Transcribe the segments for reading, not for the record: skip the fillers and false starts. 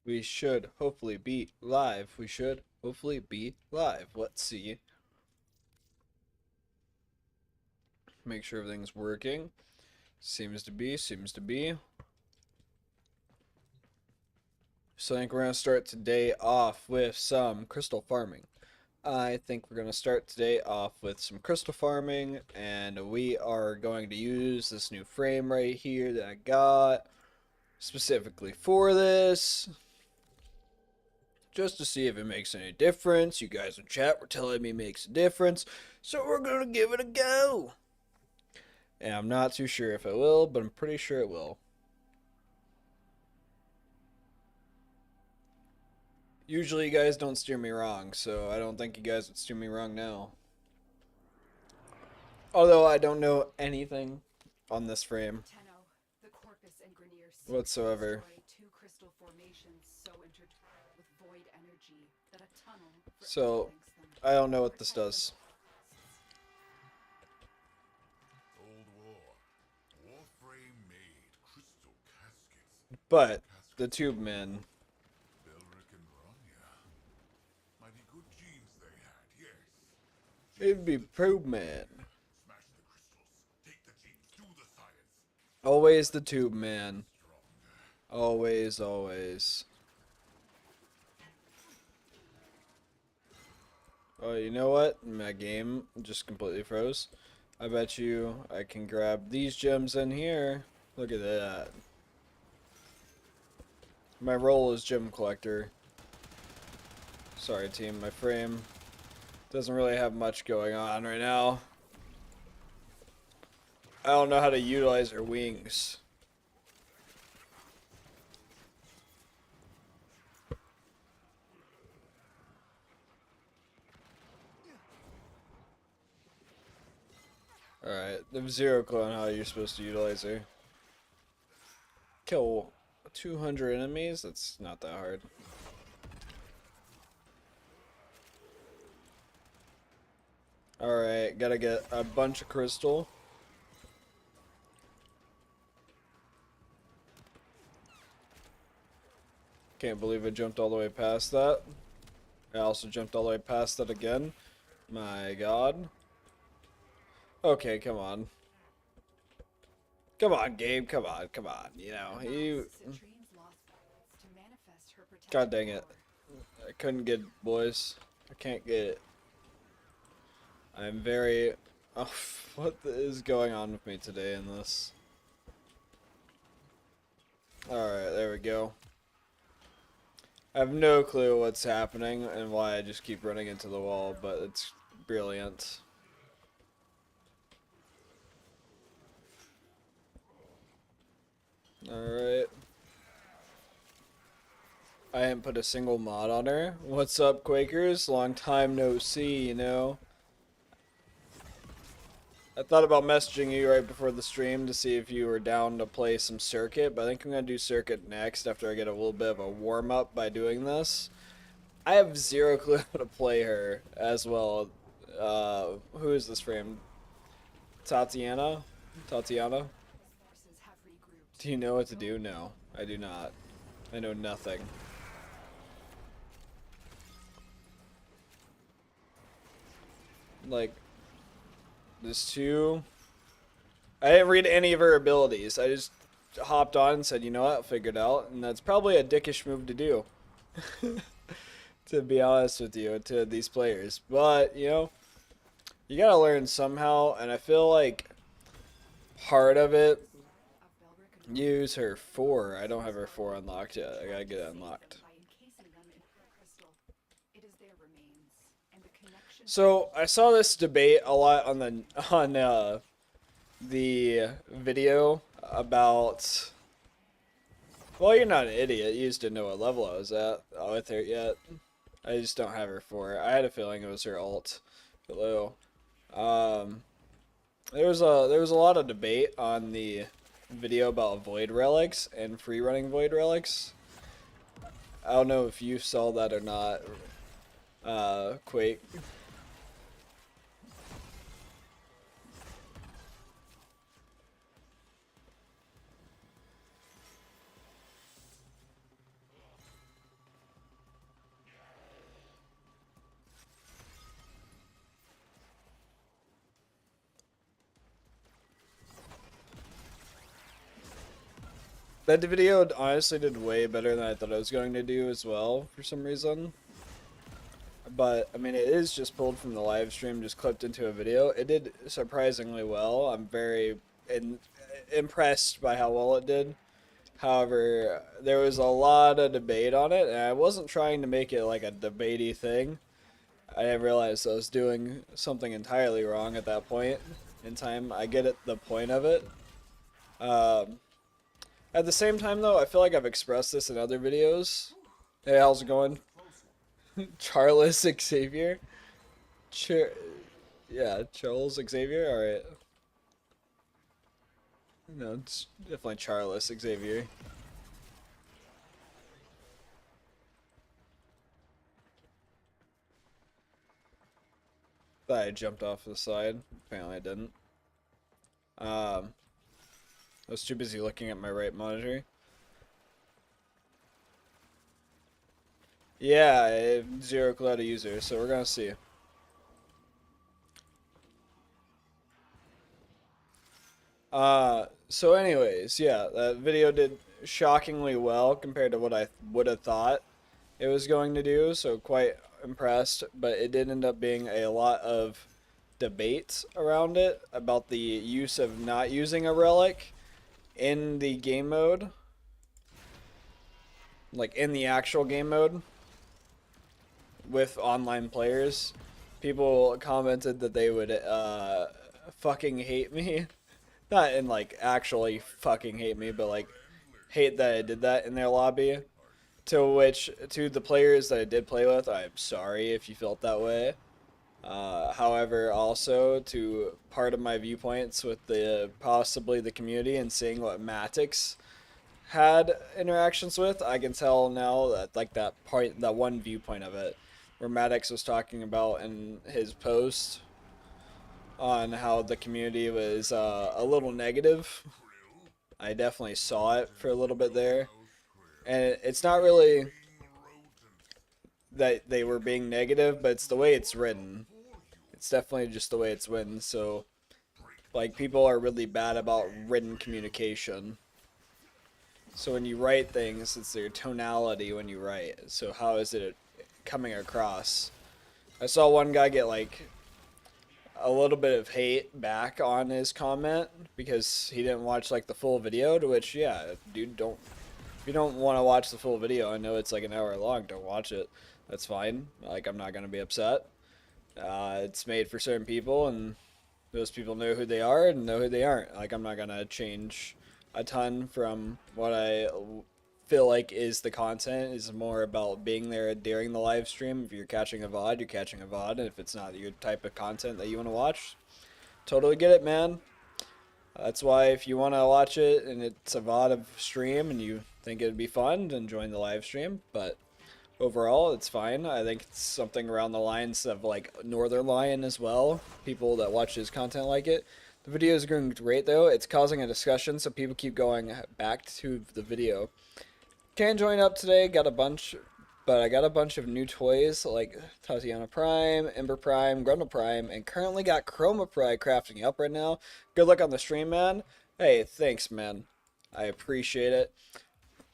We should hopefully be live. We should hopefully be live. Let's see. Make sure everything's working. Seems to be, seems to be. So I think we're going to start today off with some crystal farming. I think we're going to start today off with some crystal farming, and we are going to use this new frame right here that I got specifically for this, just to see if it makes any difference. You guys in chat were telling me it makes a difference, so we're going to give it a go. And I'm not too sure if it will, but I'm pretty sure it will. Usually you guys don't steer me wrong, so I don't think you guys would steer me wrong now. Although I don't know anything on this frame whatsoever. So I don't know what this does. Warframe made crystal caskets. But the tube man. Belric and Rania. Mighty good genes they had, yes. It'd be probe man. Smash the crystals. Take the genes. Do the science. Always the tube man. Stronger. Always, always. Oh, you know what? My game just completely froze. I bet you I can grab these gems in here. Look at that. My role is gem collector. Sorry team, my frame doesn't really have much going on right now. I don't know how to utilize her wings. Alright, there's zero clue on how you're supposed to utilize her. Kill 200 enemies? That's not that hard. Alright, gotta get a bunch of crystal. Can't believe I jumped all the way past that. I also jumped all the way past that again. My god. Okay, come on. Come on, Gabe. Come on, come on. You know, you... God dang it. I couldn't get it, boys. I can't get it. I'm very... Oh, what is going on with me today in this? Alright, there we go. I have no clue what's happening and why I just keep running into the wall, but it's brilliant. Alright. I haven't put a single mod on her. What's up, Quakers? Long time no see, you know? I thought about messaging you right before the stream to see if you were down to play some Circuit, but I think I'm going to do Circuit next after I get a little bit of a warm-up by doing this. I have zero clue how to play her as well. Who is this frame? Tatiana? Tatiana? Do you know what to do? No, I do not. I know nothing. Like, this two... I didn't read any of her abilities. I just hopped on and said, you know what, I'll figure it out. And that's probably a dickish move to do. To be honest with you, to these players. But, you know, you gotta learn somehow. And I feel like part of it... Use her 4. I don't have her 4 unlocked yet. I gotta get it unlocked. So I saw this debate a lot on the video about. Well, you're not an idiot. You just didn't know what level I was at with her yet. I just don't have her 4. I had a feeling it was her alt. Hello. There was a lot of debate on the video about void relics and free running void relics. I don't know if you saw that or not, Quake. That video honestly did way better than I thought it was going to do as well, for some reason. But, I mean, it is just pulled from the live stream, just clipped into a video. It did surprisingly well. I'm very impressed by how well it did. However, there was a lot of debate on it, and I wasn't trying to make it like a debatey thing. I didn't realize I was doing something entirely wrong at that point in time. I get it, the point of it. Um, at the same time, though, I feel like I've expressed this in other videos. Hey, how's it going? Charles Xavier? Yeah, Charles Xavier? Alright. No, it's definitely Charles Xavier. Thought I jumped off the side. Apparently I didn't. I was too busy looking at my right monitor. Yeah, I have zero clue how to use her, so we're gonna see. So anyways, yeah, that video did shockingly well compared to what I would have thought it was going to do, so quite impressed, but it did end up being a lot of debate around it about the use of not using a relic in the game mode, like in the actual game mode with online players. People commented that they would fucking hate me. Not in like actually fucking hate me, but like hate that I did that in their lobby. To which, to the players that I did play with, I'm sorry if you felt that way. However, also to part of my viewpoints with the possibly the community and seeing what Matix had interactions with, I can tell now that like that one viewpoint of it, where Maddox was talking about in his post on how the community was a little negative. I definitely saw it for a little bit there, and it's not really that they were being negative, but it's the way it's written. It's definitely just the way it's written. So, like, people are really bad about written communication. So when you write things, it's their tonality when you write. So how is it coming across? I saw one guy get like a little bit of hate back on his comment because he didn't watch like the full video, to which, yeah, dude, don't, if you don't want to watch the full video, I know it's like an hour long, don't watch it. That's fine. Like, I'm not going to be upset. It's made for certain people, and those people know who they are and know who they aren't. Like, I'm not going to change a ton from what I feel like is the content. Is more about being there during the live stream. If you're catching a VOD, you're catching a VOD, and if it's not your type of content that you want to watch, totally get it, man. That's why if you want to watch it and it's a VOD of stream and you think it'd be fun, then join the live stream. But overall, it's fine. I think it's something around the lines of like Northern Lion as well. People that watch his content like it. The video is going great though. It's causing a discussion, so people keep going back to the video. Can't join up today. Got a bunch, but I got a bunch of new toys like Tatiana Prime, Ember Prime, Grundle Prime, and currently got Chroma Prime crafting up right now. Good luck on the stream, man. Hey, thanks, man. I appreciate it.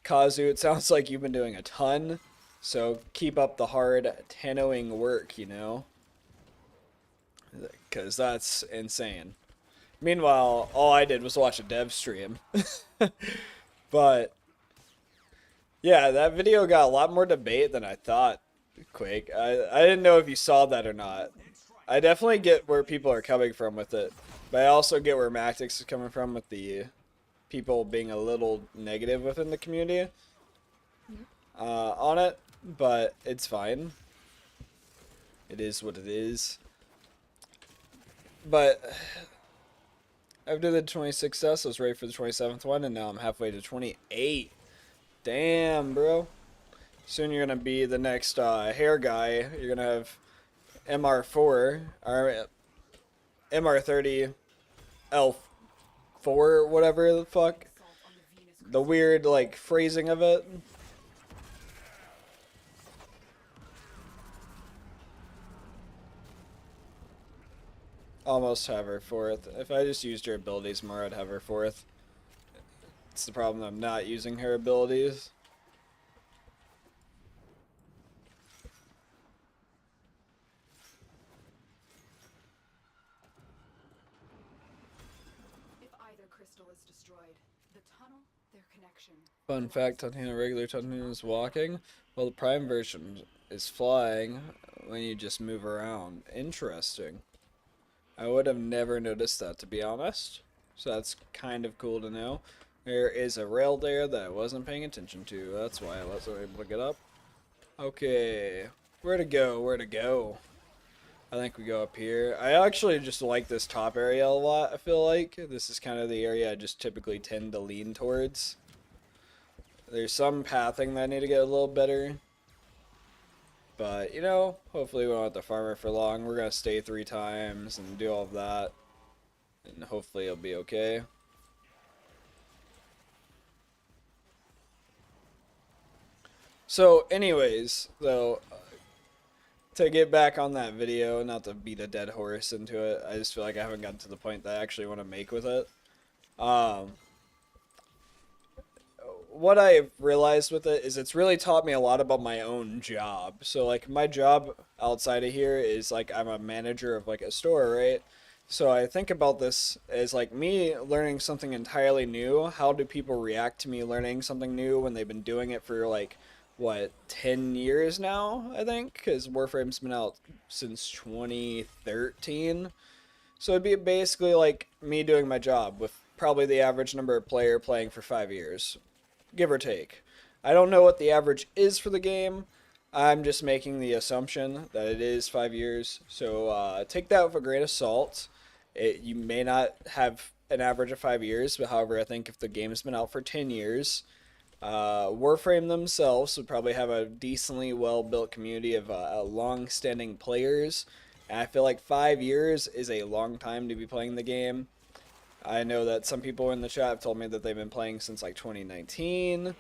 Kazu, it sounds like you've been doing a ton, so keep up the hard tennoing work, you know? Because that's insane. Meanwhile, all I did was watch a dev stream. But yeah, that video got a lot more debate than I thought, Quake. I didn't know if you saw that or not. I definitely get where people are coming from with it, but I also get where Matix is coming from with the people being a little negative within the community on it, but it's fine. It is what it is. But after the 26th test, I was ready for the 27th one, and now I'm halfway to 28. Damn, bro. Soon you're going to be the next hair guy. You're going to have MR4, or MR30 L4, whatever the fuck. The weird, like, phrasing of it. Almost have her fourth. If I just used her abilities more, I'd have her fourth. It's the problem of not using her abilities. If either crystal is destroyed, the tunnel, their connection. Fun fact, Titania regular Titania is walking, while the prime version is flying when you just move around. Interesting. I would have never noticed that, to be honest. So that's kind of cool to know. There is a rail there that I wasn't paying attention to. That's why I wasn't able to get up. Okay. Where to go? Where to go? I think we go up here. I actually just like this top area a lot, I feel like. This is kind of the area I just typically tend to lean towards. There's some pathing that I need to get a little better. But, you know, hopefully we won't have to farm it for long. We're going to stay 3 times and do all of that. And hopefully it'll be okay. So, anyways, though, to get back on that video, not to beat a dead horse into it, I just feel like I haven't gotten to the point that I actually want to make with it. What I've realized with it is it's really taught me a lot about my own job. So like my job outside of here is like I'm a manager of like a store, right? So I think about this as like me learning something entirely new. How do people react to me learning something new when they've been doing it for like what 10 years now, I think, because Warframe's been out since 2013. So it'd be basically like me doing my job with probably the average number of player playing for 5 years, give or take. I don't know what the average is for the game. I'm just making the assumption that it is 5 years. So take that with a grain of salt. You may not have an average of 5 years, but however, I think if the game has been out for 10 years, Warframe themselves would probably have a decently well-built community of long-standing players. And I feel like 5 years is a long time to be playing the game. I know that some people in the chat have told me that they've been playing since like 2019.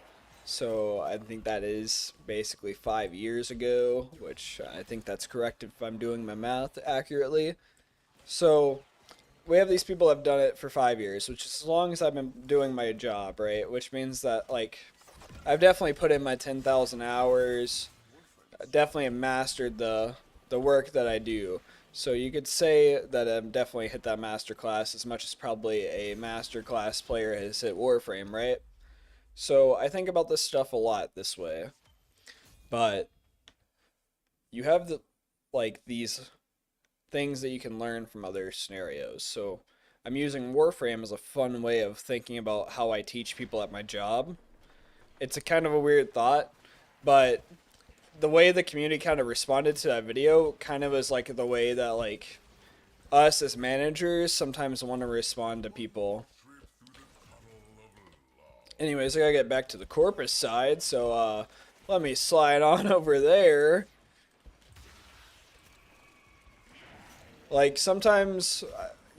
So I think that is basically 5 years ago, which I think that's correct if I'm doing my math accurately. So we have these people that have done it for 5 years, which is as long as I've been doing my job, right? Which means that like I've definitely put in my 10,000 hours. I definitely have mastered the work that I do. So you could say that I've definitely hit that master class as much as probably a master class player has hit Warframe, right? So I think about this stuff a lot this way. But you have the like these things that you can learn from other scenarios. So I'm using Warframe as a fun way of thinking about how I teach people at my job. It's a kind of a weird thought, but the way the community kind of responded to that video kind of was like the way that like us as managers sometimes want to respond to people. Anyways, I gotta get back to the Corpus side, so let me slide on over there. Like sometimes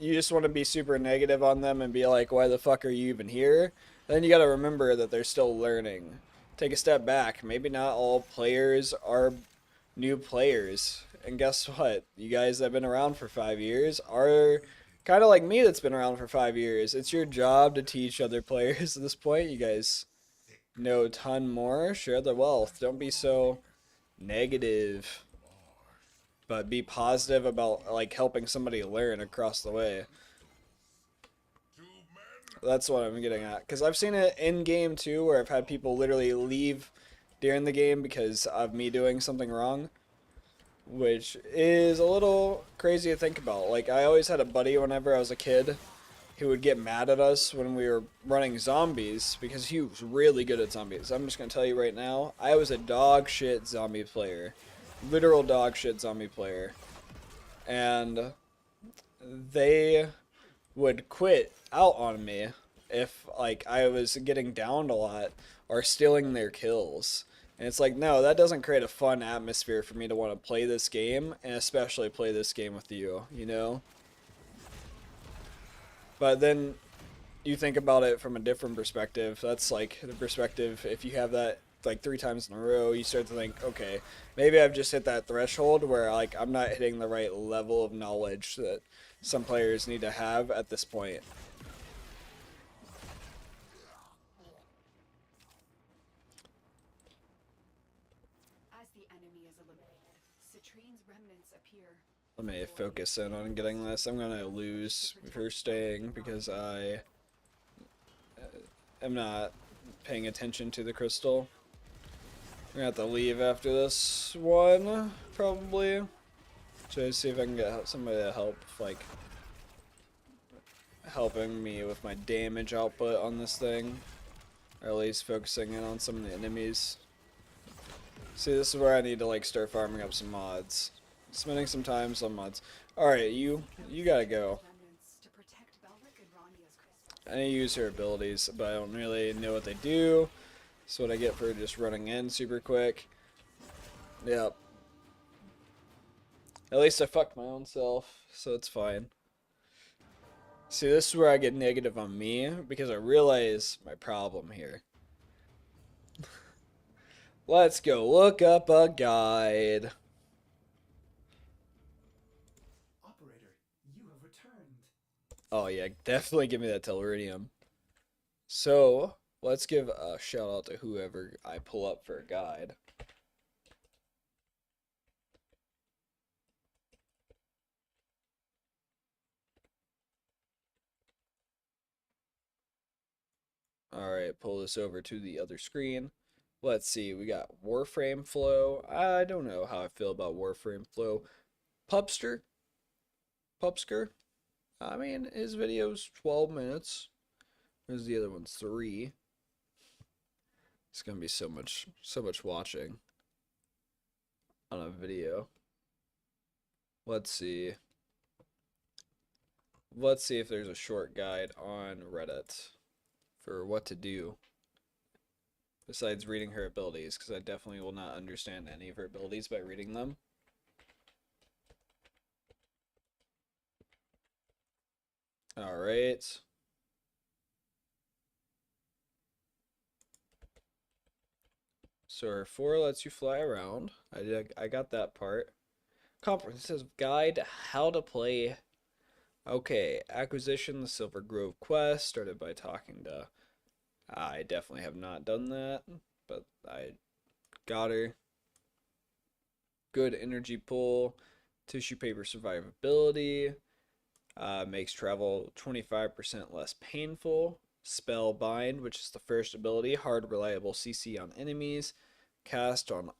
you just want to be super negative on them and be like, why the fuck are you even here? And then you gotta remember that they're still learning. Take a step back. Maybe not all players are new players. And guess what? You guys that have been around for 5 years are kind of like me that's been around for 5 years. It's your job to teach other players at this point. You guys know a ton more. Share the wealth. Don't be so negative, but be positive about like helping somebody learn across the way. That's what I'm getting at. Because I've seen it in game too, where I've had people literally leave during the game because of me doing something wrong, which is a little crazy to think about. Like, I always had a buddy whenever I was a kid who would get mad at us when we were running zombies because he was really good at zombies. I'm just going to tell you right now, I was a dog shit zombie player. Literal dog shit zombie player. And they would quit out on me if like I was getting downed a lot or stealing their kills. And it's like, no, that doesn't create a fun atmosphere for me to want to play this game, and especially play this game with you, you know? But then you think about it from a different perspective. That's like the perspective, if you have that like 3 times in a row, you start to think, okay, maybe I've just hit that threshold where like I'm not hitting the right level of knowledge that some players need to have at this point. The enemy is eliminated. Citrine's remnants appear. Let me focus in on getting this. I'm gonna lose for staying because I am not paying attention to the crystal. I'm gonna have to leave after this one, probably. Try to see if I can get somebody to help, like, helping me with my damage output on this thing. Or at least focusing in on some of the enemies. See, this is where I need to, like, start farming up some mods. Spending some time, some mods. Alright, you gotta go. Remnants to protect Belric and Rania's crystal. I need to use her abilities, but I don't really know what they do. That's what I get for just running in super quick. Yep. At least I fucked my own self, so it's fine. See, this is where I get negative on me, because I realize my problem here. Let's go look up a guide. Operator, you have returned. Oh yeah, definitely give me that tellurium. So, let's give a shout out to whoever I pull up for a guide. Alright, pull this over to the other screen. Let's see, we got Warframe Flow. I don't know how I feel about Warframe Flow. Pupster? Pupsker? I mean, his video's 12 minutes. Where's the other one's 3. It's gonna be so much watching on a video. Let's see. Let's see if there's a short guide on Reddit for what to do besides reading her abilities, because I definitely will not understand any of her abilities by reading them. Alright. So her 4 lets you fly around. I got that part. Comprehensive guide to how to play. Okay, acquisition the Silver Grove quest started by talking to. I definitely have not done that, but I got her. Good energy pull, tissue paper survivability, makes travel 25% less painful. Spell bind, which is the first ability, hard reliable CC on enemies, cast on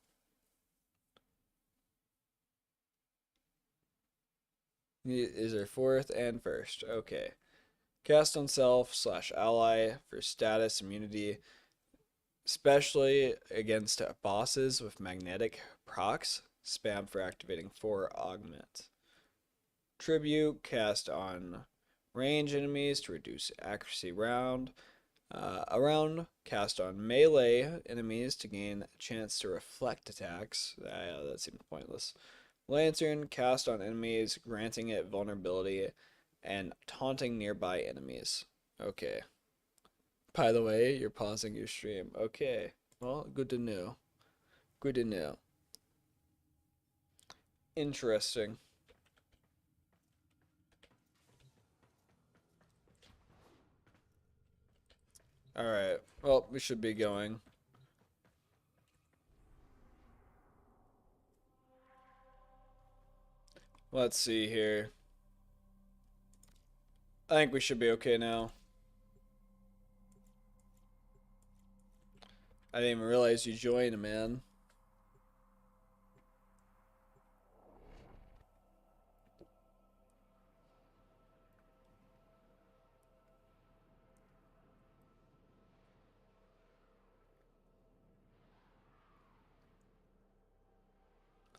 is there 4th and 1st. Okay. Cast on self / ally for status immunity, especially against bosses with magnetic procs. Spam for activating 4 augment. Tribute cast on range enemies to reduce accuracy round. Around cast on melee enemies to gain a chance to reflect attacks. That seems pointless. Lantern cast on enemies, granting it vulnerability and taunting nearby enemies. Okay. By the way, you're pausing your stream. Okay. Well, good to know. Good to know. Interesting. Alright. Well, we should be going. Let's see here. I think we should be okay now. I didn't even realize you joined, man.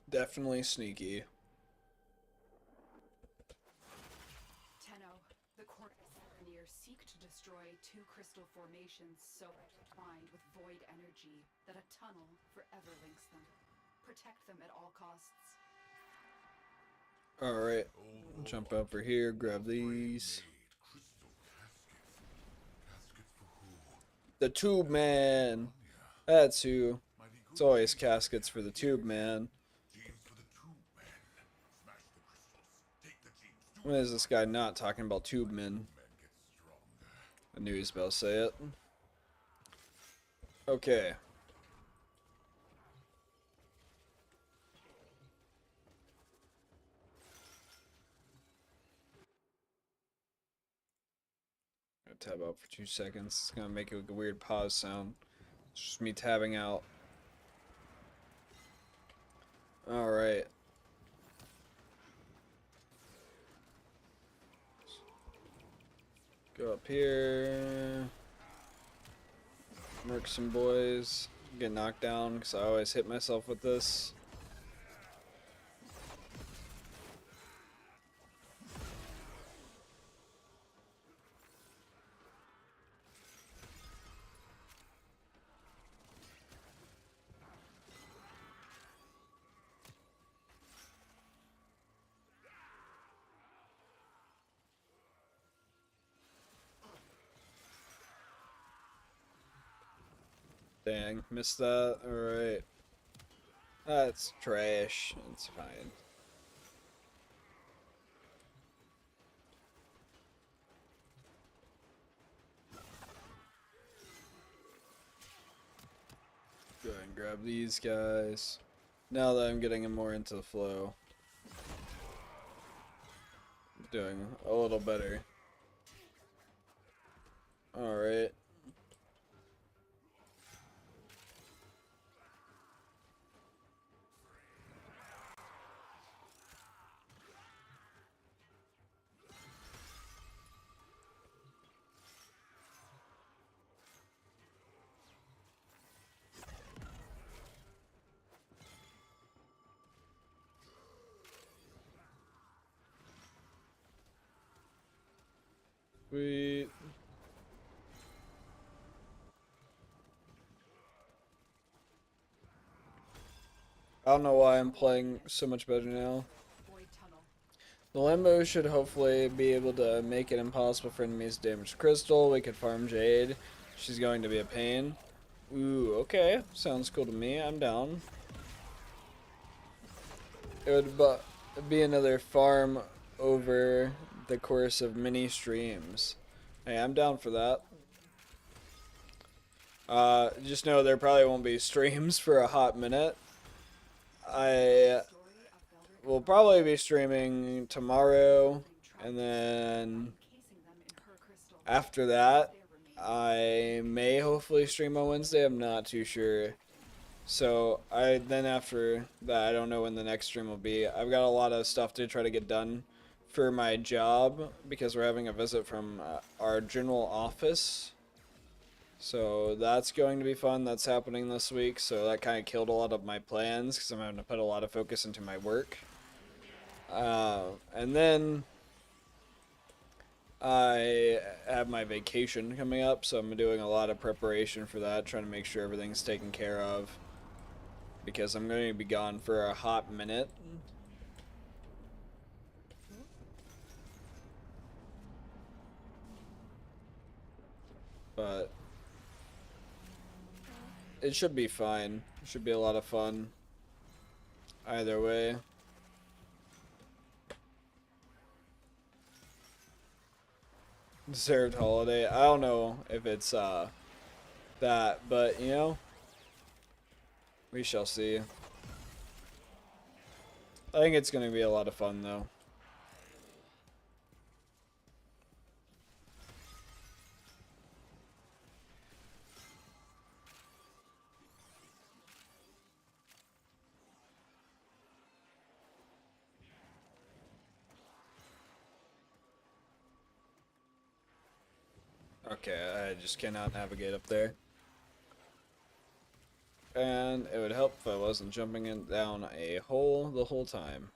Definitely sneaky. Tenno, the Cortex engineers seek to destroy 2 crystal formations so intertwined with void energy that a tunnel forever links them. Protect them at all costs. Alright. Jump over here, grab these. Made crystal caskets. Caskets for who? The Tube Man. That's who. Mighty good It's always genes caskets they for the had. Tube Man. Genes for the tube men. Smash the crystals. Take the genes. Do When is this guy not talking about Tube Men? men get stronger. I knew he was about to say it. Okay. tab out for 2 seconds. It's gonna make a weird pause sound. It's just me tabbing out. Alright. Go up here. Murk some boys. Get knocked down because I always hit myself with this. Dang, missed that. Alright. That's trash. It's fine. Go ahead and grab these guys. Now that I'm getting more into the flow. Doing a little better. Alright. Sweet. I don't know why I'm playing so much better now. Void tunnel. The Limbo should hopefully be able to make it impossible for enemies to damage Crystal. We could farm Jade. She's going to be a pain. Ooh, okay. Sounds cool to me. I'm down. It would be another farm over the course of many streams. Hey, I'm down for that. Just know there probably won't be streams for a hot minute. I will probably be streaming tomorrow, and then after that, I may hopefully stream on Wednesday. I'm not too sure. So then after that, I don't know when the next stream will be. I've got a lot of stuff to try to get done for my job because we're having a visit from our general office. So that's going to be fun. That's happening this week. So that kind of killed a lot of my plans because I'm having to put a lot of focus into my work. And then I have my vacation coming up, so I'm doing a lot of preparation for that, trying to make sure everything's taken care of because I'm going to be gone for a hot minute. But it should be fine. It should be a lot of fun. Either way. Deserved holiday. I don't know if it's that, but you know, we shall see. I think it's going to be a lot of fun though. Okay, I just cannot navigate up there. And it would help if I wasn't jumping down a hole the whole time.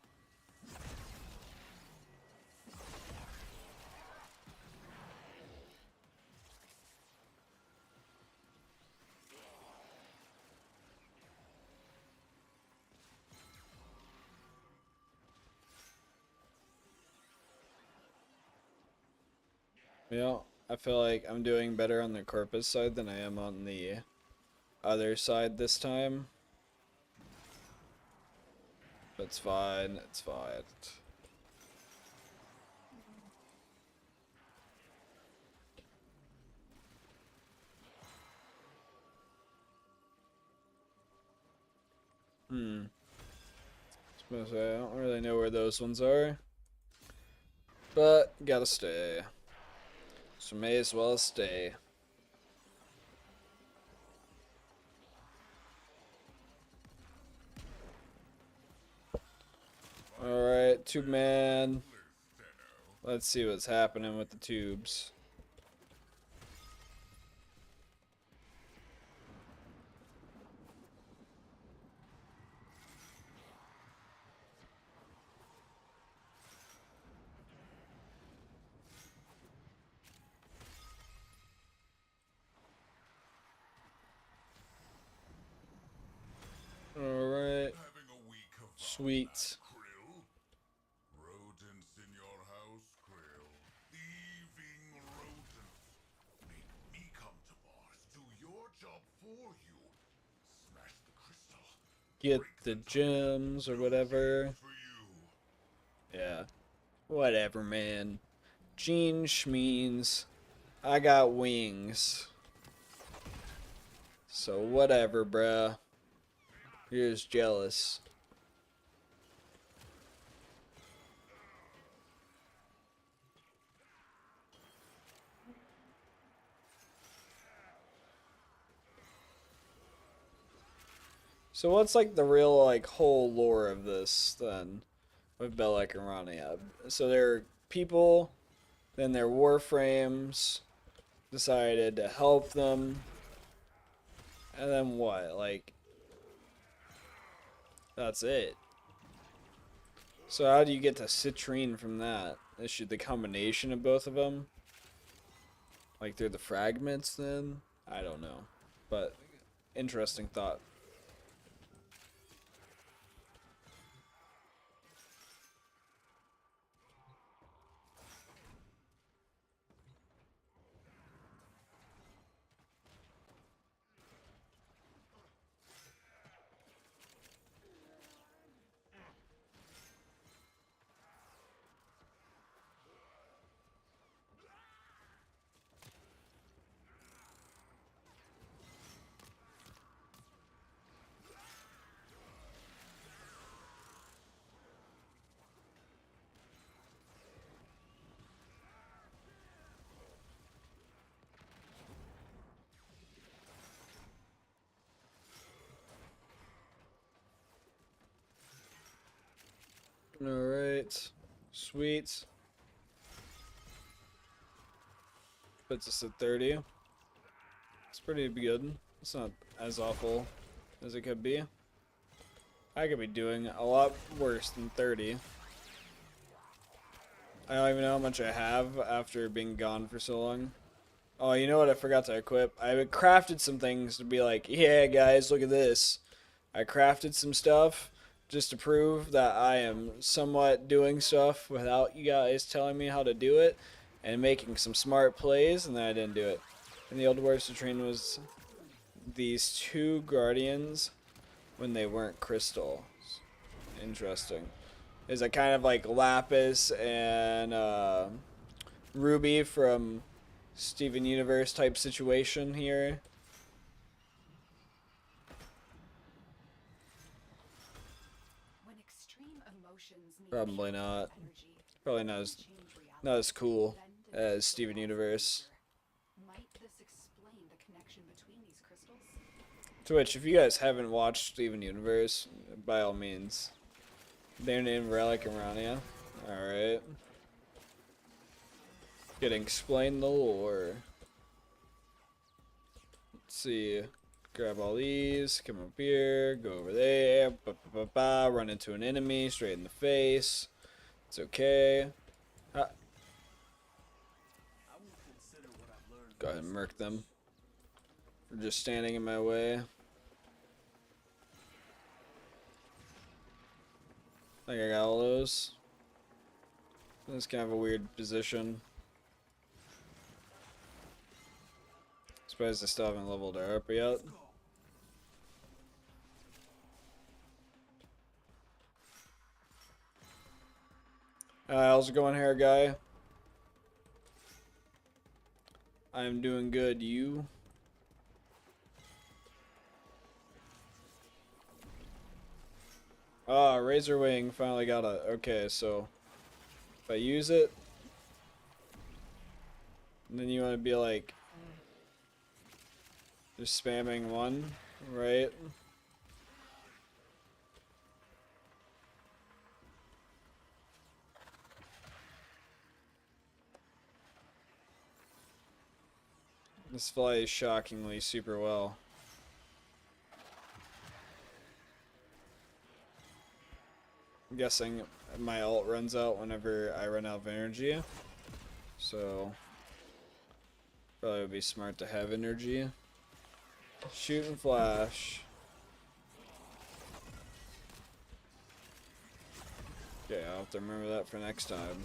Yeah, I feel like I'm doing better on the Corpus side than I am on the other side this time. But it's fine, it's fine. Suppose I don't really know where those ones are. But, gotta stay. So may as well stay. Alright, tube man. Let's see what's happening with the tubes. Alright. Having a week of Sweet. Krill? Rodents in your house, Krill. Thieving rodents. Make me come to Mars, do your job for you. Smash the crystal. Get the gems or whatever. For you. Yeah. Whatever, man. Gene Schmeans. I got wings. So whatever, bruh. You're just jealous. So what's like the real like whole lore of this then with Belek and Rania? So there are people, then their Warframes decided to help them, and then what? Like that's it. So how do you get to Citrine from that? Is she the combination of both of them? Like through the fragments then? I don't know. But interesting thought. Alright. Sweet. Puts us at 30. It's pretty good. It's not as awful as it could be. I could be doing a lot worse than 30. I don't even know how much I have after being gone for so long. Oh, you know what I forgot to equip? I crafted some things to be like, yeah, guys, look at this. I crafted some stuff just to prove that I am somewhat doing stuff without you guys telling me how to do it and making some smart plays, and then I didn't do it. And the old Dwarfs Citrine was these two guardians when they weren't crystal. Interesting. Is it kind of like Lapis and Ruby from Steven Universe type situation here? When extreme emotions need Probably not. energy, Probably not as cool as Steven Universe. might this explain the connection between these crystals? Twitch, if you guys haven't watched Steven Universe, by all means. They're named Relic and Rania. Alright. Getting explain the lore. Let's see. Grab all these, come up here, go over there, run into an enemy, straight in the face. It's okay. Ah. Go ahead and murk them. They're just standing in my way. I think I got all those. That's kind of a weird position. Surprised I still haven't leveled her up yet. How's it going, hair guy? I'm doing good. You? Ah, Razor Wing finally got a. Okay, so if I use it, And then you want to be like just spamming one, right? This flies shockingly super well. I'm guessing my ult runs out whenever I run out of energy. So probably would be smart to have energy. Shoot and flash. Okay, I'll have to remember that for next time.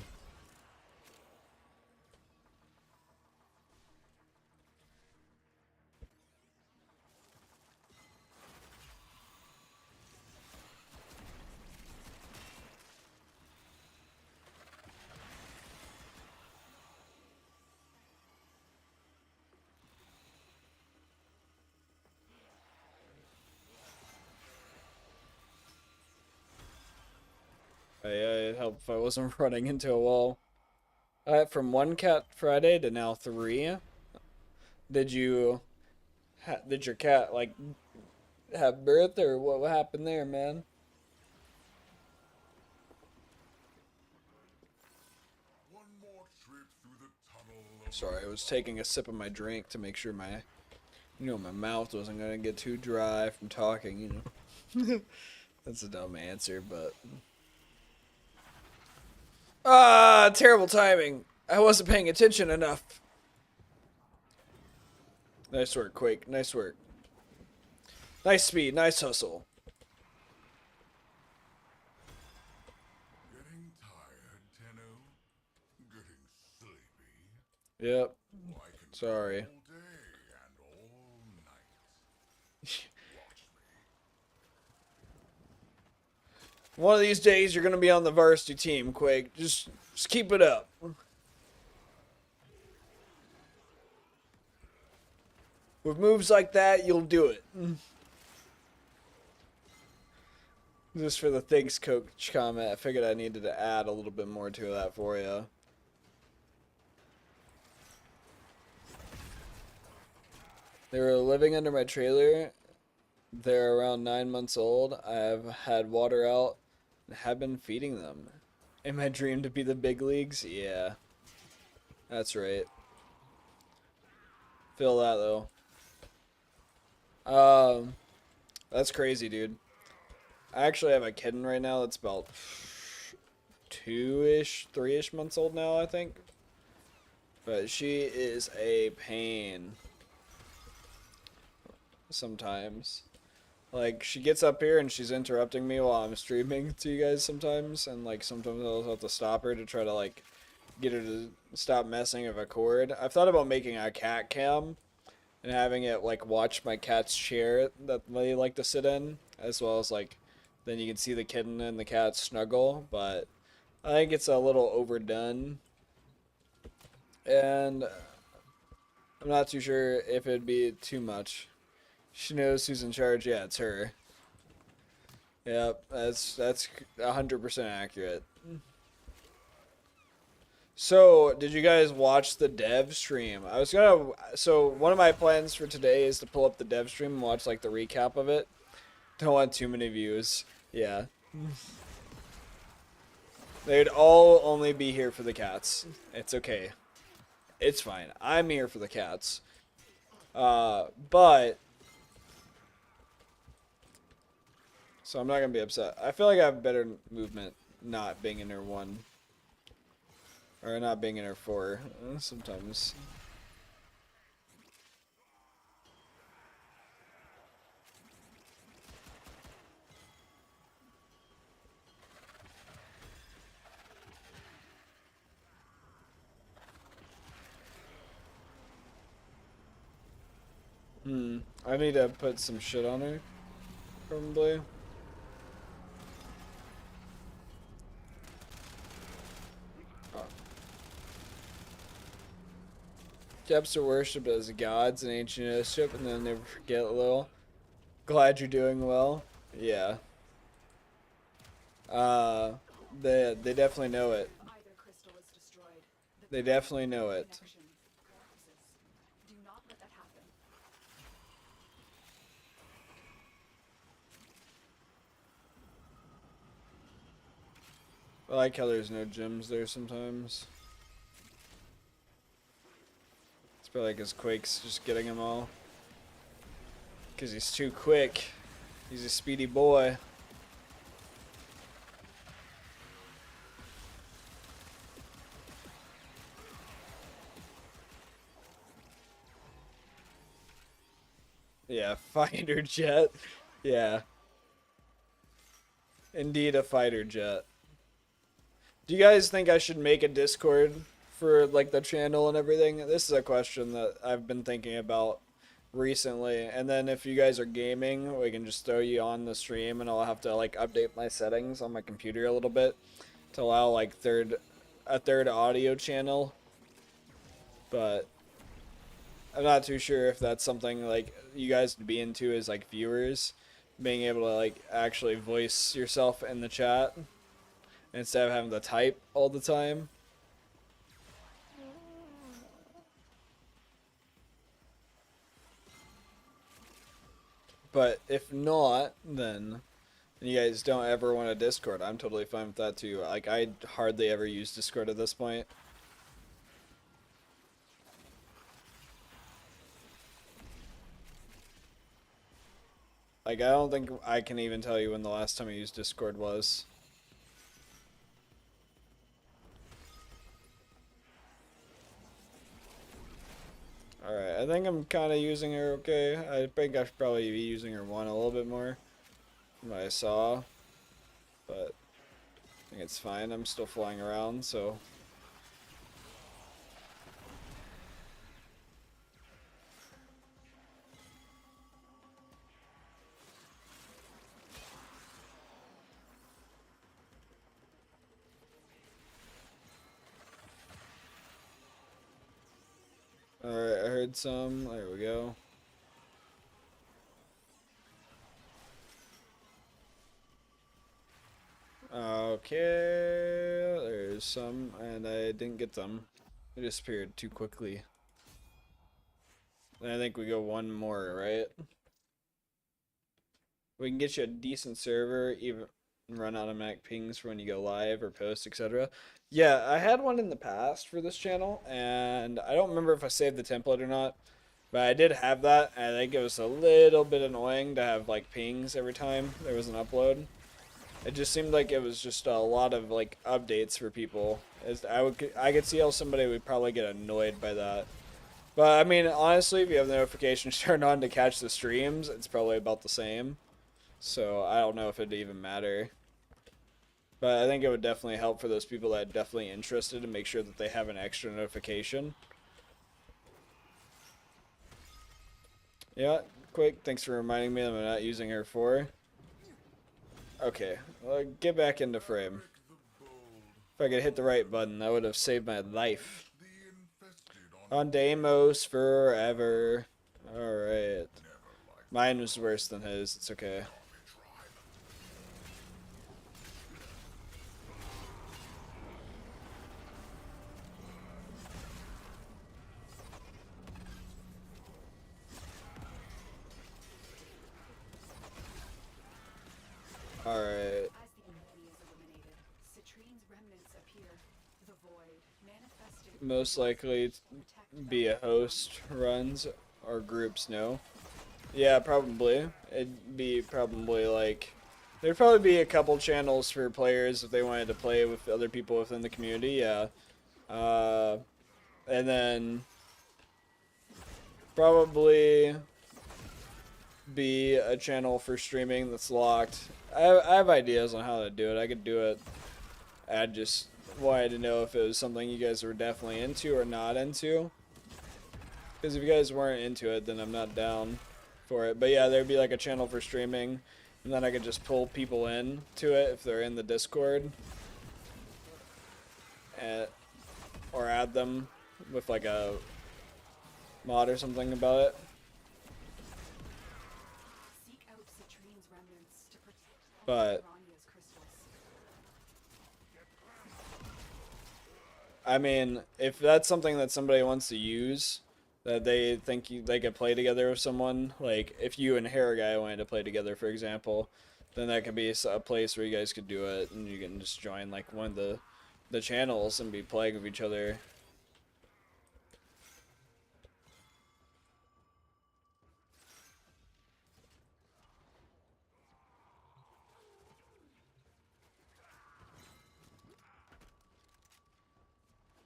Yeah, it'd help if I wasn't running into a wall. From one cat Friday to now 3. Did you, did your cat like have birth or what happened there, man? One more trip through the tunnel of Sorry, I was taking a sip of my drink to make sure my, my mouth wasn't gonna get too dry from talking, That's a dumb answer, but. Ah, terrible timing. I wasn't paying attention enough. Nice work, Quake. Nice work. Nice speed. Nice hustle. getting tired, Tenno. Getting sleepy. Yep. I can Sorry. all day and all night. Watch me. One of these days, you're gonna be on the varsity team, Quake. Just keep it up. With moves like that, you'll do it. Just for the thanks, coach comment, I figured I needed to add a little bit more to that for you. They were living under my trailer. They're around 9 months old. I've had water out and have been feeding them. In my dream to be the big leagues? Yeah. That's right. Feel that though. That's crazy, dude. I actually have a kitten right now that's about 2-ish, 3-ish months old now, I think. But she is a pain. Sometimes. Like, she gets up here and she's interrupting me while I'm streaming to you guys sometimes. And, like, sometimes I'll have to stop her to try to, like, get her to stop messing with a cord. I've thought about making a cat cam and having it, like, watch my cat's chair that they like to sit in. As well as, like, then you can see the kitten and the cat snuggle. But I think it's a little overdone. And I'm not too sure if it'd be too much. She knows who's in charge. Yeah, it's her. Yep, that's 100% accurate. So, did you guys watch the dev stream? So one of my plans for today is to pull up the dev stream and watch like the recap of it. Don't want too many views. Yeah. They'd all only be here for the cats. It's okay. It's fine. I'm here for the cats. But so I'm not gonna be upset. I feel like I have better movement not being in her 1. Or not being in her 4. Sometimes. I need to put some shit on her. Probably. Depths are worshipped as gods in ancient Egypt, and then never forget, Lil. Glad you're doing well. Yeah. They definitely know it. Either crystal is destroyed. They definitely know it. Connection. I like how there's no gems there sometimes. It's probably because Quake's just getting them all. Because he's too quick. He's a speedy boy. Yeah, fighter jet. Yeah. Indeed, a fighter jet. Do you guys think I should make a Discord for like the channel and everything? This is a question that I've been thinking about recently. And then if you guys are gaming, we can just throw you on the stream and I'll have to like update my settings on my computer a little bit to allow like a third audio channel. But I'm not too sure if that's something like you guys would be into as like viewers, being able to like actually voice yourself in the chat instead of having to type all the time. But if not, then and you guys don't ever want a Discord, I'm totally fine with that too. Like, I hardly ever use Discord at this point. Like, I don't think I can even tell you when the last time I used Discord was. Alright, I think I'm kind of using her okay. I think I should probably be using her one a little bit more from what I saw. But I think it's fine. I'm still flying around, so... Alright, I heard some. There we go. Okay, there's some, and I didn't get them. They disappeared too quickly. And I think we go one more, right? We can get you a decent server, even run automatic pings for when you go live or post, etc. Yeah, I had one in the past for this channel, and I don't remember if I saved the template or not, but I did have that, and I think it was a little bit annoying to have like pings every time there was an upload. It just seemed like it was just a lot of like updates for people. I could see how somebody would probably get annoyed by that. But I mean, honestly, if you have the notifications turned on to catch the streams, it's probably about the same. So I don't know if it'd even matter. But I think it would definitely help for those people that are definitely interested to make sure that they have an extra notification. Yeah, quick, thanks for reminding me that I'm not using her for. Okay, well, get back into frame. If I could hit the right button, that would have saved my life. On Deimos forever. Alright. Mine was worse than his, it's okay. Alright. Most likely be a host runs or groups, no. Yeah, probably. It'd be probably like... There'd probably be a couple channels for players if they wanted to play with other people within the community, yeah. And then... Probably... be a channel for streaming that's locked. I have ideas on how to do it. I could do it. I just wanted to know if it was something you guys were definitely into or not into. Because if you guys weren't into it, then I'm not down for it. But yeah, there'd be like a channel for streaming. And then I could just pull people in to it if they're in the Discord. Or add them with like a mod or something about it. But I mean, if that's something that somebody wants to use, that they think they could play together with someone, like if you and Hair Guy wanted to play together, for example, then that could be a place where you guys could do it, and you can just join like one of the channels and be playing with each other.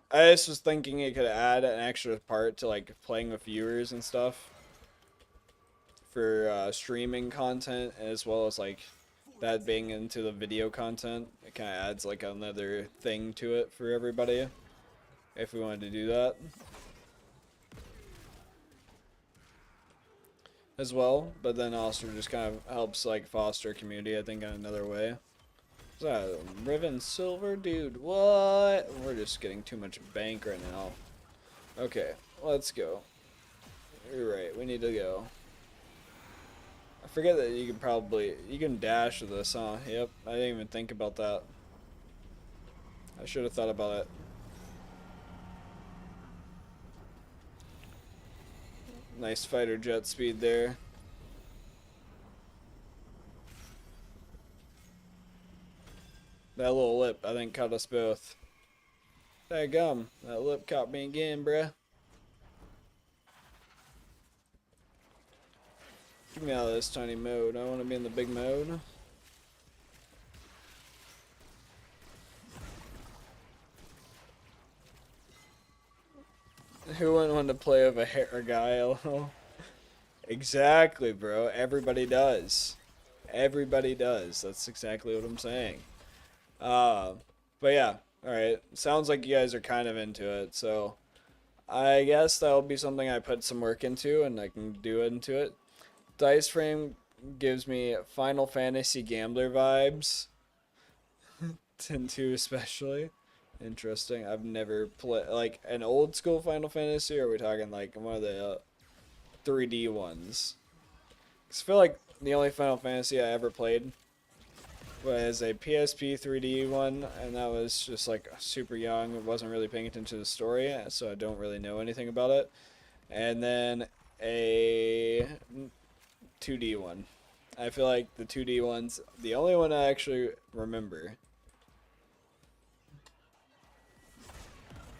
I just was thinking it could add an extra part to like playing with viewers and stuff for streaming content, as well as like that being into the video content. It kind of adds like another thing to it for everybody if we wanted to do that as well. But then also just kind of helps like foster community, I think, in another way. Is that Riven Silver? Dude, what? We're just getting too much bank right now. Okay, let's go. You're right, we need to go. I forget that you can dash with this, huh? Yep, I didn't even think about that. I should have thought about it. Nice fighter jet speed there. That little lip, I think, caught us both. Daggum, that lip caught me again, bruh. Get me out of this tiny mode. I want to be in the big mode. Who wouldn't want to play with a hair guy? Exactly, bro. Everybody does. Everybody does. That's exactly what I'm saying. But yeah, alright. Sounds like you guys are kind of into it, so I guess that'll be something I put some work into and I can do into it. Dice Frame gives me Final Fantasy Gambler vibes. 10-2 especially. Interesting. I've never played like an old school Final Fantasy, or are we talking like one of the 3D ones? 'Cause I feel like the only Final Fantasy I ever played was a PSP 3D one, and that was just like super young. Wasn't really paying attention to the story, so I don't really know anything about it. And then a 2D one. I feel like the 2D one's the only one I actually remember.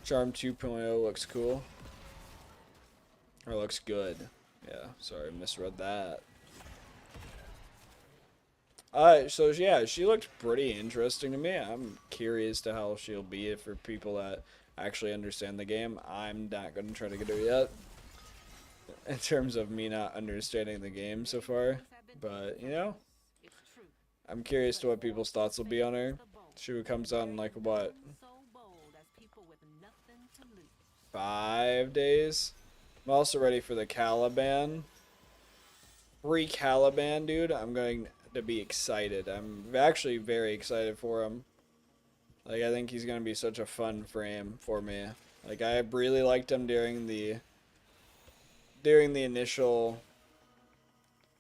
Charm 2.0 looks cool. Or looks good. Yeah, sorry, misread that. So yeah, she looked pretty interesting to me. I'm curious to how she'll be for people that actually understand the game. I'm not gonna try to get her yet, in terms of me not understanding the game so far. But you know, I'm curious to what people's thoughts will be on her. She comes out in like what, 5 days? I'm also ready for the Caliban. Free Caliban, dude. I'm going to be excited. I'm actually very excited for him. Like, I think he's going to be such a fun frame for me. Like, I really liked him during the initial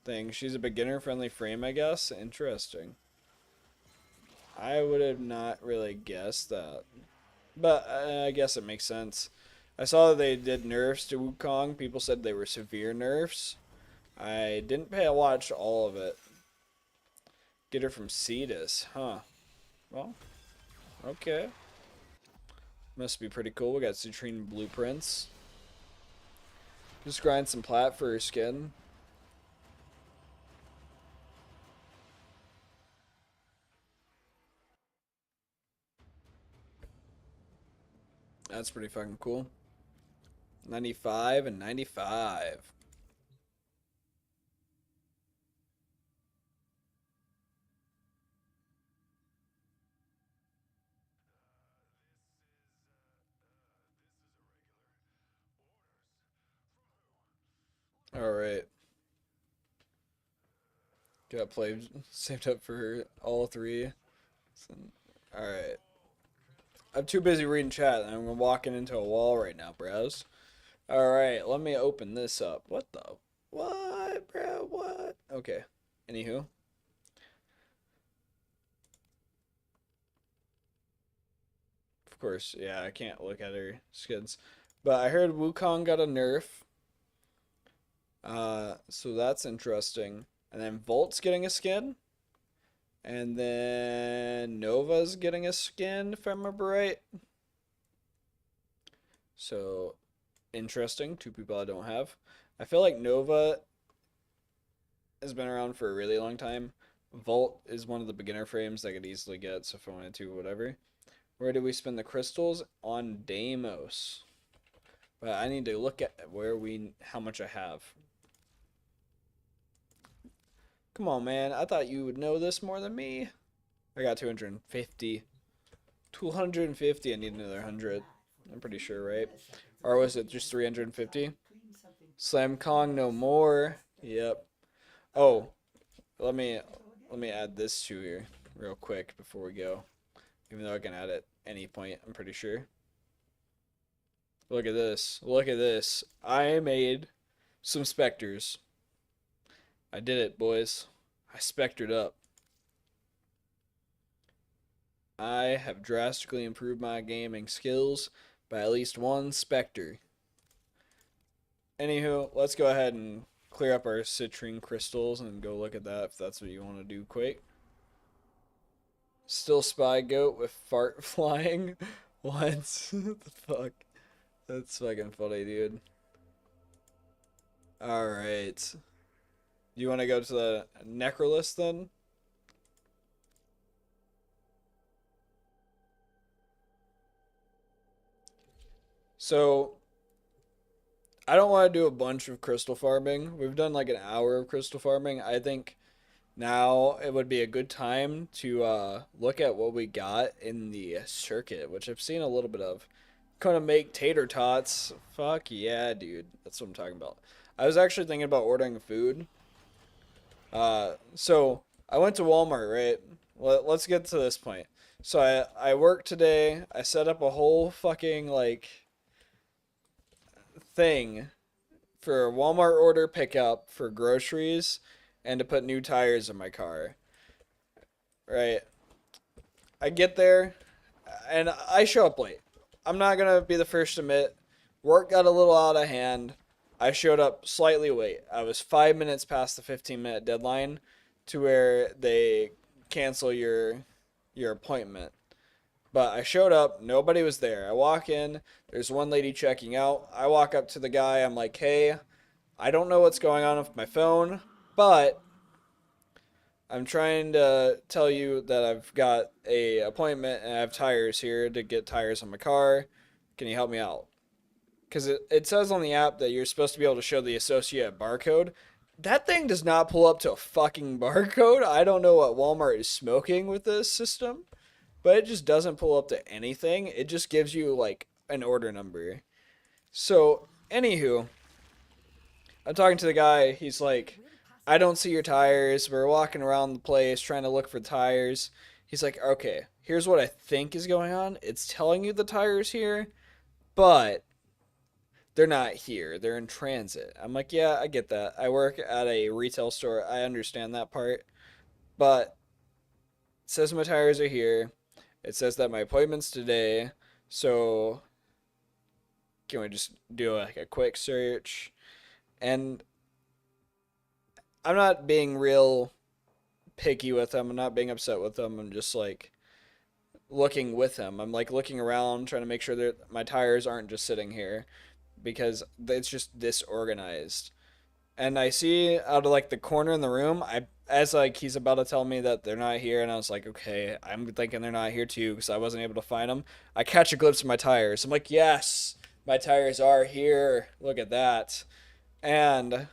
thing. She's a beginner-friendly frame, I guess. Interesting. I would have not really guessed that. But I guess it makes sense. I saw that they did nerfs to Wukong. People said they were severe nerfs. I didn't watch all of it. Get her from Cetus, huh? Well, okay. Must be pretty cool. We got Citrine blueprints. Just grind some plat for her skin. That's pretty fucking cool. 95 and 95. Alright. Got play saved up for all three. Alright. I'm too busy reading chat and I'm walking into a wall right now, bros. Alright, let me open this up. What the? What, bro? What? Okay. Anywho. Of course, yeah, I can't look at her skins. But I heard Wukong got a nerf. So that's interesting. And then Volt's getting a skin. And then Nova's getting a skin, if I remember right. So, interesting. Two people I don't have. I feel like Nova has been around for a really long time. Volt is one of the beginner frames I could easily get, so if I wanted to, whatever. Where do we spend the crystals? On Deimos. But I need to look at how much I have. Come on, man. I thought you would know this more than me. I got 250. 250. I need another 100. I'm pretty sure, right? Or was it just 350? Slam Kong no more. Yep. Oh, let me add this to here real quick before we go. Even though I can add it any point, I'm pretty sure. Look at this. Look at this. I made some specters. I did it, boys. I spectered up. I have drastically improved my gaming skills by at least one specter. Anywho, let's go ahead and clear up our citrine crystals and go look at that if that's what you want to do quick. Still spy goat with fart flying. What? What the fuck? That's fucking funny, dude. Alright. Do you want to go to the necrolist then? So, I don't want to do a bunch of crystal farming. We've done like an hour of crystal farming. I think now it would be a good time to look at what we got in the circuit, which I've seen a little bit of. Gonna make tater tots. Fuck yeah, dude. That's what I'm talking about. I was actually thinking about ordering food. So I went to Walmart, right? Let's get to this point. So I worked today. I set up a whole fucking like thing for a Walmart order pickup for groceries and to put new tires in my car. Right. I get there and I show up late. I'm not going to be the first to admit work got a little out of hand. I showed up slightly late. I was 5 minutes past the 15-minute deadline to where they cancel your appointment. But I showed up, nobody was there. I walk in, there's one lady checking out. I walk up to the guy, I'm like, "Hey, I don't know what's going on with my phone, but I'm trying to tell you that I've got a appointment and I have tires here to get tires on my car. Can you help me out?" Because it says on the app that you're supposed to be able to show the associate barcode. That thing does not pull up to a fucking barcode. I don't know what Walmart is smoking with this system, but it just doesn't pull up to anything. It just gives you like an order number. So, anywho, I'm talking to the guy. He's like, "I don't see your tires." We're walking around the place trying to look for tires. He's like, "Okay, here's what I think is going on. It's telling you the tires here, but they're not here. They're in transit." I'm like, "Yeah, I get that. I work at a retail store. I understand that part. But it says my tires are here. It says that my appointment's today. So can we just do like a quick search?" And I'm not being real picky with him. I'm not being upset with him. I'm just like looking with him. I'm like looking around, trying to make sure that my tires aren't just sitting here because it's just disorganized. And I see out of like the corner in the room, as like he's about to tell me that they're not here, and I was like, okay, I'm thinking they're not here too because I wasn't able to find them. I catch a glimpse of my tires. I'm like, yes, my tires are here. Look at that. And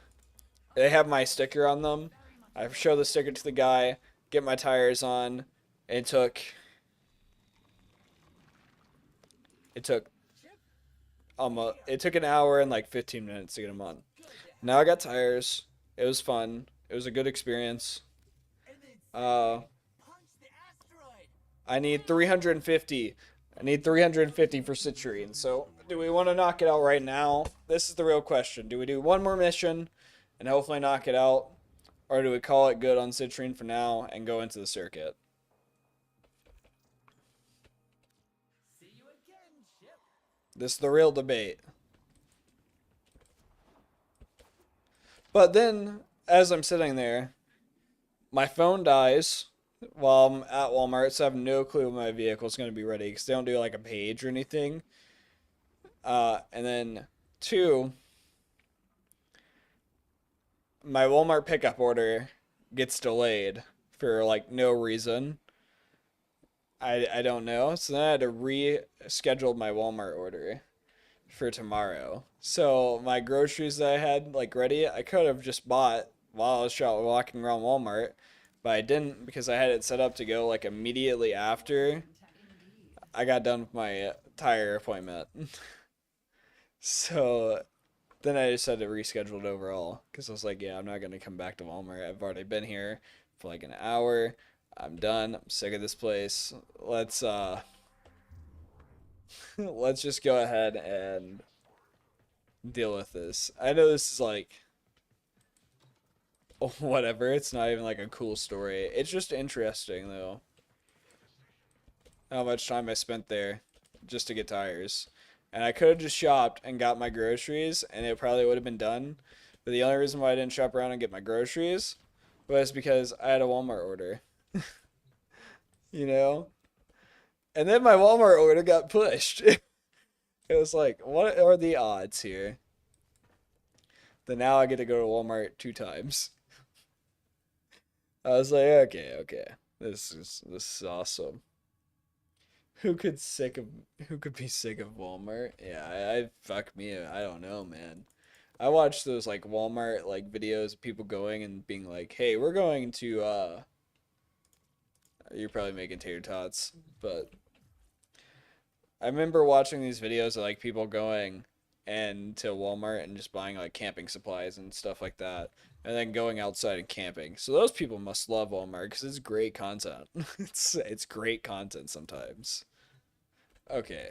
they have my sticker on them. I show the sticker to the guy, get my tires on. It took it took it took an hour and like 15 minutes to get them on. Now I got tires. It was fun. It was a good experience. I need 350. I need 350 for citrine. So, do we want to knock it out right now? This is the real question. Do we do one more mission and hopefully knock it out? Or do we call it good on citrine for now and go into the circuit? This is the real debate. But then, as I'm sitting there, my phone dies. while I'm at Walmart, so I have no clue when my vehicle's going to be ready because they don't do like a page or anything. And then two, my Walmart pickup order gets delayed for like no reason. I don't know. So then I had to reschedule my Walmart order for tomorrow. So my groceries that I had like ready, I could have just bought while I was walking around Walmart, but I didn't because I had it set up to go like immediately after I got done with my tire appointment. So then I just had to reschedule it overall because I was like, yeah, I'm not gonna come back to Walmart. I've already been here for like an hour. I'm done. I'm sick of this place. Let's just go ahead and deal with this. I know this is like whatever. It's not even like a cool story. It's just interesting though. How much time I spent there just to get tires. And I could have just shopped and got my groceries and it probably would have been done. But the only reason why I didn't shop around and get my groceries was because I had a Walmart order. You know? And then my Walmart order got pushed. It was like, what are the odds here? That now I get to go to Walmart 2 times. I was like, okay, okay. This is awesome. Who could be sick of Walmart? Yeah, I fuck me. I don't know, man. I watched those like Walmart like videos of people going and being like, "Hey, we're going to you're probably making tater tots, but I remember watching these videos of like people going and to Walmart and just buying like camping supplies and stuff like that, and then going outside and camping. So those people must love Walmart because it's great content. It's great content sometimes. Okay,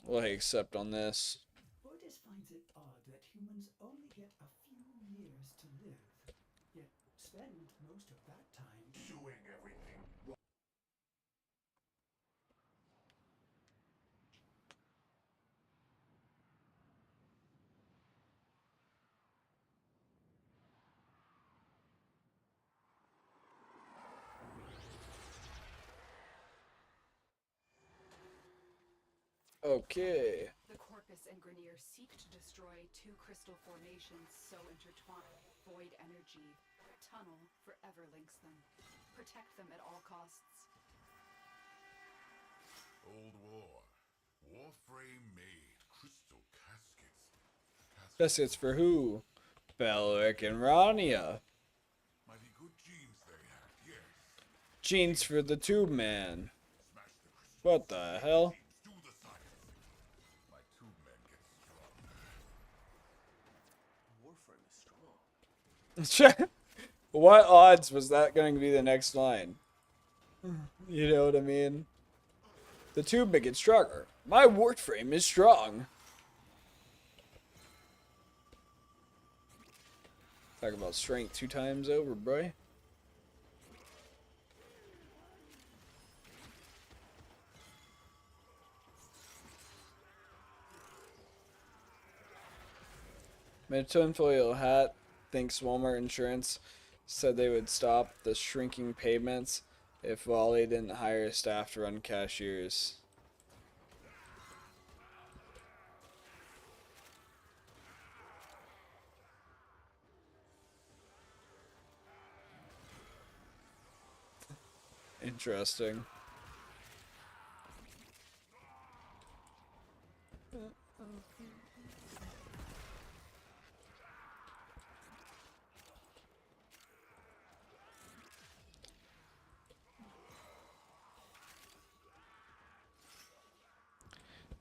we'll accept on this. Otis finds it odd that humans only get a few years to live, yet spend most of that time Doing everything. Okay. The Corpus and Grenier seek to destroy two crystal formations so intertwined, void energy. A tunnel forever links them. Protect them at all costs. Old war. Warframe made crystal caskets. Caskets for who? Belric and Rania. Mighty good genes they had, yes. Jeans for the Tube Man. Smash the crystal. What the hell? Do the science. My tube men get strong. Warframe is strong. What odds was that going to be the next line? You know what I mean? The tube may get stronger. My Warframe is strong. Talk about strength 2 times over, boy. My tinfoil hat thinks Walmart Insurance said they would stop the shrinking payments if Wally didn't hire staff to run cashiers. Interesting.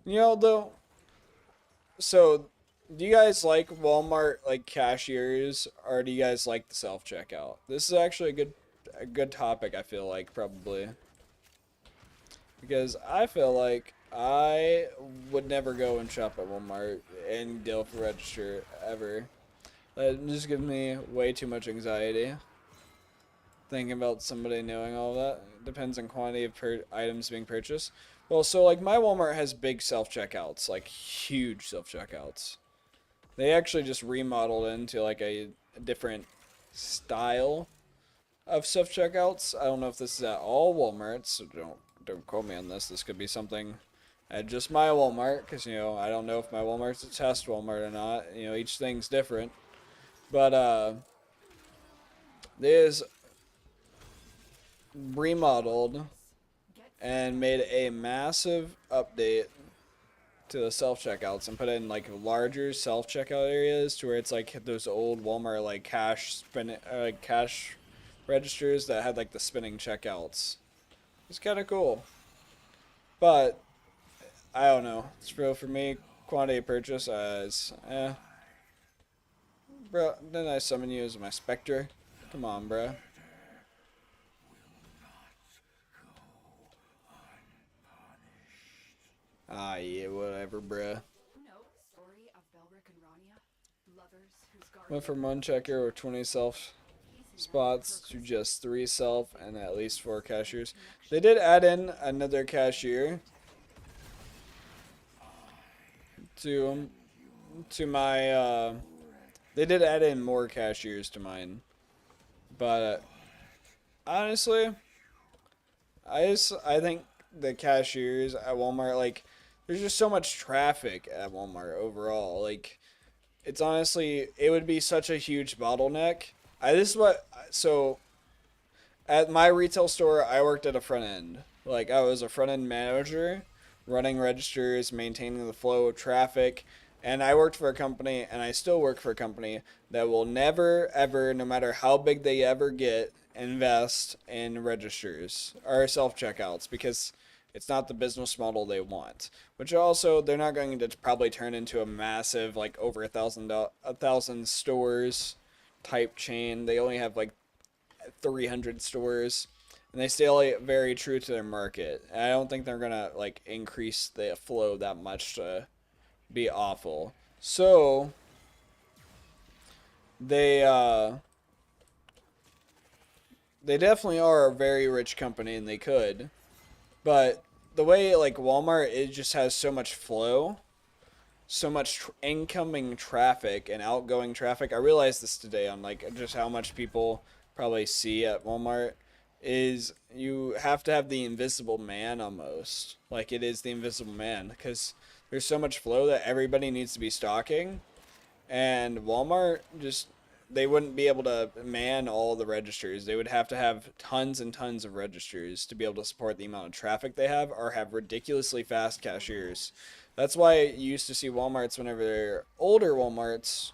You know, though, so do you guys like Walmart like cashiers or do you guys like the self checkout? This is actually a good topic, I feel like, probably. Because I feel like I would never go and shop at Walmart and deal with the register ever. That just gives me way too much anxiety. Thinking about somebody knowing all that. Depends on quantity of items being purchased. Well, so like my Walmart has big self-checkouts, like huge self-checkouts. They actually just remodeled into like a different style of self checkouts. I don't know if this is at all Walmarts, so don't quote me on this. This could be something at just my Walmart, because I don't know if my Walmart's a test Walmart or not. Each thing's different. But there's remodeled and made a massive update to the self checkouts and put in like larger self checkout areas to where it's like those old Walmart like cash registers that had like the spinning checkouts. It's kind of cool, but I don't know. It's real for me. Quantity of purchase as bro. Didn't I summon you as my specter? Come on, bro. Ah, yeah, whatever, bruh. Went from one checker with 20 self spots to just 3 self and at least 4 cashiers. They did add in another cashier to my they did add in more cashiers to mine. But honestly, I think the cashiers at Walmart, like, there's just so much traffic at Walmart overall. Like, it would be such a huge bottleneck. So at my retail store, I worked at a front end. Like, I was a front end manager, running registers, maintaining the flow of traffic. And I worked for a company, and I still work for a company that will never, ever, no matter how big they ever get, invest in registers or self checkouts because it's not the business model they want. Which also, they're not going to probably turn into a massive, like over a thousand stores type chain. They only have like 300 stores, and they stay very true to their market. And I don't think they're gonna like increase the flow that much to be awful. So they they definitely are a very rich company, and they could, but the way like Walmart, it just has so much flow, so much incoming traffic and outgoing traffic. I realized this today on like just how much people probably see at Walmart is you have to have the invisible man almost. Like it is the invisible man because there's so much flow that everybody needs to be stocking, and Walmart just they wouldn't be able to man all the registers. They would have to have tons and tons of registers to be able to support the amount of traffic they have or have ridiculously fast cashiers. That's why you used to see Walmarts whenever they're older Walmarts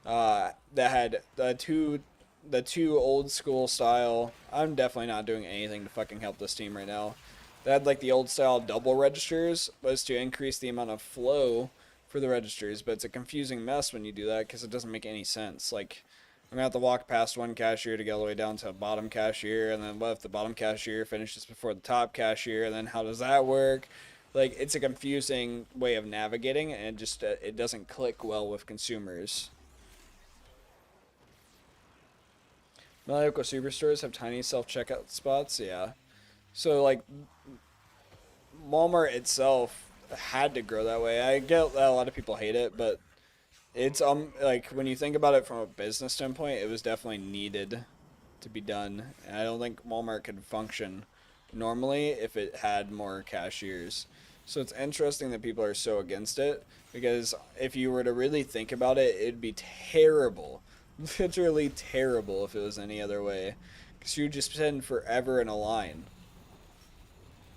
that had the two old school style. I'm definitely not doing anything to fucking help this team right now. They had like the old style double registers was to increase the amount of flow for the registers, but it's a confusing mess when you do that because it doesn't make any sense. Like I'm gonna have to walk past one cashier to get all the way down to a bottom cashier, and then what if the bottom cashier finishes before the top cashier, and then how does that work? Like it's a confusing way of navigating, and it doesn't click well with consumers. My local superstores have tiny self checkout spots, yeah. So like Walmart itself had to grow that way. I get that a lot of people hate it, but it's like when you think about it from a business standpoint, it was definitely needed to be done. And I don't think Walmart could function normally if it had more cashiers. So it's interesting that people are so against it because if you were to really think about it, it'd be terrible. Literally terrible if it was any other way. Because you'd just spend forever in a line.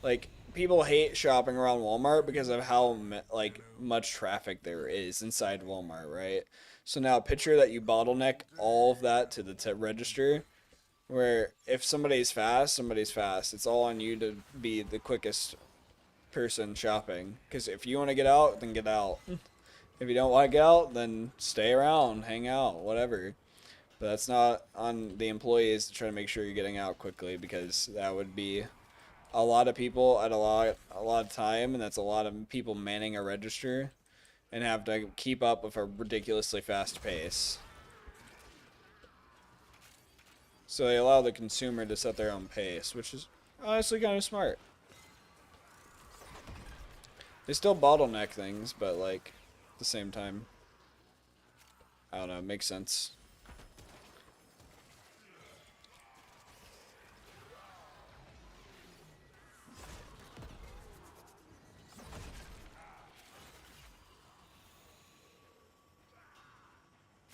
Like people hate shopping around Walmart because of how like much traffic there is inside Walmart, right? So now picture that you bottleneck all of that to the register, where if somebody's fast, somebody's fast. It's all on you to be the quickest person shopping. Because if you want to get out, then get out. If you don't want to get out, then stay around, hang out, whatever. But that's not on the employees to try to make sure you're getting out quickly because that would be a lot of people at a lot of time, and that's a lot of people manning a register and have to keep up with a ridiculously fast pace. So they allow the consumer to set their own pace, which is honestly kind of smart. They still bottleneck things, but like at the same time, I don't know, it makes sense.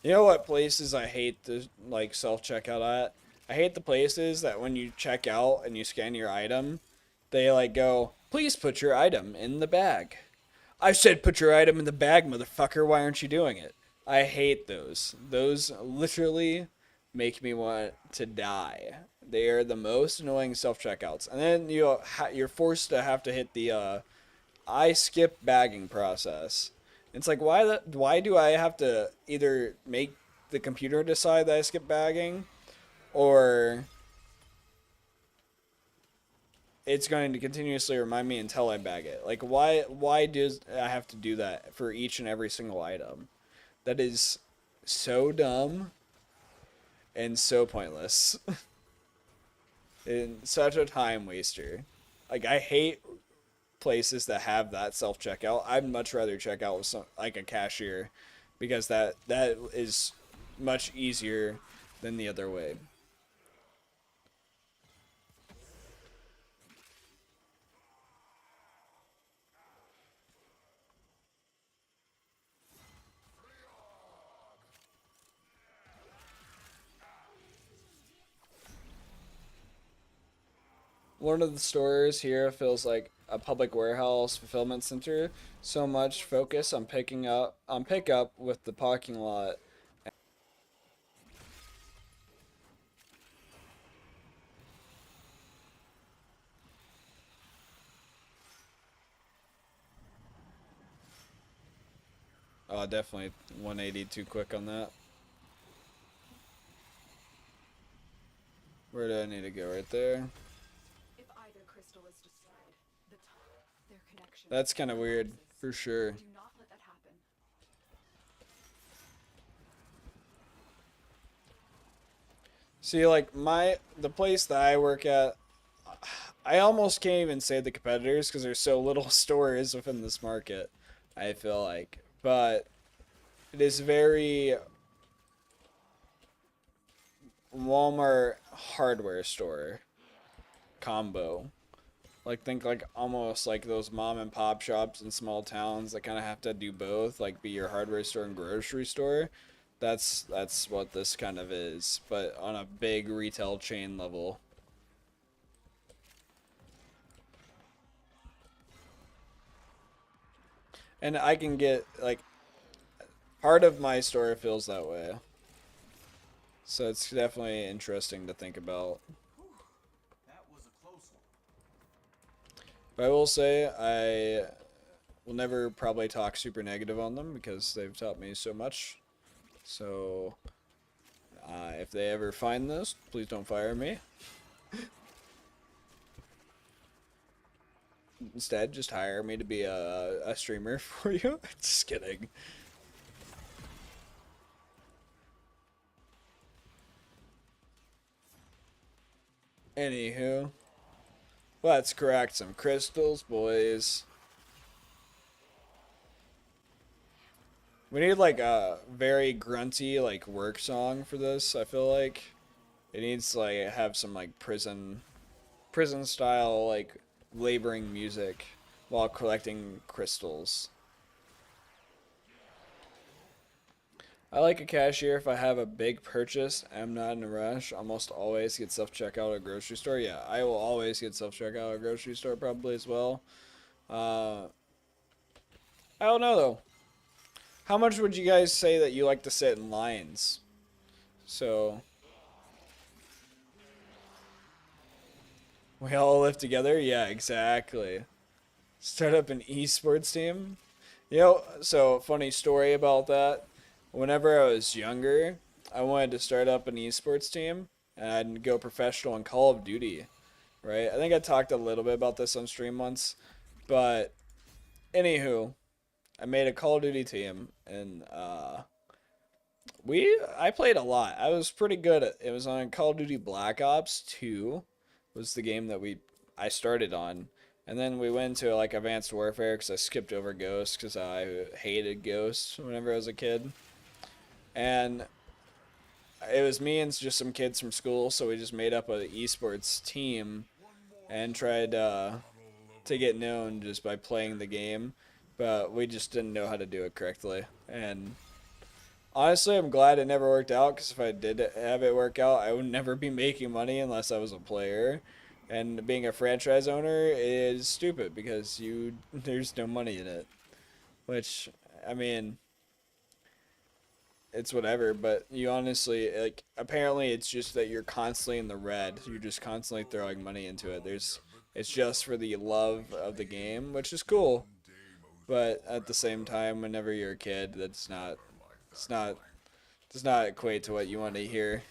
You know what places I hate the like self checkout at? I hate the places that when you check out and you scan your item, they like go, "Please put your item in the bag." I said put your item in the bag, motherfucker. Why aren't you doing it? I hate those. Those literally make me want to die. They are the most annoying self checkouts. And then you're forced to have to hit the I skip bagging process. It's like why do I have to either make the computer decide that I skip bagging or it's going to continuously remind me until I bag it. Like why does I have to do that for each and every single item? That is so dumb and so pointless. And such a time waster. Like I hate places that have that self checkout. I'd much rather check out with some like a cashier because that is much easier than the other way. One of the stores here feels like a public warehouse fulfillment center. So much focus on pickup with the parking lot. Oh, definitely 180 too quick on that. Where do I need to go? Right there. If either crystal is destroyed, their connection. That's kind of weird, for sure. Do not let that happen. See, like the place that I work at, I almost can't even say the competitors because there's so little stores within this market. I feel like, but it is very Walmart hardware store combo. Like think like almost like those mom and pop shops in small towns that kind of have to do both, like be your hardware store and grocery store. That's what this kind of is, but on a big retail chain level. And I can get like part of my store feels that way. So it's definitely interesting to think about. That was a close one. But I will say I will never probably talk super negative on them because they've taught me so much. So if they ever find this, please don't fire me. Instead, just hire me to be a streamer for you. Just kidding. Anywho, let's crack some crystals, boys. We need like a very grunty like work song for this. I feel like it needs to like have some like prison style like laboring music while collecting crystals. I like a cashier if I have a big purchase. I'm not in a rush. Almost always get self checkout at a grocery store. Yeah, I will always get self checkout at a grocery store probably as well. I don't know though. How much would you guys say that you like to sit in lines? So we all live together? Yeah, exactly. Start up an esports team? You know, so funny story about that. Whenever I was younger, I wanted to start up an esports team and I'd go professional in Call of Duty, right? I think I talked a little bit about this on stream once, but anywho, I made a Call of Duty team and I played a lot. I was pretty good at it. Was on Call of Duty Black Ops 2 was the game that I started on. And then we went to like Advanced Warfare because I skipped over Ghost because I hated Ghost whenever I was a kid. And it was me and just some kids from school, so we just made up an esports team and tried to get known just by playing the game. But we just didn't know how to do it correctly. And Honestly, I'm glad it never worked out, because if I did have it work out, I would never be making money unless I was a player. And being a franchise owner is stupid because there's no money in it. Which, I mean, it's whatever, but you honestly, like, apparently it's just that you're constantly in the red. You're just constantly throwing money into it. It's just for the love of the game, which is cool. But at the same time, whenever you're a kid, it's not, does not equate to what you want to hear.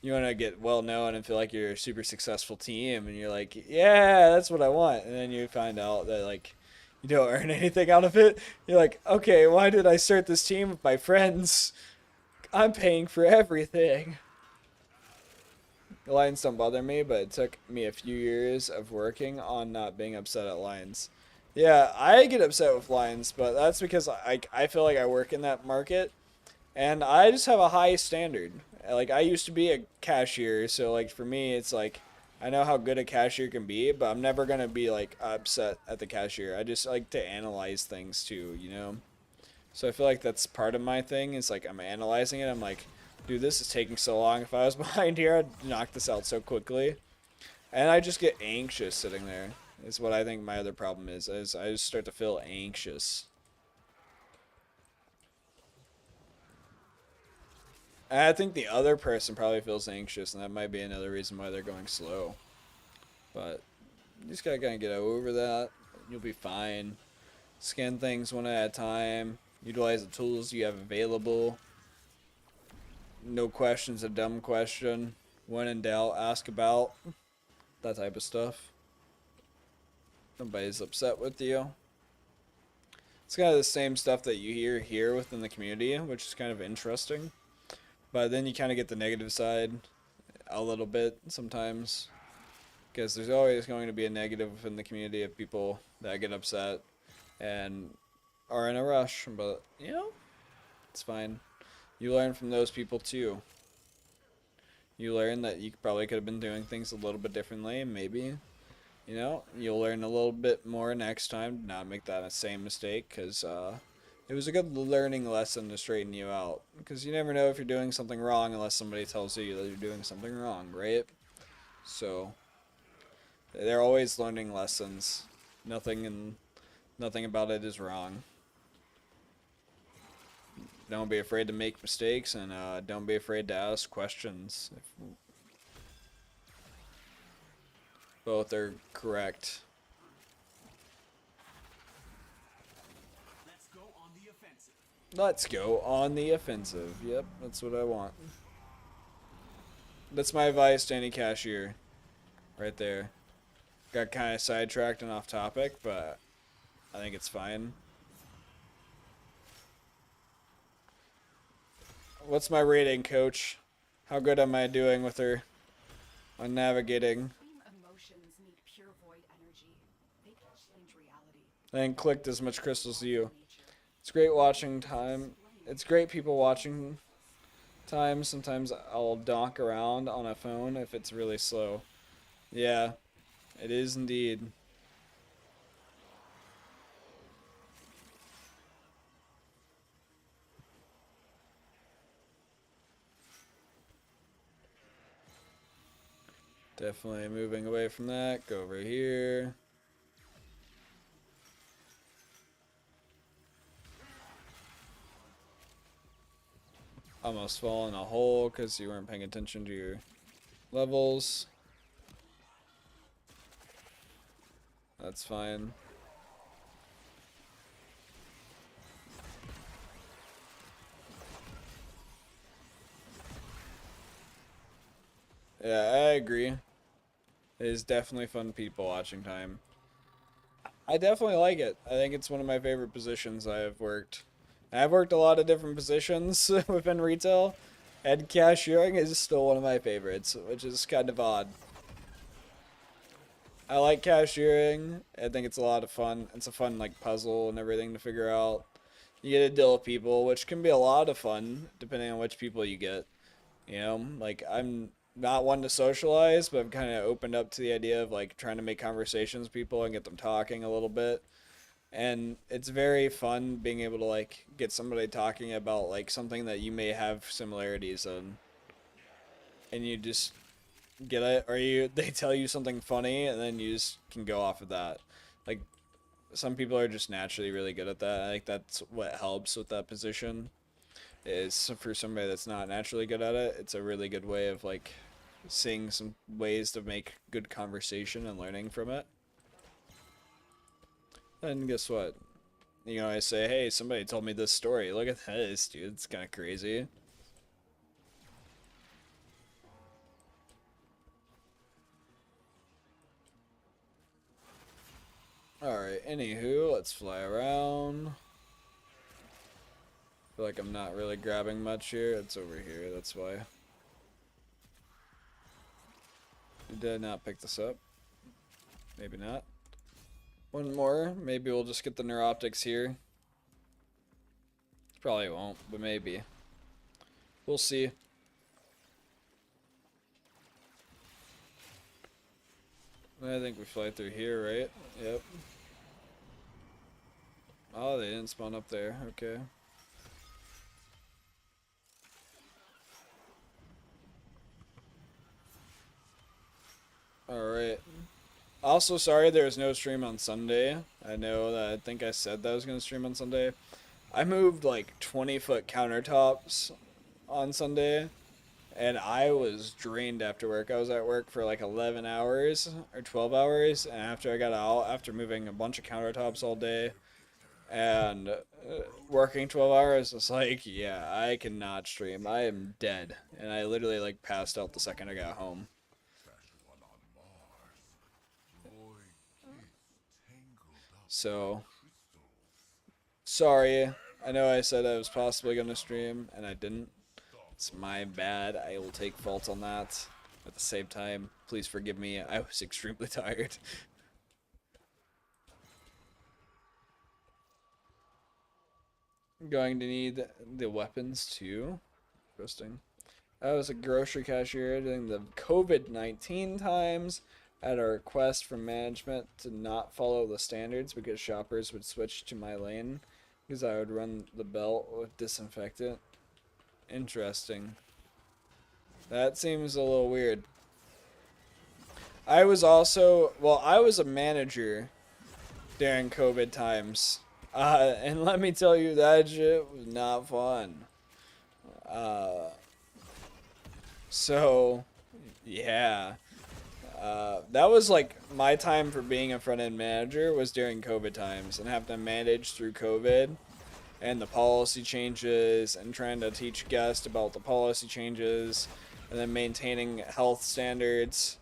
You want to get well known and feel like you're a super successful team, and you're like, yeah, that's what I want. And then you find out that, like, you don't earn anything out of it. You're like, okay, why did I start this team with my friends? I'm paying for everything. The lines don't bother me, but it took me a few years of working on not being upset at lines. Yeah, I get upset with lines, but that's because I feel like I work in that market, and I just have a high standard. Like, I used to be a cashier, so, like, for me, it's like, I know how good a cashier can be, but I'm never gonna be, like, upset at the cashier. I just like to analyze things too, you know? So I feel like that's part of my thing. Is like, I'm analyzing it. I'm like, dude, this is taking so long. If I was behind here, I'd knock this out so quickly. And I just get anxious sitting there. Is what I think my other problem is I just start to feel anxious. And I think the other person probably feels anxious, and that might be another reason why they're going slow. But you just gotta kind of get over that. You'll be fine. Scan things one at a time. Utilize the tools you have available. No question's a dumb question. When in doubt, ask about. That type of stuff. Nobody's upset with you. It's kind of the same stuff that you hear here within the community, which is kind of interesting. But then you kind of get the negative side a little bit sometimes. Because there's always going to be a negative in the community of people that get upset and are in a rush. But, you know, it's fine. You learn from those people too. You learn that you probably could have been doing things a little bit differently, and maybe, you know, you'll learn a little bit more next time to not make that same mistake, because it was a good learning lesson to straighten you out. Because you never know if you're doing something wrong unless somebody tells you that you're doing something wrong, right? So, they're always learning lessons. Nothing about it is wrong. Don't be afraid to make mistakes, and don't be afraid to ask questions. Both are correct. Let's go on the offensive. Let's go on the offensive. Yep, that's what I want. That's my advice to any cashier. Right there. Got kind of sidetracked and off topic, but I think it's fine. What's my rating, coach? How good am I doing with her on navigating? Extreme emotions need pure void energy. They can change reality. I ain't clicked as much crystals as you. It's great watching time. It's great people watching time. Sometimes I'll donk around on a phone if it's really slow. Yeah, it is indeed. Definitely moving away from that. Go over here. Almost fall in a hole because you weren't paying attention to your levels. That's fine. Yeah, I agree. It is definitely fun people watching time. I definitely like it. I think it's one of my favorite positions I have worked. I've worked a lot of different positions within retail, and cashiering is still one of my favorites, which is kind of odd. I like cashiering. I think it's a lot of fun. It's a fun, like, puzzle and everything to figure out. You get to deal with people, which can be a lot of fun depending on which people you get. You know, like, I'm not one to socialize, but I'm kind of opened up to the idea of, like, trying to make conversations with people and get them talking a little bit. And it's very fun being able to like get somebody talking about like something that you may have similarities in, and you just get it, or you they tell you something funny, and then you just can go off of that. Like some people are just naturally really good at that. I think that's what helps with that position. Is for somebody that's not naturally good at it, it's a really good way of like seeing some ways to make good conversation and learning from it. And guess what? You know, I say, hey, somebody told me this story. Look at this, dude. It's kind of crazy. Alright, anywho, let's fly around. Feel like I'm not really grabbing much here. It's over here, that's why. Did I not pick this up? Maybe not. One more. Maybe we'll just get the neuroptics here. Probably won't, but maybe. We'll see. I think we fly through here, right? Yep. Oh, they didn't spawn up there. Okay. Alright. Also, sorry there was no stream on Sunday. I know that I think I said that I was going to stream on Sunday. I moved like 20-foot countertops on Sunday, and I was drained after work. I was at work for like 11 hours or 12 hours, and after I got out, after moving a bunch of countertops all day and working 12 hours, it's like, yeah, I cannot stream. I am dead. And I literally like passed out the second I got home. So, sorry. I know I said I was possibly going to stream, and I didn't. It's my bad. I will take fault on that. At the same time, please forgive me. I was extremely tired. I'm going to need the weapons too. Interesting. I was a grocery cashier during the COVID-19 times. I had a request from management to not follow the standards because shoppers would switch to my lane because I would run the belt with disinfectant. Interesting. That seems a little weird. I was also, well, I was a manager during COVID times. And let me tell you, that shit was not fun. So, yeah. That was like my time for being a front end manager was during COVID times and having to manage through COVID and the policy changes and trying to teach guests about the policy changes and then maintaining health standards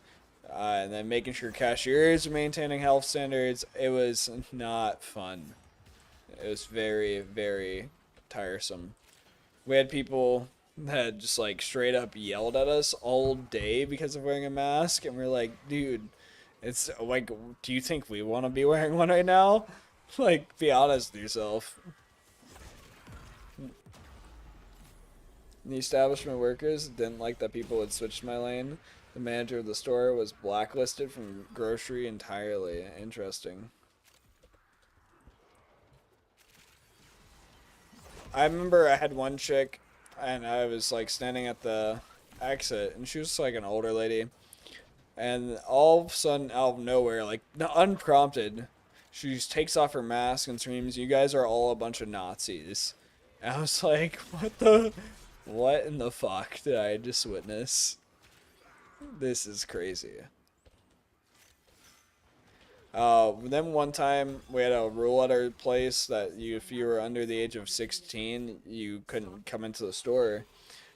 and then making sure cashiers are maintaining health standards. It was not fun. It was very, very tiresome. We had people that just like straight up yelled at us all day because of wearing a mask, and we're like, dude, it's like, do you think we want to be wearing one right now? Like, be honest with yourself. The establishment workers didn't like that people had switched my lane. The manager of the store was blacklisted from grocery entirely. Interesting. I remember I had one chick, and I was like standing at the exit, and she was like an older lady, and all of a sudden, out of nowhere, like unprompted, she just takes off her mask and screams, "You guys are all a bunch of Nazis." And I was like, what in the fuck did I just witness? This is crazy. Then one time we had a rule at our place that if you were under the age of 16, you couldn't come into the store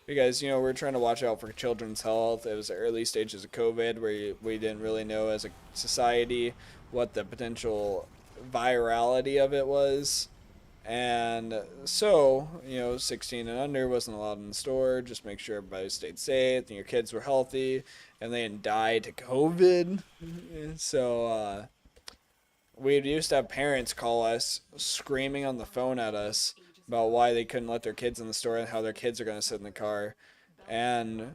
because we're trying to watch out for children's health. It was the early stages of COVID where we didn't really know as a society what the potential virality of it was, and so 16 and under wasn't allowed in the store. Just make sure everybody stayed safe and your kids were healthy and they didn't die to COVID. So we used to have parents call us screaming on the phone at us about why they couldn't let their kids in the store and how their kids are going to sit in the car. And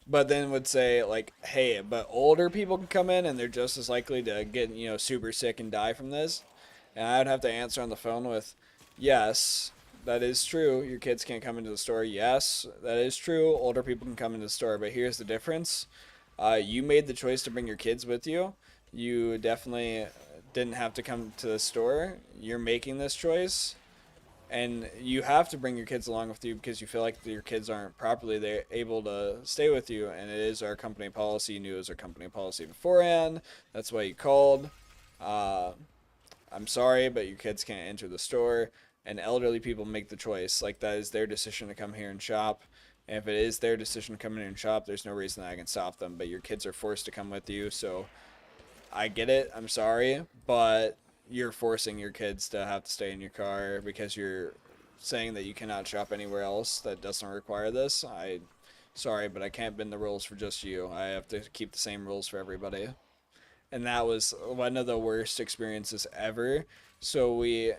but then would say like, hey, but older people can come in and they're just as likely to get, super sick and die from this. And I'd have to answer on the phone with, yes, that is true. Your kids can't come into the store. Yes, that is true. Older people can come into the store, but here's the difference. You made the choice to bring your kids with you. You definitely didn't have to come to the store. You're making this choice, and you have to bring your kids along with you because you feel like your kids aren't properly able to stay with you, and it is our company policy. You knew it was our company policy beforehand. That's why you called. Uh, I'm sorry, but your kids can't enter the store. And elderly people make the choice. Like, that is their decision to come here and shop. And if it is their decision to come in here and shop, there's no reason that I can stop them. But your kids are forced to come with you, so I get it. I'm sorry, but you're forcing your kids to have to stay in your car because you're saying that you cannot shop anywhere else that doesn't require this. Sorry, but I can't bend the rules for just you. I have to keep the same rules for everybody. And that was one of the worst experiences ever. So we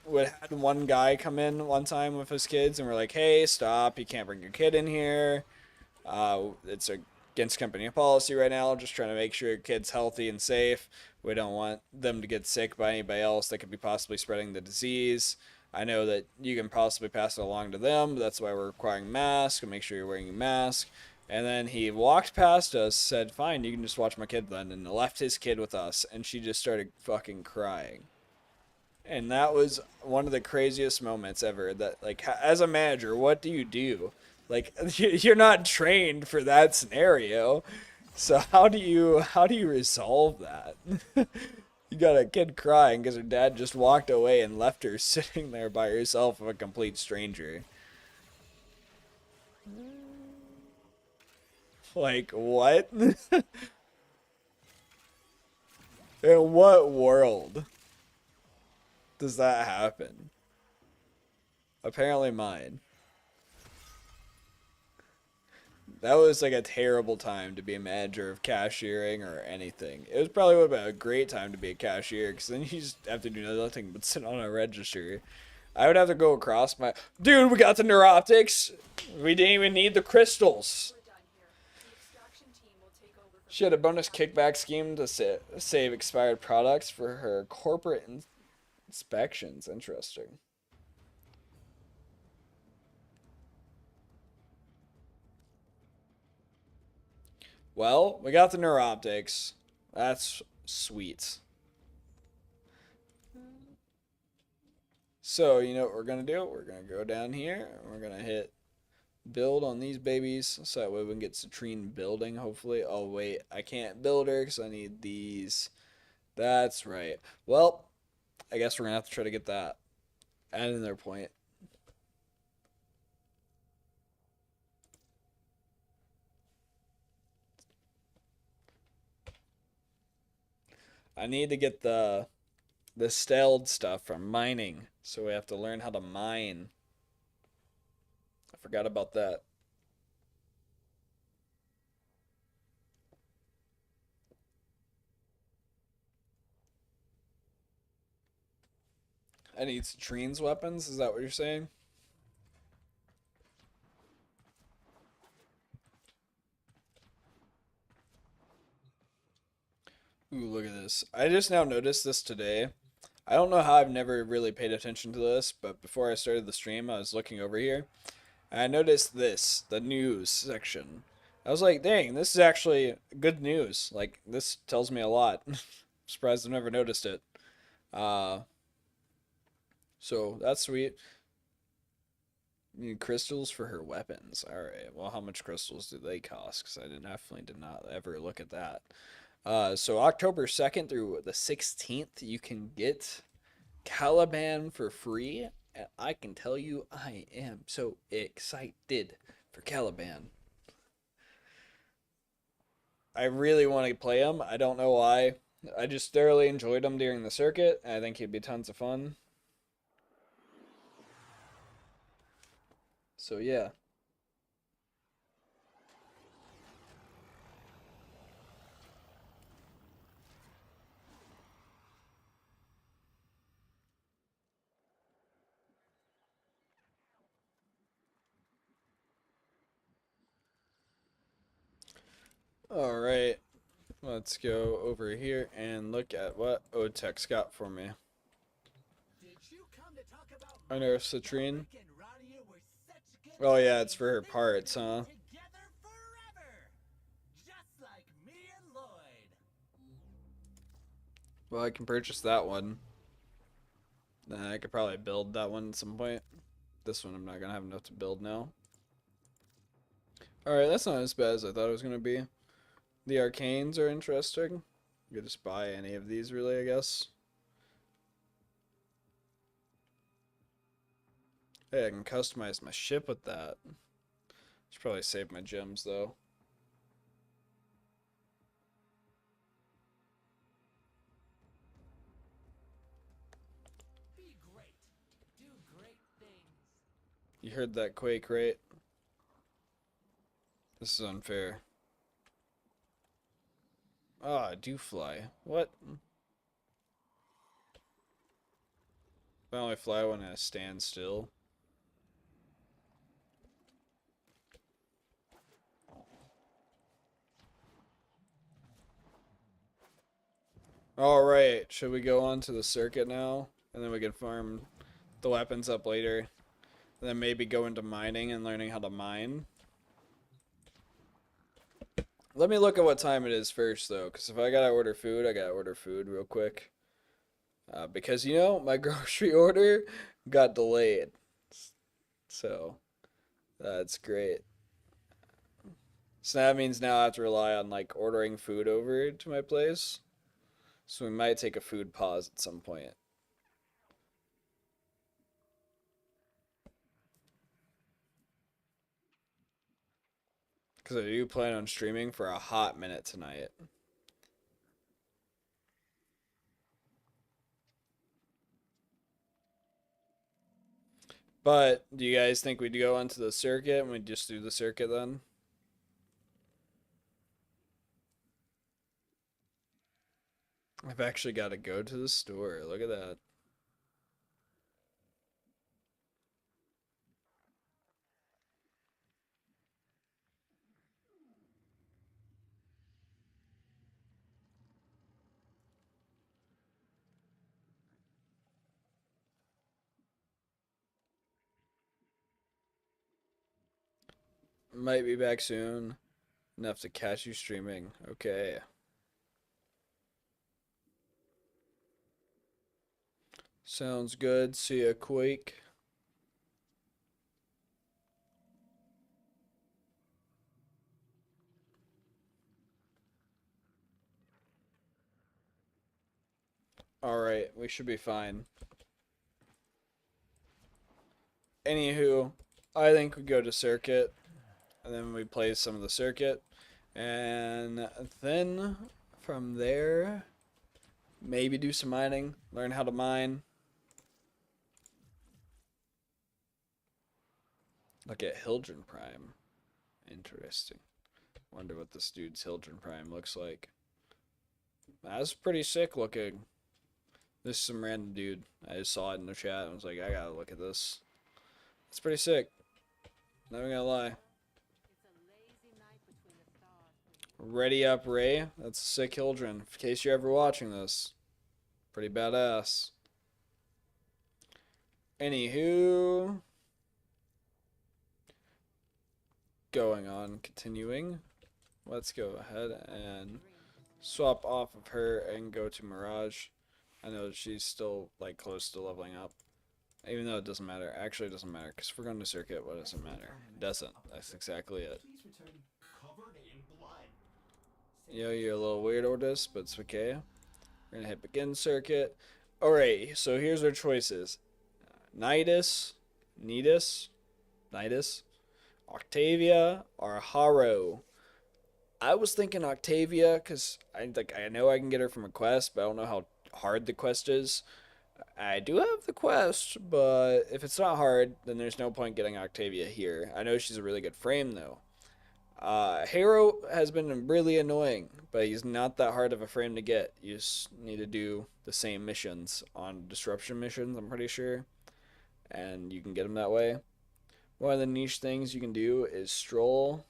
would had one guy come in one time with his kids, and we're like, "Hey, stop! You can't bring your kid in here. It's against company policy right now. Just trying to make sure your kid's healthy and safe. We don't want them to get sick by anybody else that could be possibly spreading the disease. I know that you can possibly pass it along to them. But that's why we're requiring masks. And make sure you're wearing a mask." And then he walked past us, said, "Fine, you can just watch my kid then," and left his kid with us. And she just started fucking crying. And that was one of the craziest moments ever. That, like, as a manager, what do you do? Like, you're not trained for that scenario. So how do you resolve that? You got a kid crying because her dad just walked away and left her sitting there by herself with a complete stranger. Like, what? In what world does that happen? Apparently mine. That was like a terrible time to be a manager of cashiering or anything. It was probably would have been a great time to be a cashier because then you just have to do nothing but sit on a register. I would have to go across my. Dude, we got the neuroptics. We didn't even need the crystals. We're done here. The extraction team will take over from She had a bonus kickback scheme to save expired products for her corporate inspections. Interesting. Well, we got the neuroptics. That's sweet. So, you know what we're going to do? We're going to go down here and we're going to hit build on these babies so that way we can get Citrine building, hopefully. Oh, wait. I can't build her because I need these. That's right. Well, I guess we're going to have to try to get that. Add in their point. I need to get the stalled stuff from mining. So we have to learn how to mine. I forgot about that. I need Citrine's weapons. Is that what you're saying? Ooh, look at this. I just now noticed this today. I don't know how I've never really paid attention to this, but before I started the stream, I was looking over here. And I noticed this, the news section. I was like, dang, this is actually good news. Like, this tells me a lot. Surprised I've never noticed it. Uh, so that's sweet. Need crystals for her weapons. All right. Well, how much crystals do they cost? Because I definitely did not ever look at that. So October 2nd through the 16th, you can get Caliban for free. And I can tell you, I am so excited for Caliban. I really want to play him. I don't know why. I just thoroughly enjoyed him during the circuit. I think he'd be tons of fun. So yeah. Alright, let's go over here and look at what Otech's got for me. Unearth Citrine. Oh yeah, it's for her parts, huh? Well, I can purchase that one. Then I could probably build that one at some point. This one I'm not gonna have enough to build now. Alright, that's not as bad as I thought it was gonna be. The arcanes are interesting. You could just buy any of these really, I guess. Hey, I can customize my ship with that. Should probably save my gems though. Be great. Do great things. You heard that, Quake, right? This is unfair. Ah, I do fly. What? I only fly when I stand still. Alright, should we go on to the circuit now? And then we can farm the weapons up later. And then maybe go into mining and learning how to mine. Let me look at what time it is first, though. Because if I gotta order food, I gotta order food real quick. Because, you know, my grocery order got delayed. So, that's great. So that means now I have to rely on, like, ordering food over to my place. So we might take a food pause at some point. Because I do plan on streaming for a hot minute tonight. But, do you guys think we'd go onto the circuit and we just do the circuit then? I've actually got to go to the store. Look at that. Might be back soon. Enough to catch you streaming. Okay. Sounds good. See ya, Quake. Alright, we should be fine. Anywho, I think we go to circuit. And then we play some of the circuit. And then from there, maybe do some mining. Learn how to mine. Look at Hildren Prime. Interesting. Wonder what this dude's Hildren Prime looks like. That's pretty sick looking. This is some random dude. I just saw it in the chat and was like, I gotta look at this. It's pretty sick. Not even gonna lie. Ready up, Ray. That's a sick Hildren. In case you're ever watching this. Pretty badass. Anywho. Going on, continuing. Let's go ahead and swap off of her and go to Mirage. I know she's still like close to leveling up. Even though it doesn't matter. Actually, it doesn't matter. Because if we're going to circuit, what does it matter? It doesn't. That's exactly it. Yo, you're a little weird with this, but it's okay. We're going to hit begin circuit. Alright, so here's our choices. Nidus, Octavia, or Haro. I was thinking Octavia because I know I can get her from a quest, but I don't know how hard the quest is. I do have the quest, but if it's not hard, then there's no point getting Octavia here. I know she's a really good frame though. Hero has been really annoying, but he's not that hard of a frame to get. You just need to do the same missions on disruption missions, I'm pretty sure, and you can get him that way. One of the niche things you can do is stroll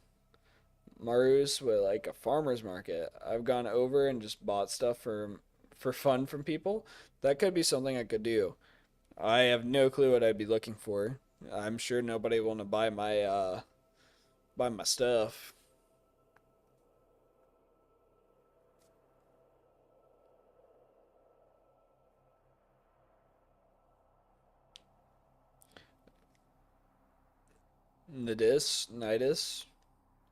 Maru's with like a farmer's market. I've gone over and just bought stuff for fun from people. That could be something I could do. I have no clue what I'd be looking for. I'm sure nobody will want to buy my stuff. Nidus.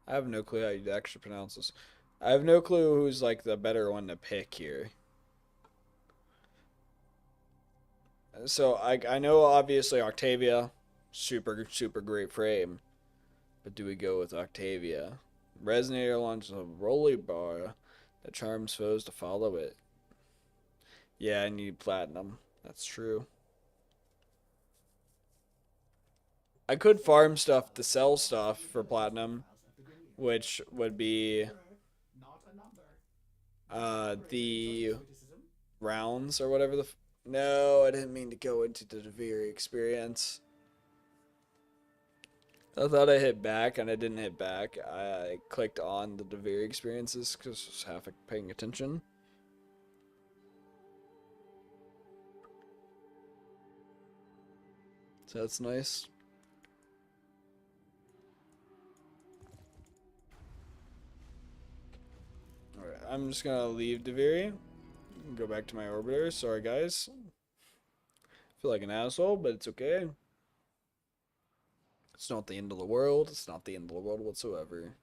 I have no clue how you actually pronounce this. I have no clue who's like the better one to pick here. So I know obviously Octavia, super great frame, but do we go with Octavia? Resonator launches a rolly bar that charms foes to follow it. Yeah, I need platinum. That's true. I could farm stuff to sell stuff for platinum, which would be the rounds or whatever the. No, I didn't mean to go into the Devere experience. I thought I hit back and I didn't hit back. I clicked on the Devere experiences because I was half paying attention. So that's nice. Alright, I'm just gonna leave Devere. Go back to my orbiter. Sorry guys. I feel like an asshole, but it's okay. It's not the end of the world. It's not the end of the world whatsoever.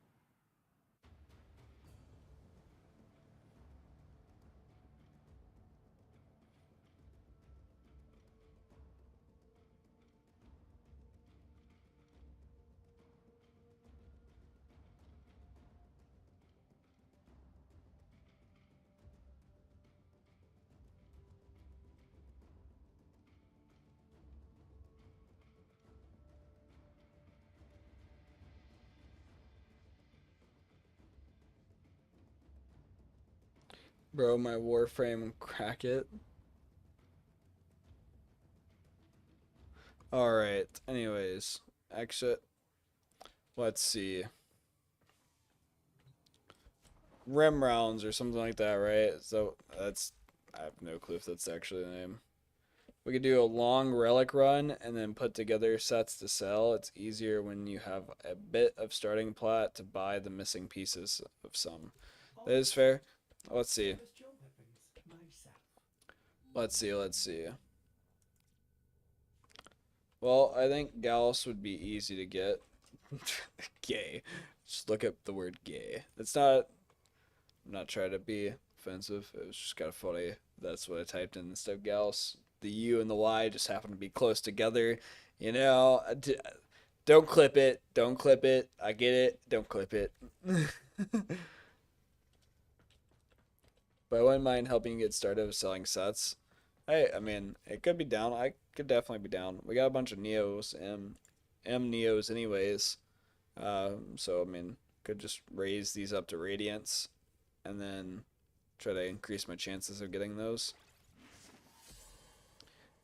Bro, my Warframe crack it. Alright, anyways. Exit. Let's see. Rim rounds or something like that, right? So that's. I have no clue if that's actually the name. We could do a long relic run and then put together sets to sell. It's easier when you have a bit of starting plat to buy the missing pieces of some. That is fair. Let's see. Let's see. Well, I think Gallus would be easy to get. Gay. Just look up the word gay. It's not. I'm not trying to be offensive. It was just kind of funny. That's what I typed in instead of Gallus. The U and the Y just happen to be close together. You know, don't clip it. Don't clip it. I get it. Don't clip it. But I wouldn't mind helping you get started with selling sets. Hey, I mean, it could be down. I could definitely be down. We got a bunch of Neos, M Neos anyways. So, I mean, could just raise these up to Radiance and then try to increase my chances of getting those.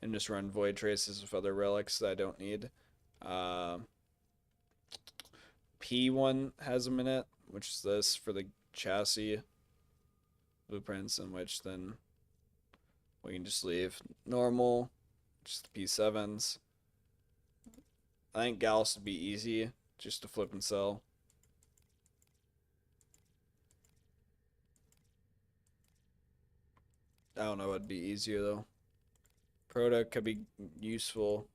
And just run Void Traces with other relics that I don't need. P1 has a minute, which is this for the chassis blueprints, in which then we can just leave normal, just the P7s. I think Gallus would be easy just to flip and sell. I don't know what'd be easier though. Proto could be useful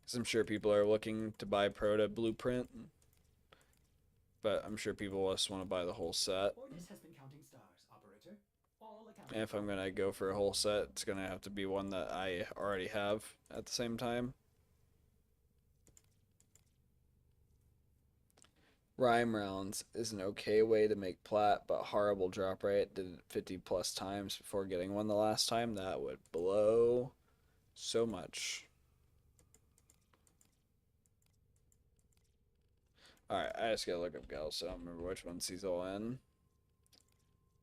because I'm sure people are looking to buy Proto blueprint, but I'm sure people just want to buy the whole set. And if I'm gonna go for a whole set, it's gonna have to be one that I already have at the same time. Rhyme rounds is an okay way to make plat, but horrible drop rate. Did it 50 plus times before getting one the last time. That would blow so much. Alright, I just gotta look up Gals, so I don't remember which ones he's all in.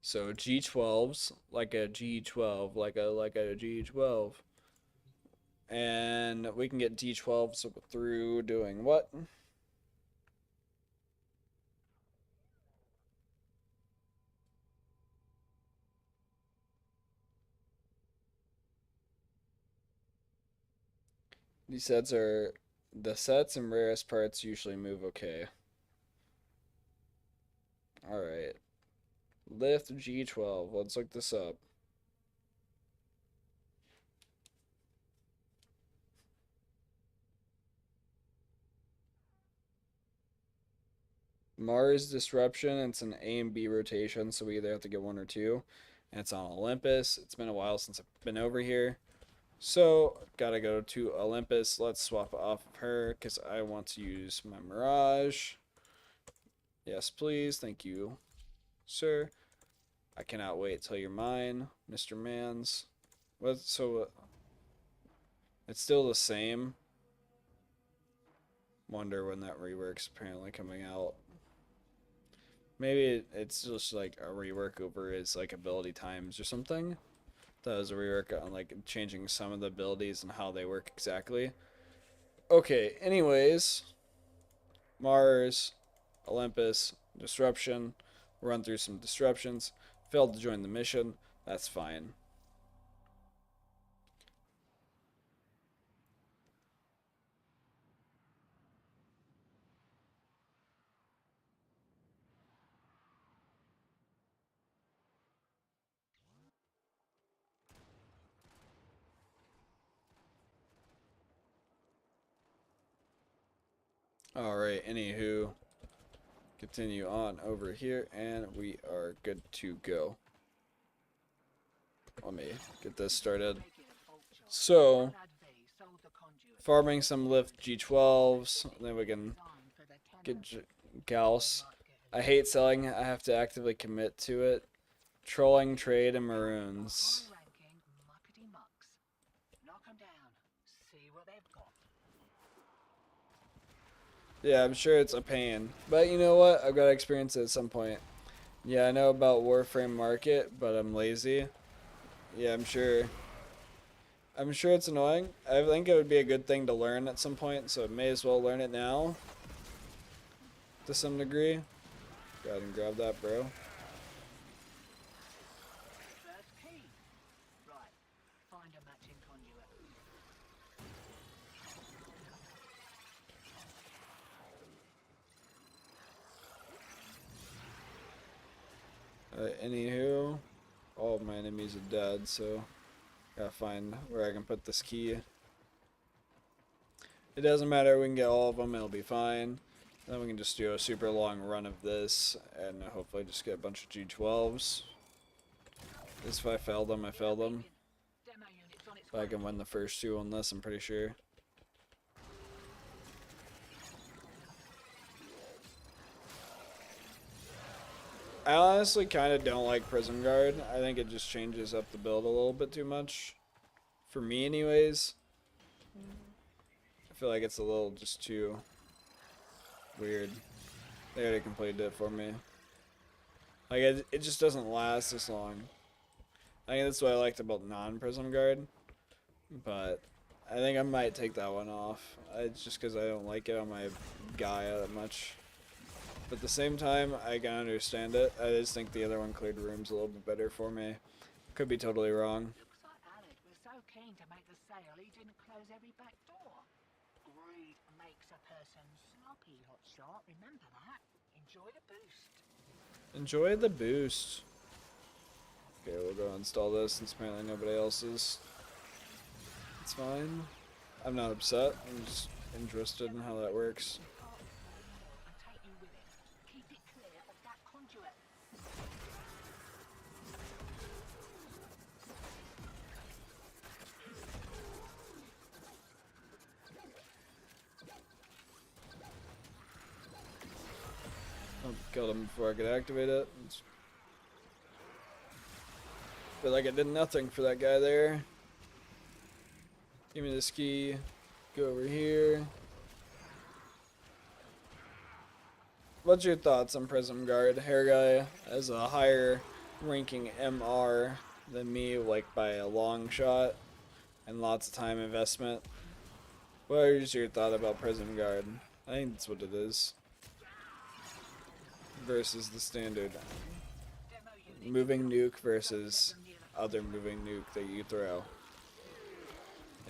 So G12s, like a G12, like a G12. And we can get D12s through doing what? These sets are the sets and rarest parts usually move okay. Alright. Lift G12. Let's look this up. Mars Disruption. It's an A and B rotation, so we either have to get one or two. And it's on Olympus. It's been a while since I've been over here. So, gotta go to Olympus. Let's swap off of her because I want to use my Mirage. Yes, please. Thank you, sir. I cannot wait till you're mine, Mr. Mans. What? So, it's still the same. Wonder when that rework's apparently coming out. Maybe it's just like a rework over his like ability times or something. That was a rework on like changing some of the abilities and how they work exactly. Okay, anyways. Mars, Olympus, Disruption. Run through some disruptions. Failed to join the mission. That's fine. Alright, anywho. Continue on over here, and we are good to go. Let me get this started. So, farming some lift G12s, then we can get Gauss. I hate selling, I have to actively commit to it. Trolling, trade, and maroons. Yeah, I'm sure it's a pain. But you know what? I've got to experience it at some point. Yeah, I know about Warframe Market, but I'm lazy. Yeah, I'm sure. I'm sure it's annoying. I think it would be a good thing to learn at some point, so I may as well learn it now. To some degree. Go ahead and grab that, bro. Anywho, all of my enemies are dead, so gotta find where I can put this key. It doesn't matter, we can get all of them, it'll be fine. Then we can just do a super long run of this, and hopefully just get a bunch of G12s. If I fail them, I fail them. But I can win the first two on this, I'm pretty sure. I honestly kind of don't like Prism Guard. I think it just changes up the build a little bit too much. For me anyways. I feel like it's a little just too weird. They already completed it for me. Like, it just doesn't last this long. I think that's what I liked about non-Prism Guard. But I think I might take that one off. It's just because I don't like it on my Gaia that much. But at the same time, I can understand it. I just think the other one cleared rooms a little bit better for me. Could be totally wrong. Looks like Alec was so keen to make the sale, he didn't close every back door. Greed makes a person sloppy, hotshot. Remember that. Enjoy the boost. Enjoy the boost. Okay, we'll go install this since apparently nobody else is. It's fine. I'm not upset. I'm just interested in how that works. Oh, killed him before I could activate it. Feel like I did nothing for that guy there. Give me this key. Go over here. What's your thoughts on Prism Guard? Hair guy has a higher ranking MR than me, like by a long shot, and lots of time investment. What is your thought about Prism Guard? I think that's what it is. Versus the standard moving nuke versus other moving nuke that you throw.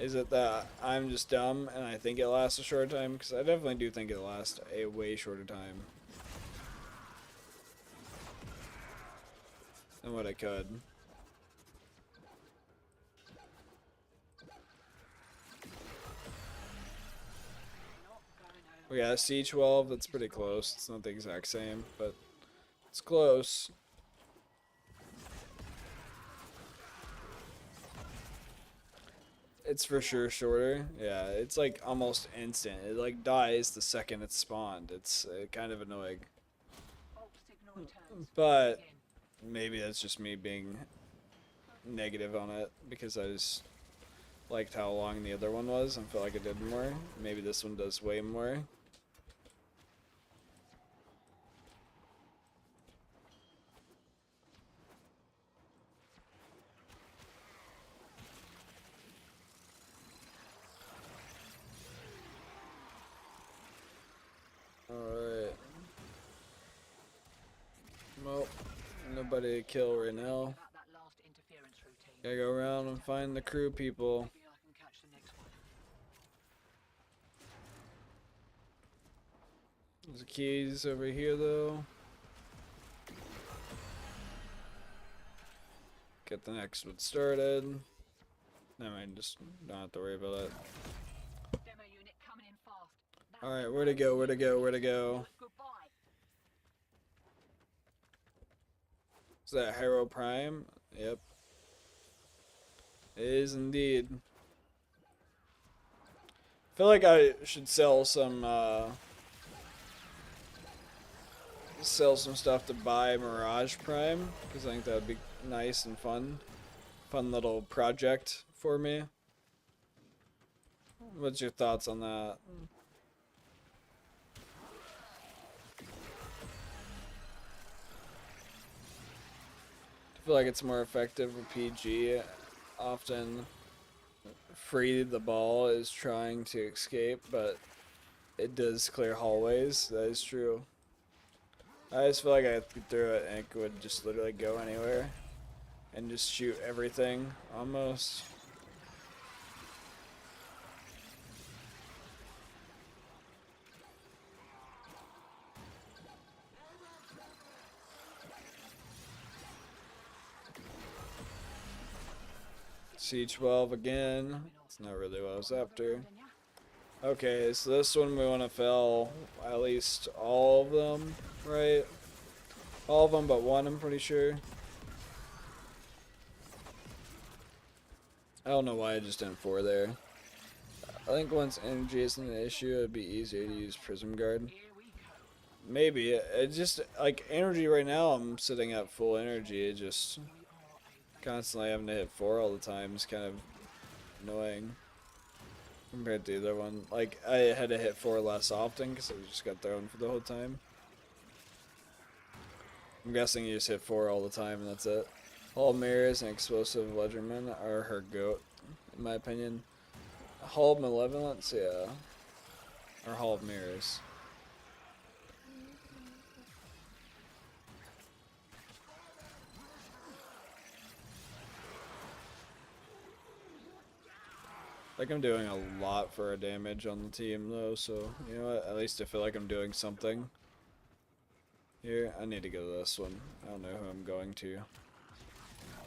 Is it that I'm just dumb and I think it lasts a short time? Because I definitely do think it lasts a way shorter time than what it could. We got a C12, that's pretty close. It's not the exact same, but it's close. It's for sure shorter. Yeah, it's like almost instant. It like dies the second it's spawned. It's kind of annoying. But maybe that's just me being negative on it because I just liked how long the other one was and felt like it did more. Maybe this one does way more. Alright. Well, nobody to kill right now. Gotta go around and find the crew people. There's keys over here though. Get the next one started. Never mind, just don't have to worry about it. Alright, where to go, where to go, where to go? Is that Hero Prime? Yep. It is indeed. I feel like I should sell some stuff to buy Mirage Prime, because I think that would be nice and fun. Fun little project for me. What's your thoughts on that? I feel like it's more effective with PG. Often Free the Ball is trying to escape, but it does clear hallways. That is true. I just feel like I threw it and it would just literally go anywhere and just shoot everything almost. C12 again. It's not really what I was after. Okay, so this one we want to fill at least all of them, right? All of them but one, I'm pretty sure. I don't know why I just didn't 4 there. I think once energy isn't an issue, it'd be easier to use Prism Guard. Maybe. It just, like, energy right now, I'm sitting at full energy. It just constantly having to hit 4 all the time is kind of annoying compared to the other one. Like, I had to hit 4 less often because I just got thrown for the whole time. I'm guessing you just hit 4 all the time and that's it. Hall of Mirrors and Explosive Ledgerman are her goat, in my opinion. Hall of Malevolence, yeah. Or Hall of Mirrors. Like I'm doing a lot for a damage on the team though, so you know what? At least I feel like I'm doing something. Here, I need to go to this one. I don't know who I'm going to.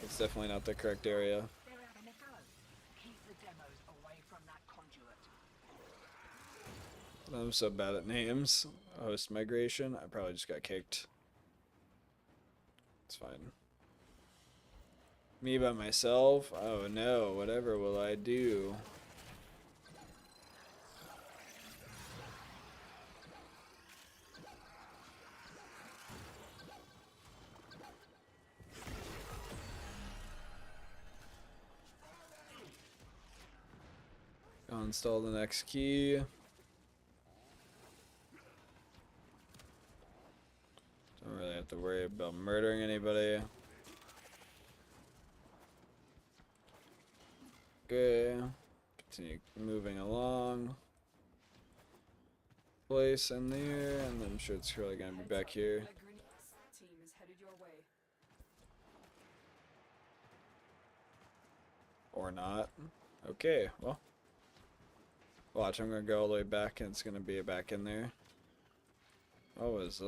It's definitely not the correct area. I'm so bad at names. Host migration. I probably just got kicked. It's fine. Me by myself? Oh no, whatever will I do? I'll install the next key. Don't really have to worry about murdering anybody. Okay. Continue moving along. Place in there, and then I'm sure it's probably gonna be back here. Team is headed your way. Or not. Okay, well. Watch, I'm gonna go all the way back and it's gonna be back in there. Oh, it was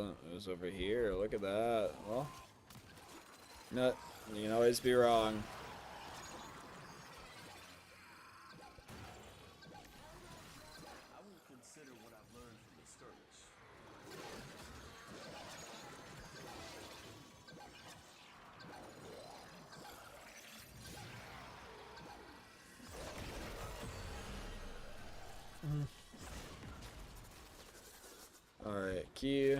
over here. Look at that. Well, no, you can always be wrong. I will consider what I've learned from the skirmish. Alright, key.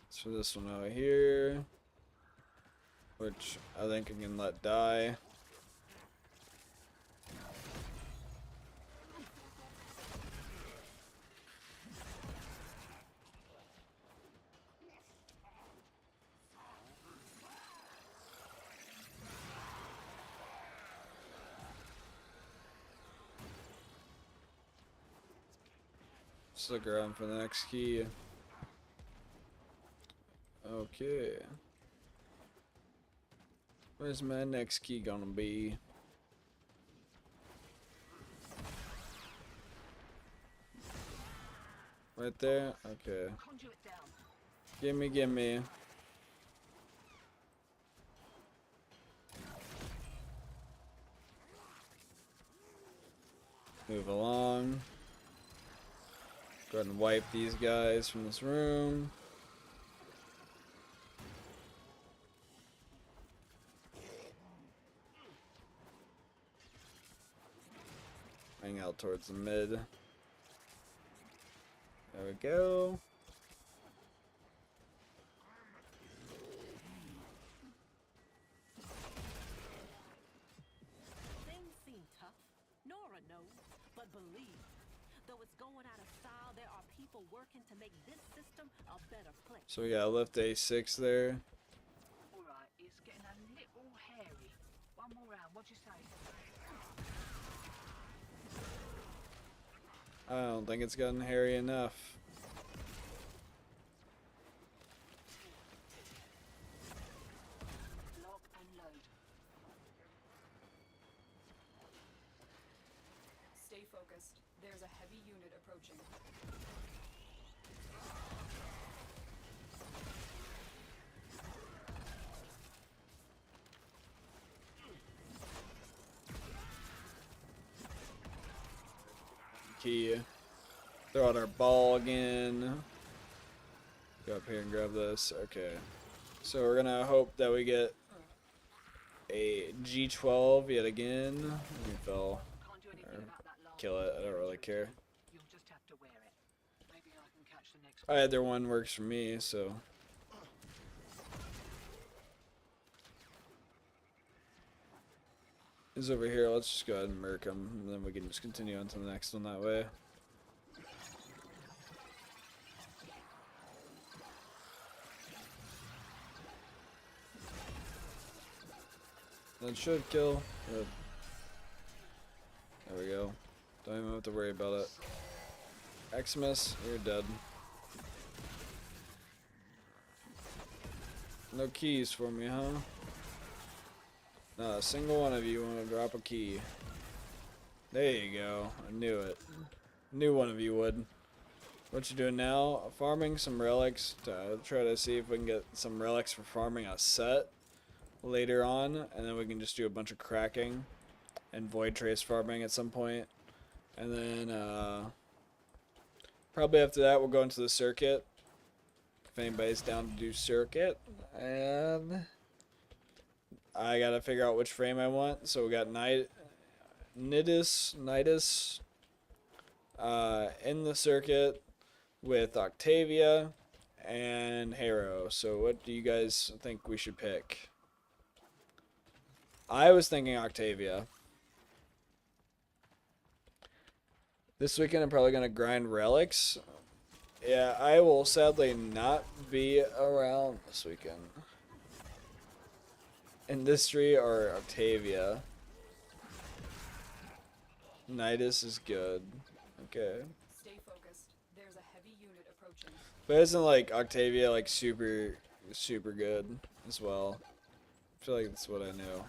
So this one over here, which I think I can let die. Just look around for the next key. Okay. Where's my next key gonna be? Right there? Okay. Conduit down. Gimme, gimme. Move along. Go ahead and wipe these guys from this room. Hang out towards the mid. There we go. Things seem tough. Nora knows, but believe, though it's going out of style, there are people working to make this system a better place. So we got lift A6 there. Alright, it's getting a little hairy. One more round, what'd you say? I don't think it's gotten hairy enough. Lock and load. Stay focused. There's a heavy unit approaching. Key. Throw out our ball again. Go up here and grab this. Okay. So we're gonna hope that we get a G12 yet again. We fell. Can't do anything about that last Kill it. I don't really care. You'll just have to wear it. Maybe I can catch the next Either one works for me, so. He's over here. Let's just go ahead and murk him, and then we can just continue on to the next one that way. That should kill. Good. There we go. Don't even have to worry about it. Xmas, you're dead. No keys for me, huh? Not a single one of you want to drop a key. There you go. I knew it. Knew one of you would. What you doing now? Farming some relics to try to see if we can get some relics for farming a set later on, and then we can just do a bunch of cracking and void trace farming at some point. And then probably after that we'll go into the circuit. If anybody's down to do circuit. And I gotta figure out which frame I want. So we got Nidus in the circuit with Octavia and Harrow. So what do you guys think we should pick? I was thinking Octavia. This weekend I'm probably gonna grind relics. Yeah, I will sadly not be around this weekend. Industry or Octavia. Nidus is good. Okay. Stay focused. There's a heavy unit approaching. But isn't like Octavia like super good as well? feel like that's what I know.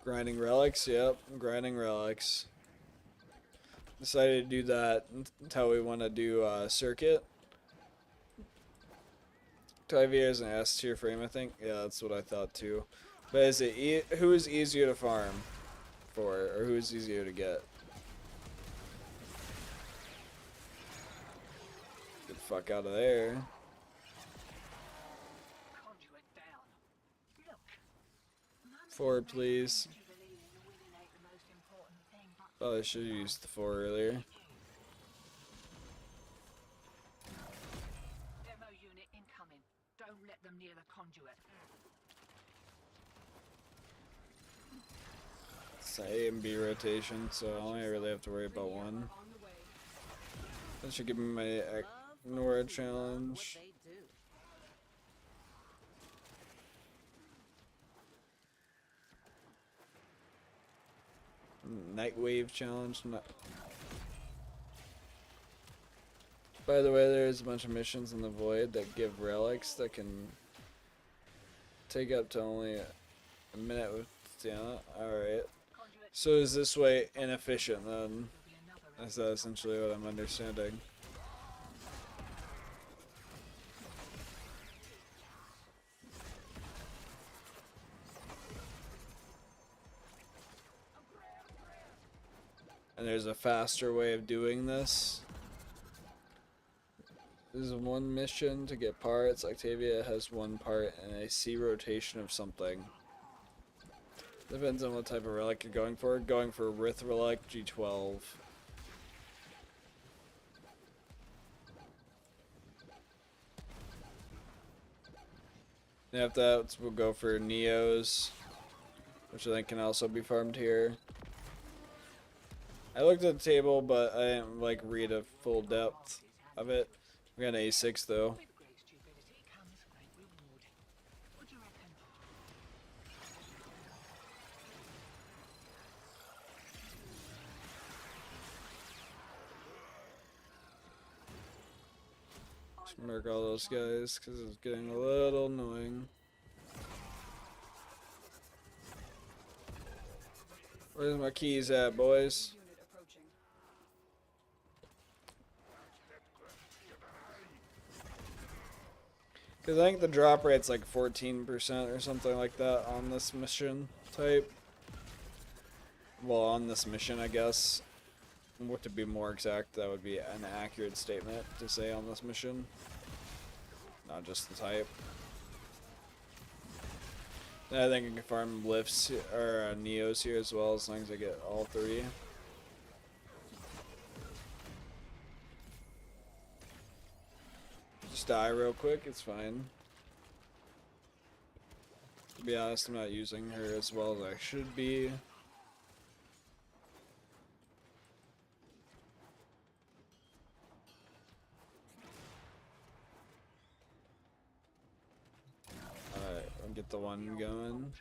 Grinding relics, yep, grinding relics. Decided to do that. That's how we want to do circuit. Tyvier is an S tier frame, I think. Yeah, that's what I thought too. But is it who is easier to farm for, or who is easier to get? Get the fuck out of there. Conduit down. Look. Mum 4, please. Jubilee and winning ain't the most important thing, but Probably should have used the 4 earlier. demo unit incoming. Don't let them near the conduit. It's A and B rotation, so I only really have to worry about one. On the way. That should give me my Love ignore folks who love challenge. what they do. Night wave challenge. By the way, there's a bunch of missions in the void that give relics that can take up to only a minute with stamina. Alright. Conduit So is this way inefficient then? will be another Is that essentially what I'm understanding? And there's a faster way of doing this. This is one mission to get parts. Octavia has 1 part and a C rotation of something. Depends on what type of relic you're going for. Going for Rith Relic G12. And after that, we'll go for Neos, which I think can also be farmed here. I looked at the table, but I didn't like read a full depth of it. We got an A6 though. with great stupidity comes great reward. What do you reckon? Just mark all those guys because it's getting a little annoying. Where's my keys at, boys? Unit approaching. Because I think the drop rate's like 14% or something like that on this mission type. Well, on this mission, I guess. What to be more exact, that would be an accurate statement to say on this mission. Not just the type. And I think I can farm lifts or Neos here as well, as long as I get all 3. Just die real quick, it's fine. To be honest, I'm not using her as well as I should be. Alright, I'll get the one going. Ultra-violence.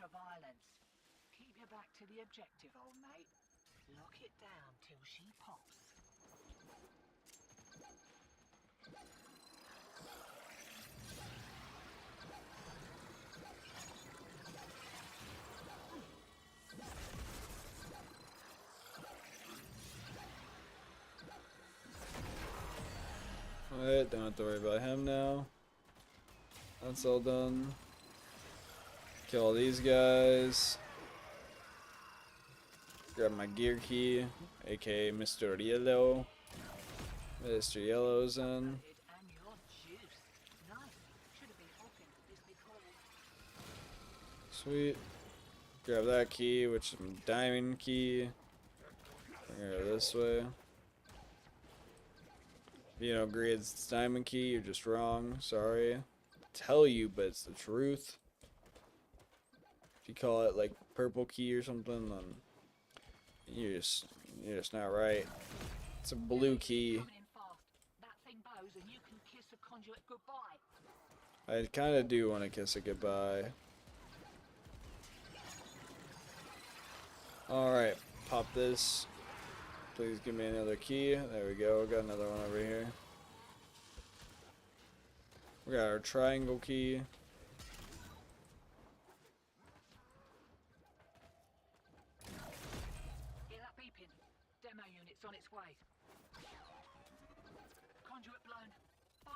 Keep your back to the objective, old mate. Lock it down till she pops. Alright, don't have to worry about him now. That's all done. Kill all these guys. Grab my gear key, aka Mr. Yellow. Mr. Yellow's in. And your juice. Nice. Should have been hoping this be cold. Sweet. Grab that key, which is my diamond key. Bring her this way. If you don't agree it's diamond key, you're just wrong. Sorry. Tell you, but it's the truth. If you call it like purple key or something, then you're just not right. It's a blue key. Coming in fast. That thing bows and you can kiss a conduit goodbye. I kind of do want to kiss it goodbye. Alright, pop this. Please give me another key. There we go. Got another one over here. We got our triangle key.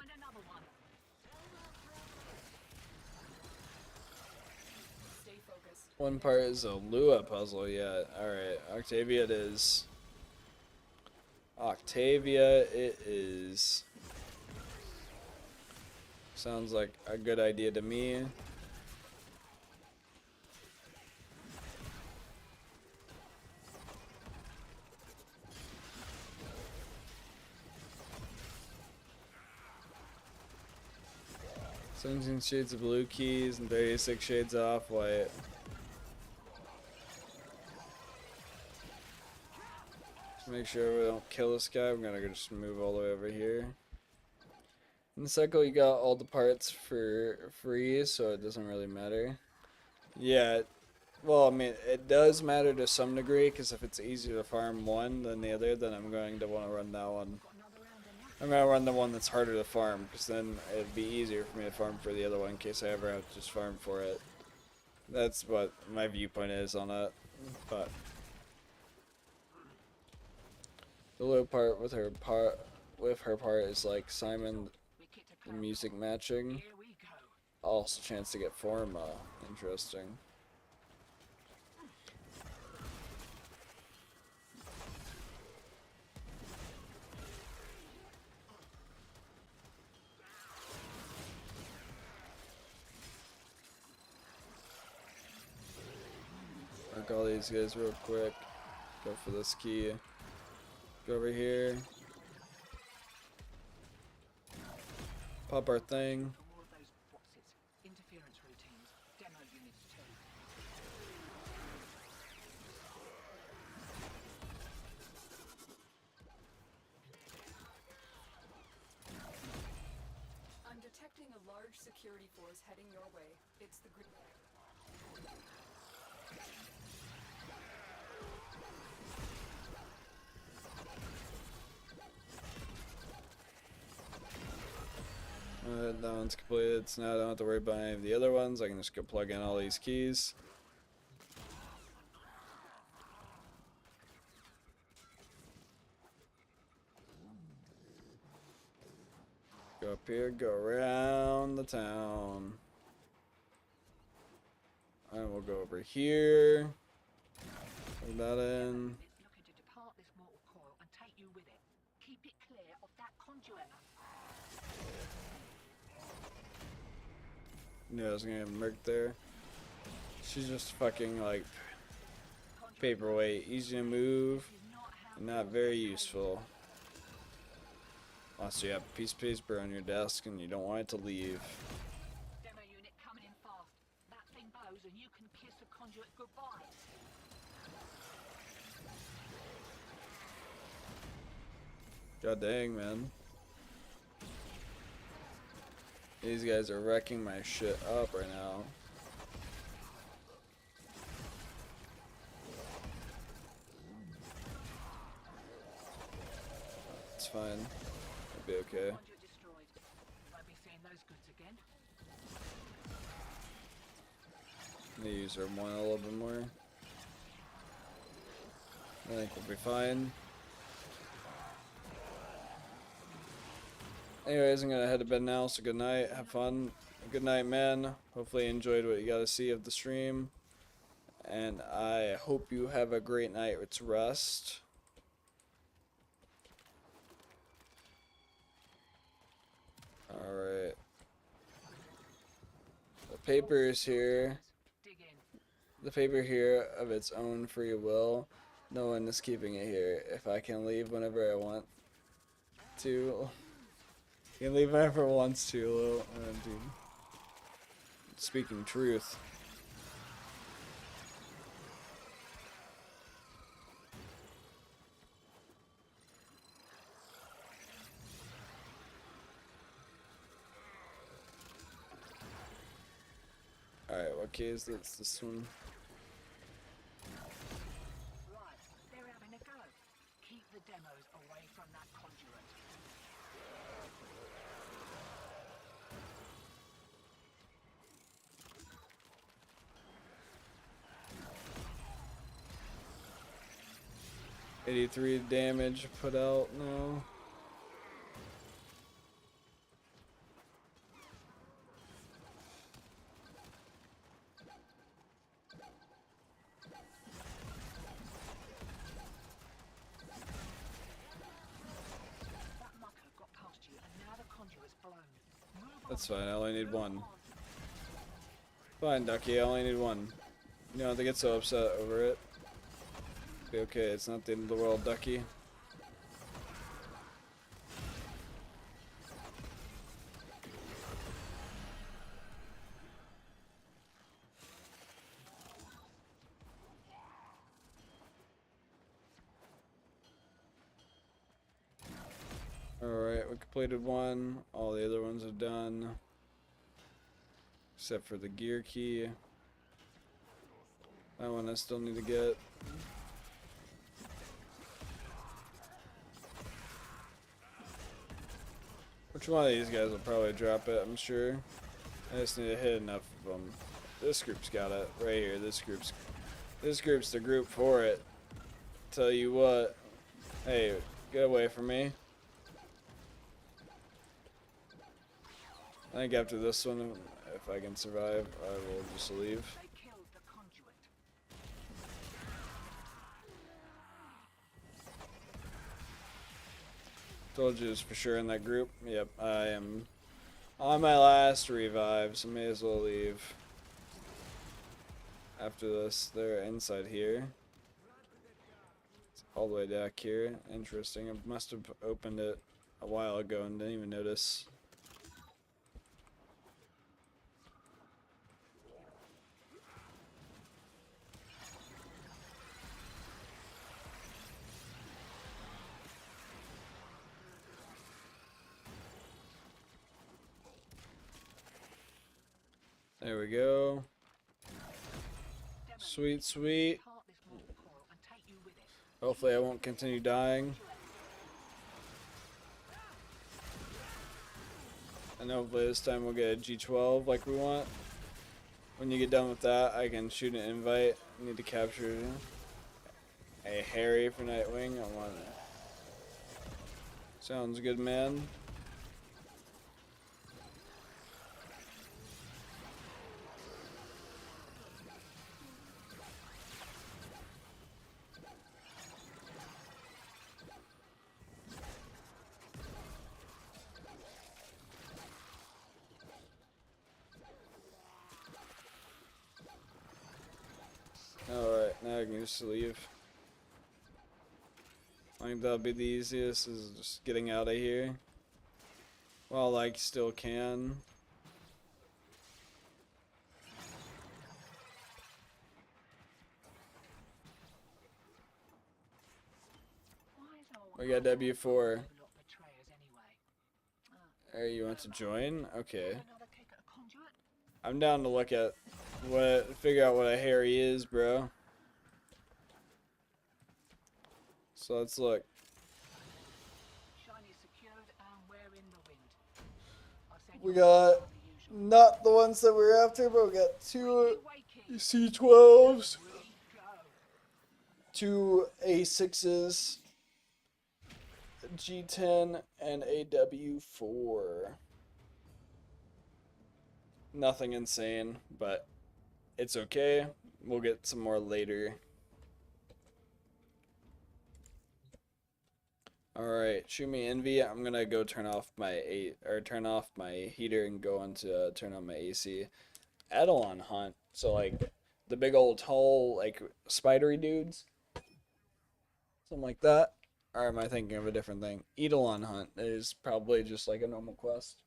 find another one. Stay focused. One part is a Lua puzzle yet. Alright, Octavia it is. Octavia it is. Sounds like a good idea to me. "17 Shades of Blue" keys and 36 Shades of Off-White. Just make sure we don't kill this guy. I'm gonna just move all the way over here. In the cycle, you got all the parts for free, so it doesn't really matter. Yeah, well, I mean, it does matter to some degree, because if it's easier to farm one than the other, then I'm going to want to run that one. I'm going to run the one that's harder to farm, because then it'd be easier for me to farm for the other one in case I ever have to just farm for it. That's what my viewpoint is on it. But the low part with her part is like Simon, the music matching. Here we go. Also chance to get Forma. Interesting. Mark all these guys real quick. Go for this key. Go over here. Pop our thing. For more of those what's-its, interference routines, demo units too. I'm detecting a large security force heading your way. It's the group. That one's completed, so now I don't have to worry about any of the other ones. I can just go plug in all these keys. Go up here, go around the town. And we'll go over here. Plug that in. Looking to depart this mortal coil and take you with it. Keep it clear of that conduit. Knew I was gonna get murked there. She's just fucking like paperweight, easy to move, and not very useful. Unless you have a piece of paper on your desk and you don't want it to leave. Demo unit coming in fast. That thing bows and you can kiss the conduit goodbye. God dang, man. These guys are wrecking my shit up right now. It's fine. It'll be okay. Conduit destroyed. Won't be seeing those goods again. I'm gonna use our one a little bit more. I think we'll be fine. Anyways, I'm gonna head to bed now, so good night, have fun. Good night, man. Hopefully you enjoyed what you got to see of the stream. And I hope you have a great night's rest. Alright. The paper is here. Dig in. The paper here of its own free will. No one is keeping it here. If I can leave whenever I want to. You can leave whenever it wants to, little dude. Speaking truth. Alright, what key is this? This one? Right, they're having a go. Keep the demos away from that conduit. .83 damage put out now. That's fine, I only need one. Fine, Ducky, I only need one. You don't have to get so upset over it. Be okay, it's not the end of the world, Ducky. Alright, we completed one. All the other ones are done. Except for the gear key. That one I still need to get. Which one of these guys will probably drop it, I'm sure. I just need to hit enough of them. This group's got it. Right here, this group's the group for it. Tell you what. Hey, get away from me. I think after this one, if I can survive, I will just leave. They killed the conduit. Told you it's for sure in that group. Yep, I am on my last revive, so may as well leave. After this, they're inside here. It's all the way back here. Interesting. I must have opened it a while ago and didn't even notice. There we go. Sweet, sweet. Part this water coil and take you with it. Hopefully I won't continue dying. And hopefully this time we'll get a G12 like we want. When you get done with that, I can shoot an invite. I need to capture a Harry for Nightwing. I want it. Sounds good, man. Alright, now I can just leave. I think that'll be the easiest, is just getting out of here. While I still can. Why is all We got W4. overlooked betrayers anyway? Hey, you want to join? Okay. Another kick at a conduit? I'm down to look at figure out what a Harry is, bro. So let's look. Shiny secured and we're in the wind. I'll send We you got the usual. not the ones that we're after, but we got two Wakey, C12s, we go. two A6s, G10, and a W4. Nothing insane, but it's okay. We'll get some more later. Alright, shoot me envy. I'm gonna go turn off my heater and go into turn on my AC. Eidolon hunt. So like the big old tall like spidery dudes. Something like that. Or am I thinking of a different thing? Eidolon hunt is probably just like a normal quest.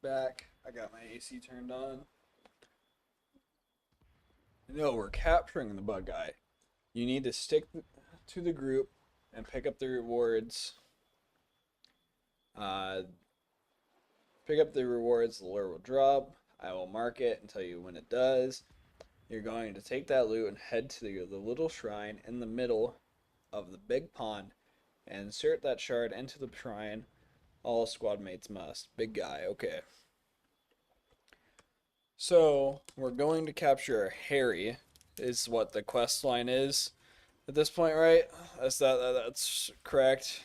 back. I got my AC turned on. No, we're capturing the bug guy. You need to stick to the group and pick up the rewards. Pick up the rewards, the lure will drop. I will mark it and tell you when it does. You're going to take that loot and head to the little shrine in the middle of the big pond and insert that shard into the shrine. All squad mates must. Big guy, okay. So, we're going to capture Harry, is what the quest line is at this point, right? That's correct.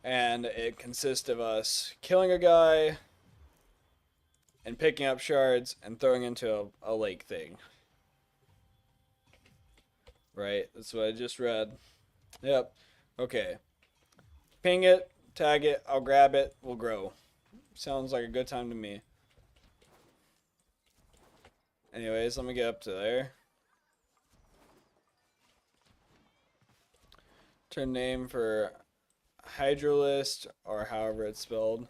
And it consists of us killing a guy and picking up shards and throwing into a lake thing. Right? That's what I just read. Yep. Okay. Ping it, tag it, I'll grab it, we'll grow. Sounds like a good time to me. Anyways, let me get up to there. Turn name for Hydrolist, or however it's spelled.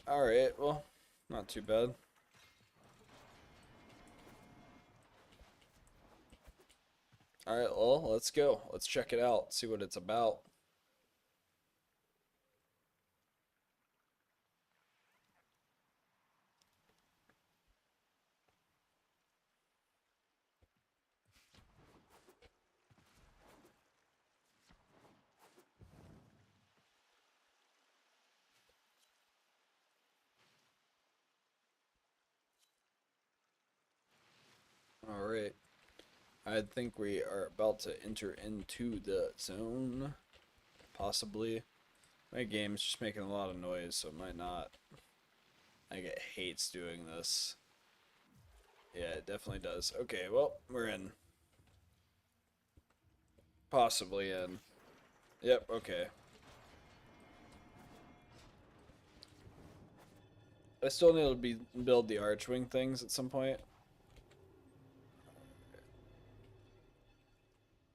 Alright, well, not too bad. Alright, well, let's go. Let's check it out, see what it's about. Alright. I think we are about to enter into the zone. Possibly. My game's just making a lot of noise, so it might not. Like, it hates doing this. Yeah, it definitely does. Okay, well, we're in. Possibly in. Yep, okay. I still need to build the archwing things at some point.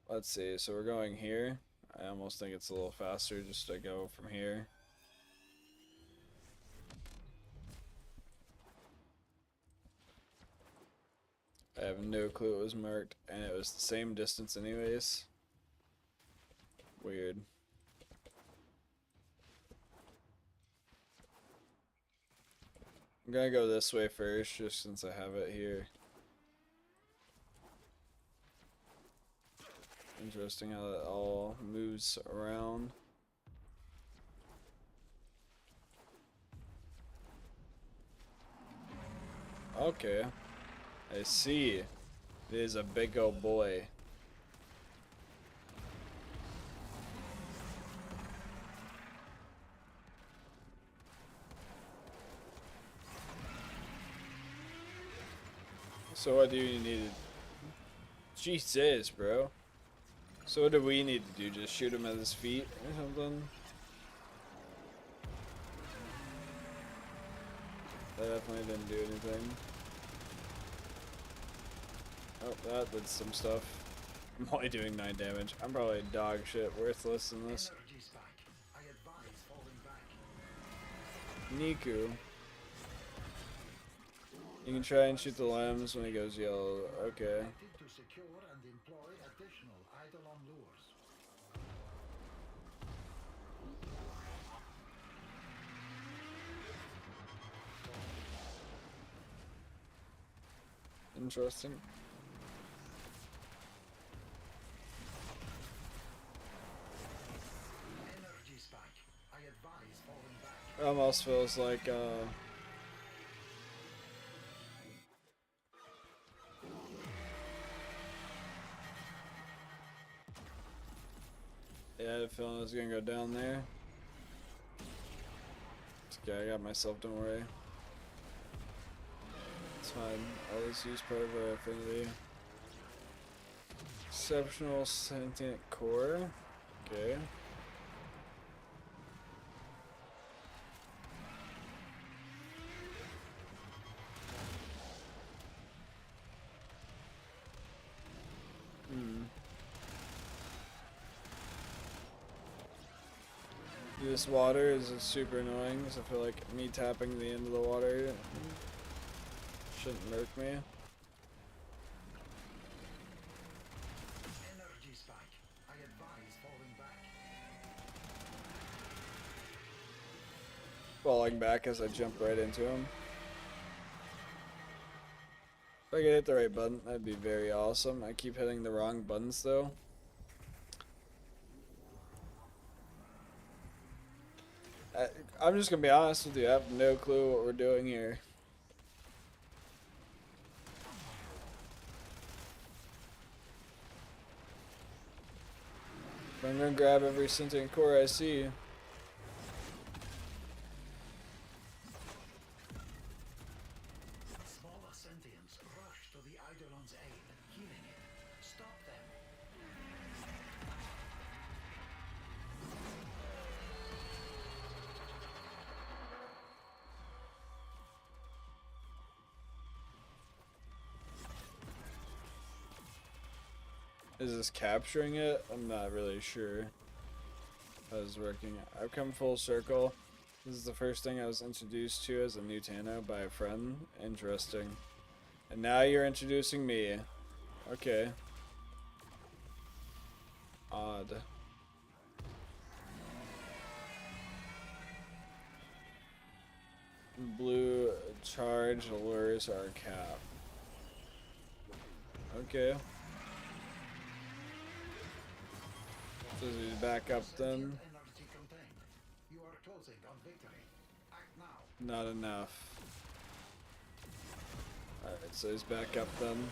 Let's see, so we're going here. I almost think it's a little faster just to go from here. I have no clue it was marked, and it was the same distance anyways. Weird. I'm gonna go this way first, just since I have it here. Interesting how that all moves around. Okay. I see. It is a big old boy. So what do you need? Jesus, bro. So what do we need to do? Just shoot him at his feet or something? That definitely didn't do anything. Oh, that did some stuff. I'm only doing 9 damage. I'm probably dog shit worthless in this. Niku. You can try and shoot the limbs when he goes yellow. Okay. Interesting. It almost feels like yeah, I had a feeling it was gonna go down there. It's okay, I got myself, don't worry. It's fine. Always use part of our affinity. Exceptional sentient core. Okay. This water is super annoying, because I feel like me tapping the end of the water shouldn't murk me. Energy spike. I advise falling back. Falling back as I jump right into him. If I could hit the right button, that'd be very awesome. I keep hitting the wrong buttons though. I'm just gonna be honest with you, I have no clue what we're doing here. I'm gonna grab every sentient core I see. Smaller sentients rush to the Eidolon's aid, healing it. Stop them. Is this capturing it? I'm not really sure how it's working. I've come full circle. This is the first thing I was introduced to as a new Tano by a friend. Interesting. And now you're introducing me. Okay. Odd. Blue charge lures our cap. Okay. So we back up then. Energy contained. You are closing on victory. Act now. Not enough. Alright, so he's back up then.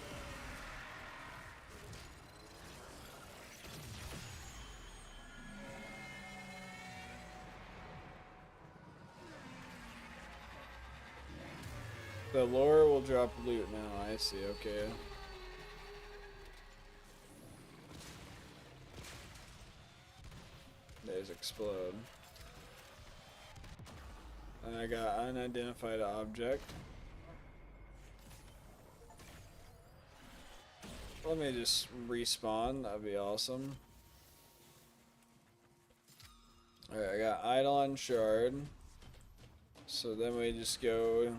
The lure will drop loot now, I see, okay. There's explode. And I got unidentified object. Let me just respawn, that'd be awesome. Alright, I got Eidolon Shard. So then we just go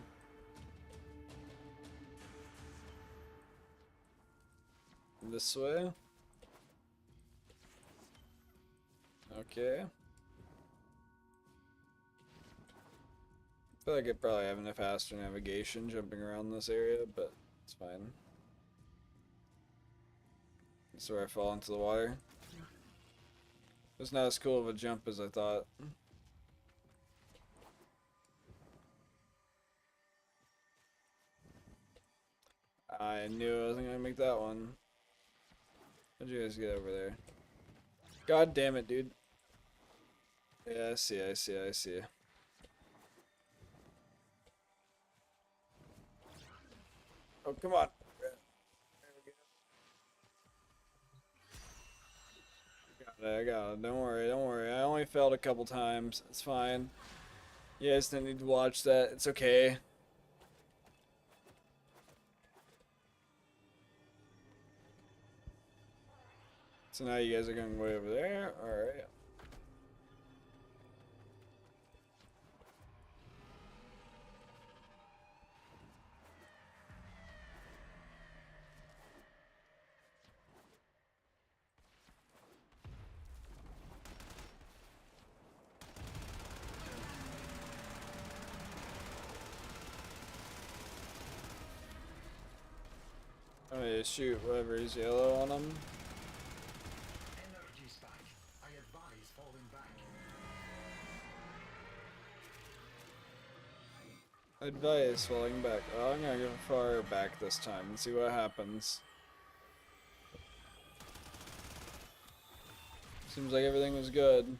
this way. Okay. I feel like I probably have enough faster navigation jumping around this area, but it's fine. This is where I fall into the water. It's not as cool of a jump as I thought. I knew I wasn't gonna make that one. How'd you guys get over there? God damn it, dude. Yeah, I see, I see, I see. Oh, come on. I got it. Don't worry, don't worry. I only failed a couple times. It's fine. You guys didn't need to watch that. It's okay. So now you guys are going way over there. Alright. I'm gonna shoot whatever is yellow on them. Energy spike. I advise falling back. Advice falling back. Oh, I'm gonna go far back this time and see what happens. Seems like everything was good.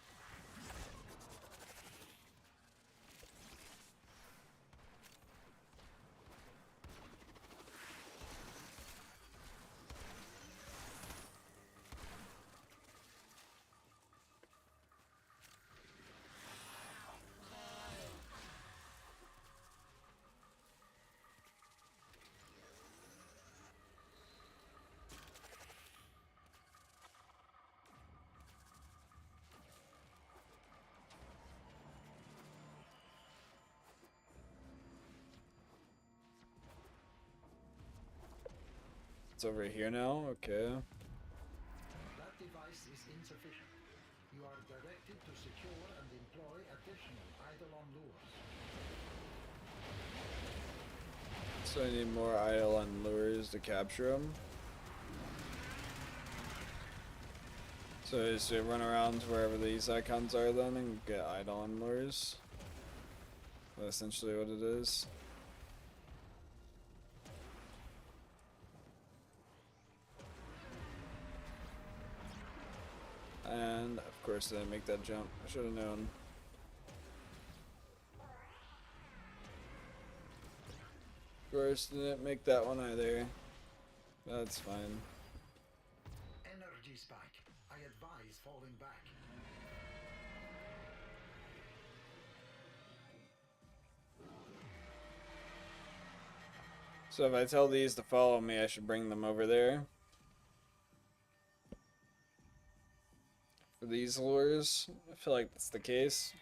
it's over here now. Okay. That device is insufficient. You are directed to secure and employ additional Eidolon lures. So I need more Eidolon lures to capture them. So I just run around to wherever these icons are then and get Eidolon lures. That's essentially what it is. And of course I didn't make that jump. I should have known. Of course didn't make that one either. That's fine. Energy spike. I advise falling back. So if I tell these to follow me, I should bring them over there. For these lures, I feel like that's the case.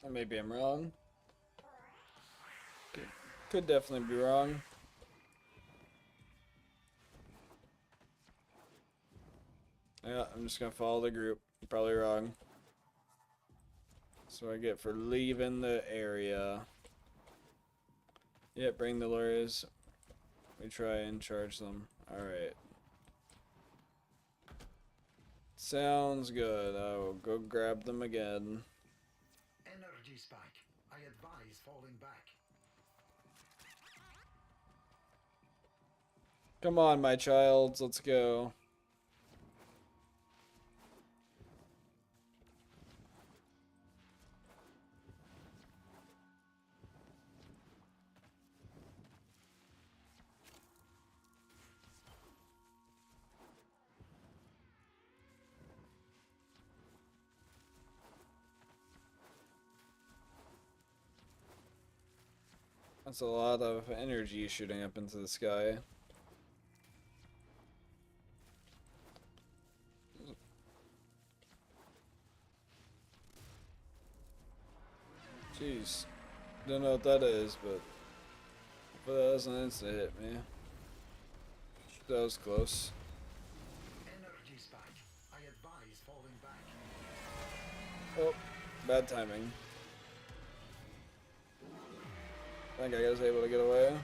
Or maybe I'm wrong. Could definitely be wrong. Yeah, I'm just gonna follow the group. Probably wrong. So I get for leaving the area. Yeah, bring the lures. We try and charge them. Alright. Sounds good. I will go grab them again. Energy spike. I advise falling back. Come on, my child. Let's go. That's a lot of energy shooting up into the sky. Jeez. Don't know what that is, but that was an instant hit me. That was close. Energy spike. I advise falling back. Oh, bad timing. I think I was able to get away.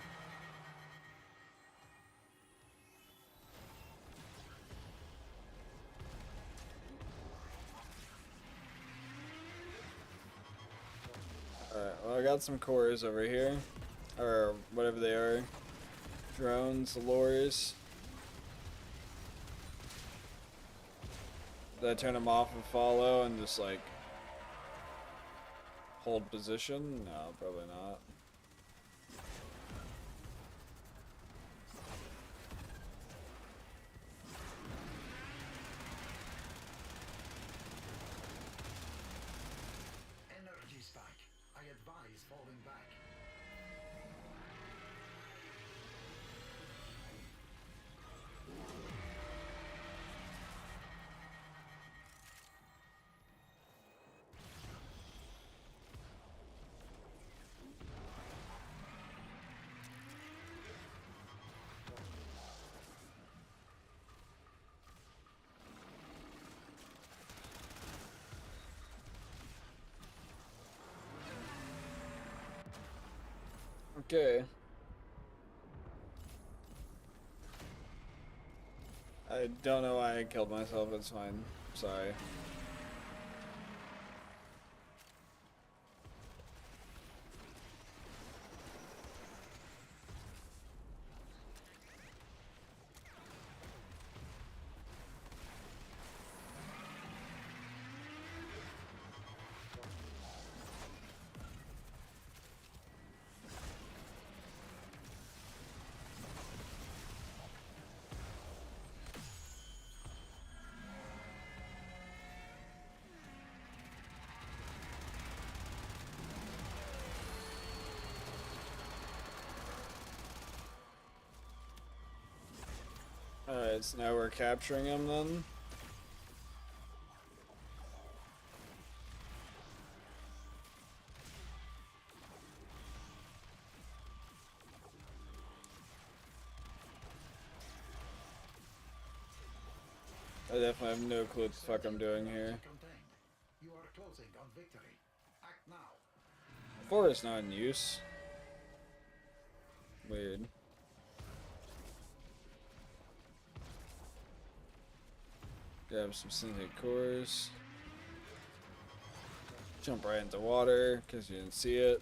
Alright, well I got some cores over here. Or whatever they are. Drones, lures. Did I turn them off and follow and just like hold position? No, probably not. Energy spike. I advise falling back. Okay. I don't know why I killed myself, it's fine. Sorry. Alright, so now we're capturing him then. I definitely have no clue what the fuck I'm doing here. Contained. You are closing on victory. Act now. 4 is not in use. Weird. Grab some synthetic cores. Jump right into water because you didn't see it.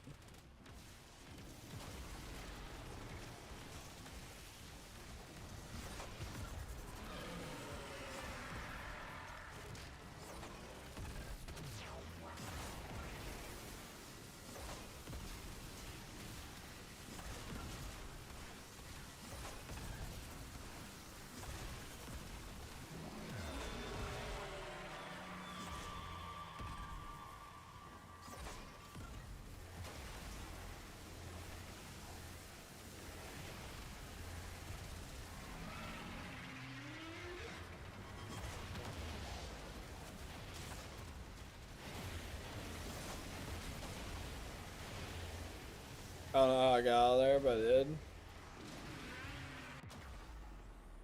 I don't know how I got out of there, but I did.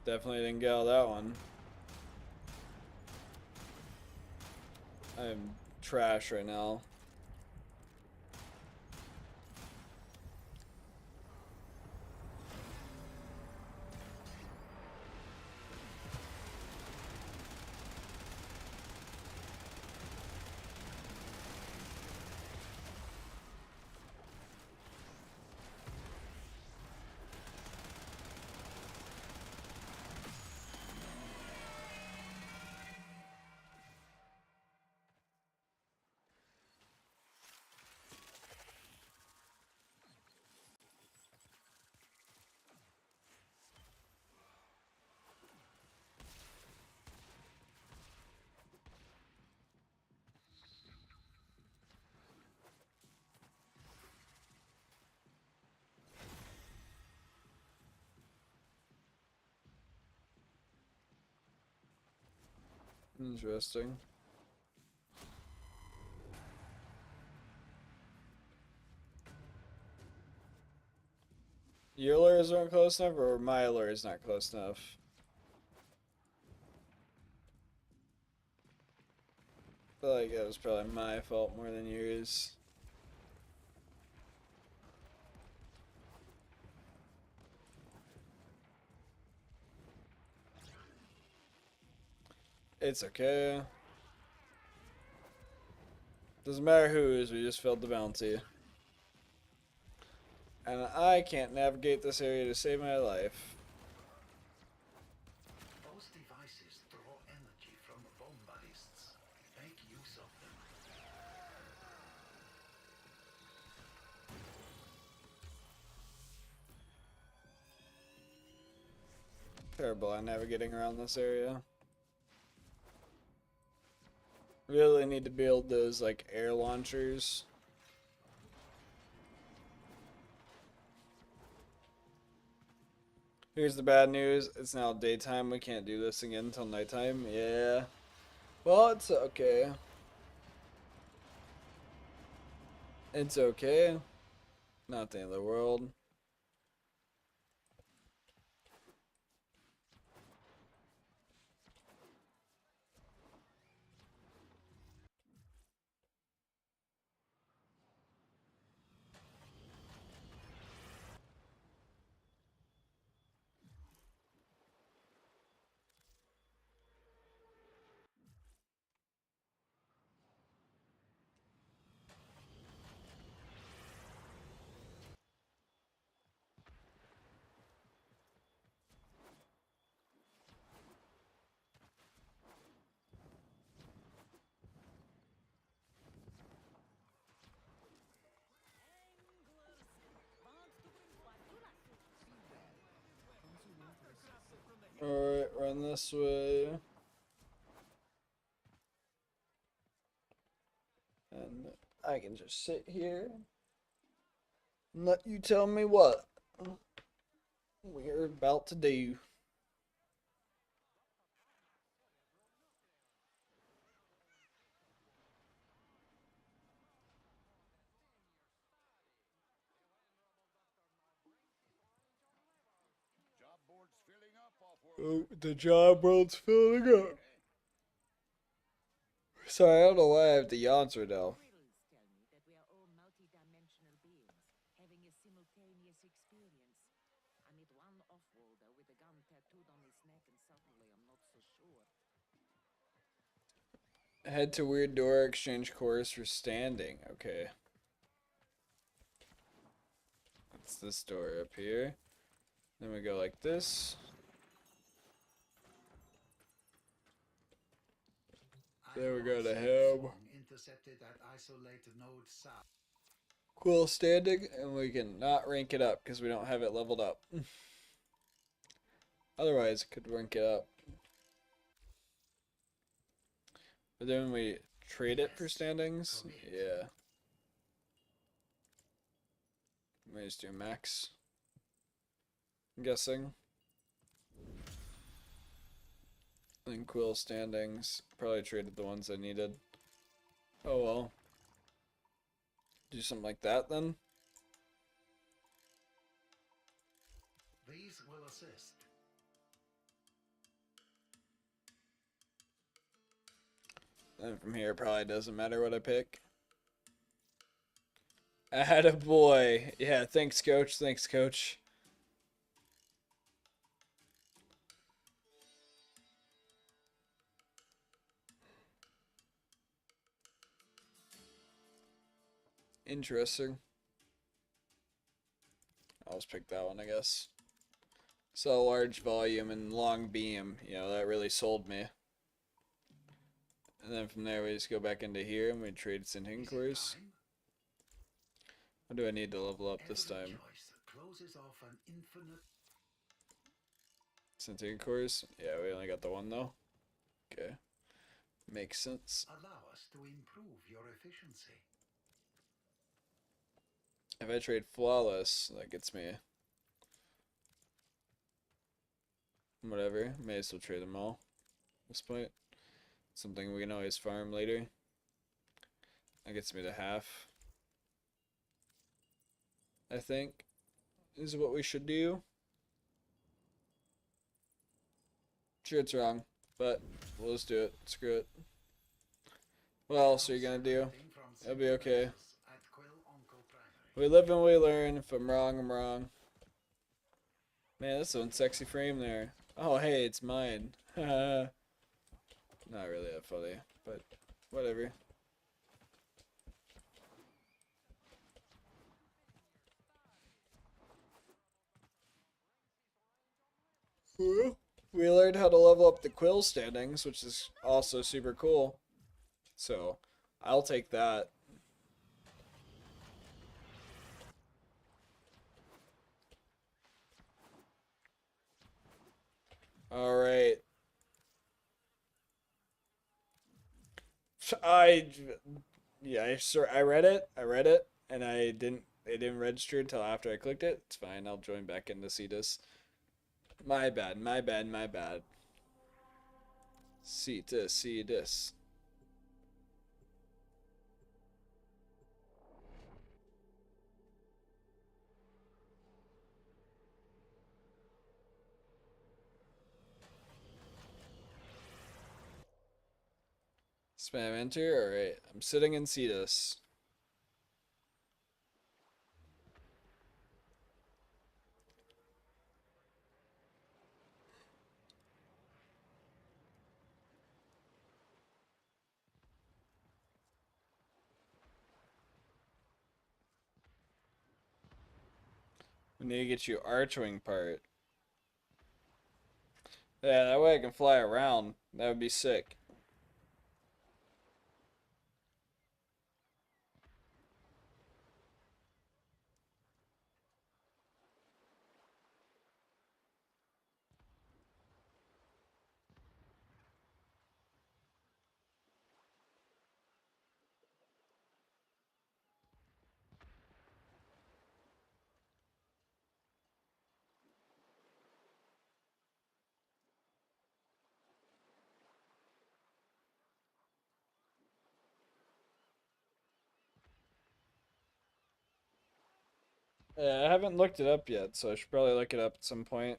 Definitely didn't get out of that one. I'm trash right now. Interesting. Your lures aren't close enough, or my lure is not close enough? I feel like that was probably my fault more than yours. It's okay. Doesn't matter whose, we just failed the bounty. And I can't navigate this area to save my life. Those devices draw energy from bomb ballists. Make use of them. Terrible at navigating around this area. Really need to build those like air launchers. Here's the bad news. It's now daytime. We can't do this again until nighttime. Yeah. Well, it's okay. It's okay. Not the end of the world. Alright, run this way. And I can just sit here and let you tell me what we're about to do. Job board's filling up off Oh, the job world's filling up. Sorry, I don't know why I have the yawns right now. Riddles tell me that we are all multi-dimensional beings, having a simultaneous experience. I met one off-worlder with a gun tattooed on his neck, and suddenly I'm not so sure. Head to Weird Door, exchange course for standing. Okay. It's this door up here. Then we go like this. There we go to him. Intercepted at isolated node south. Quill standing, and we can not rank it up because we don't have it leveled up. Otherwise, it could rank it up. But then we trade it for standings. Yeah. Let me just do max. I'm guessing. And quill standings. Probably traded the ones I needed. Oh well. Do something like that then. These will assist. And from here, it probably doesn't matter what I pick. Attaboy. Yeah, thanks, coach. Thanks, coach. Interesting. I'll just pick that one, I guess. So large volume and long beam. You know, that really sold me. And then from there, we just go back into here and we trade Sinting cores. What do I need to level up this time? Closes off an infinite. Sinting cores? Yeah, we only got the one though. Okay. Makes sense. Allow us to improve your efficiency. If I trade flawless, that gets me whatever. May as well trade them all at this point. Something we can always farm later. That gets me to half. I think is what we should do. Sure, it's wrong, but we'll just do it. Screw it. What else are you gonna do? It'll be okay. We live and we learn. If I'm wrong, I'm wrong. Man, that's one sexy frame there. Oh, hey, it's mine. Not really that funny, but whatever. We learned how to level up the quill standings, which is also super cool. So, I'll take that. Alright. I read it, and it didn't register until after I clicked it. It's fine, I'll join back in to see this. My bad. See this. Spam enter, alright. I'm sitting in Cetus. We need to get you archwing part. Yeah, that way I can fly around. That would be sick. Yeah, I haven't looked it up yet, so I should probably look it up at some point.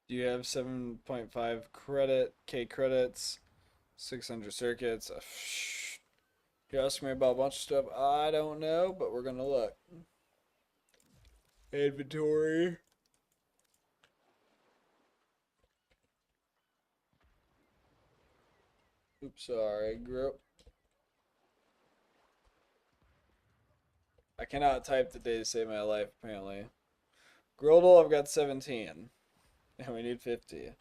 Do you have 7.5 K credits, 600 circuits? You ask me about a bunch of stuff I don't know, but we're gonna look. Inventory. Oops, sorry, group. I cannot type the day to save my life, apparently. Grodel, I've got 17. And we need 50.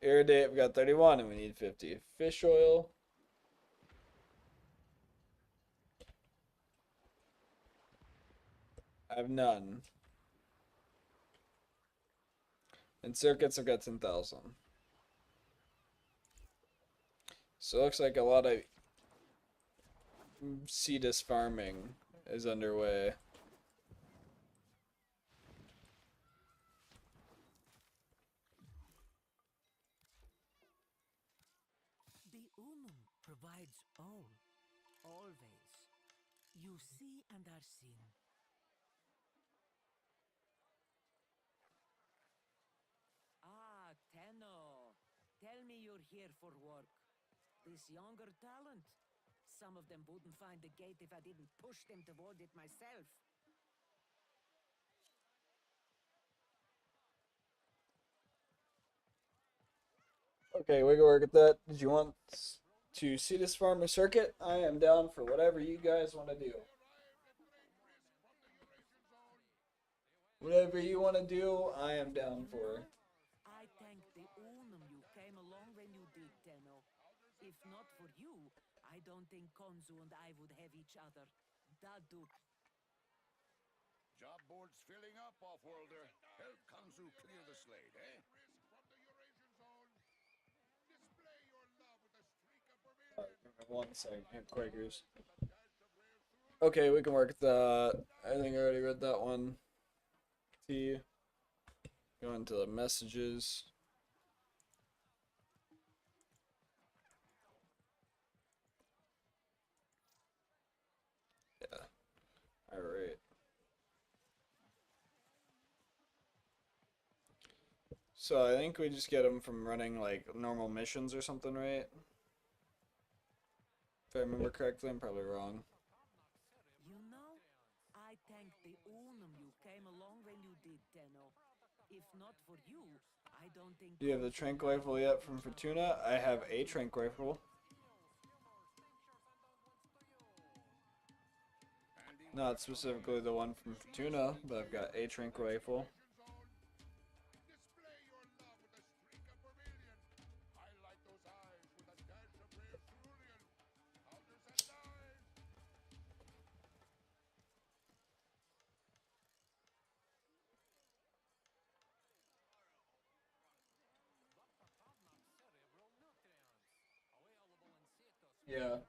Iridate, I've got 31, and we need 50. Fish oil. I have none. And circuits, I've got 10,000. So it looks like a lot of cetus farming is underway. The Unum provides all, always. You see and are seen. Ah, Tenno. Tell me you're here for work. This younger talent. Some of them wouldn't find the gate if I didn't push them toward it myself. Okay, we can work at that. Did you want to see this farmer circuit? I am down for whatever you guys want to do. Whatever you want to do, I am down for. I thank the Unum you came along when you did, Tenno. If not for you, I don't think Konzu and I would have each other. Daduk. Job board's filling up, off-worlder. Help Kanzu clear the slate, eh? One second, Quakers. Okay, we can work at that. I think I already read that one. T. Go into the messages. Yeah. Alright. So I think we just get them from running like normal missions or something, right? If I remember correctly, I'm probably wrong. You know, I thank the Unum you came along when you did, Tenno. If not for you, I don't think... Do you have the trank rifle yet from Fortuna? I have a trank rifle. Not specifically the one from Fortuna, but I've got a trank rifle. Display your love with a streak of vermilion. Highlight those eyes with a dash of rare cerulean. Powders and dyes. Yeah.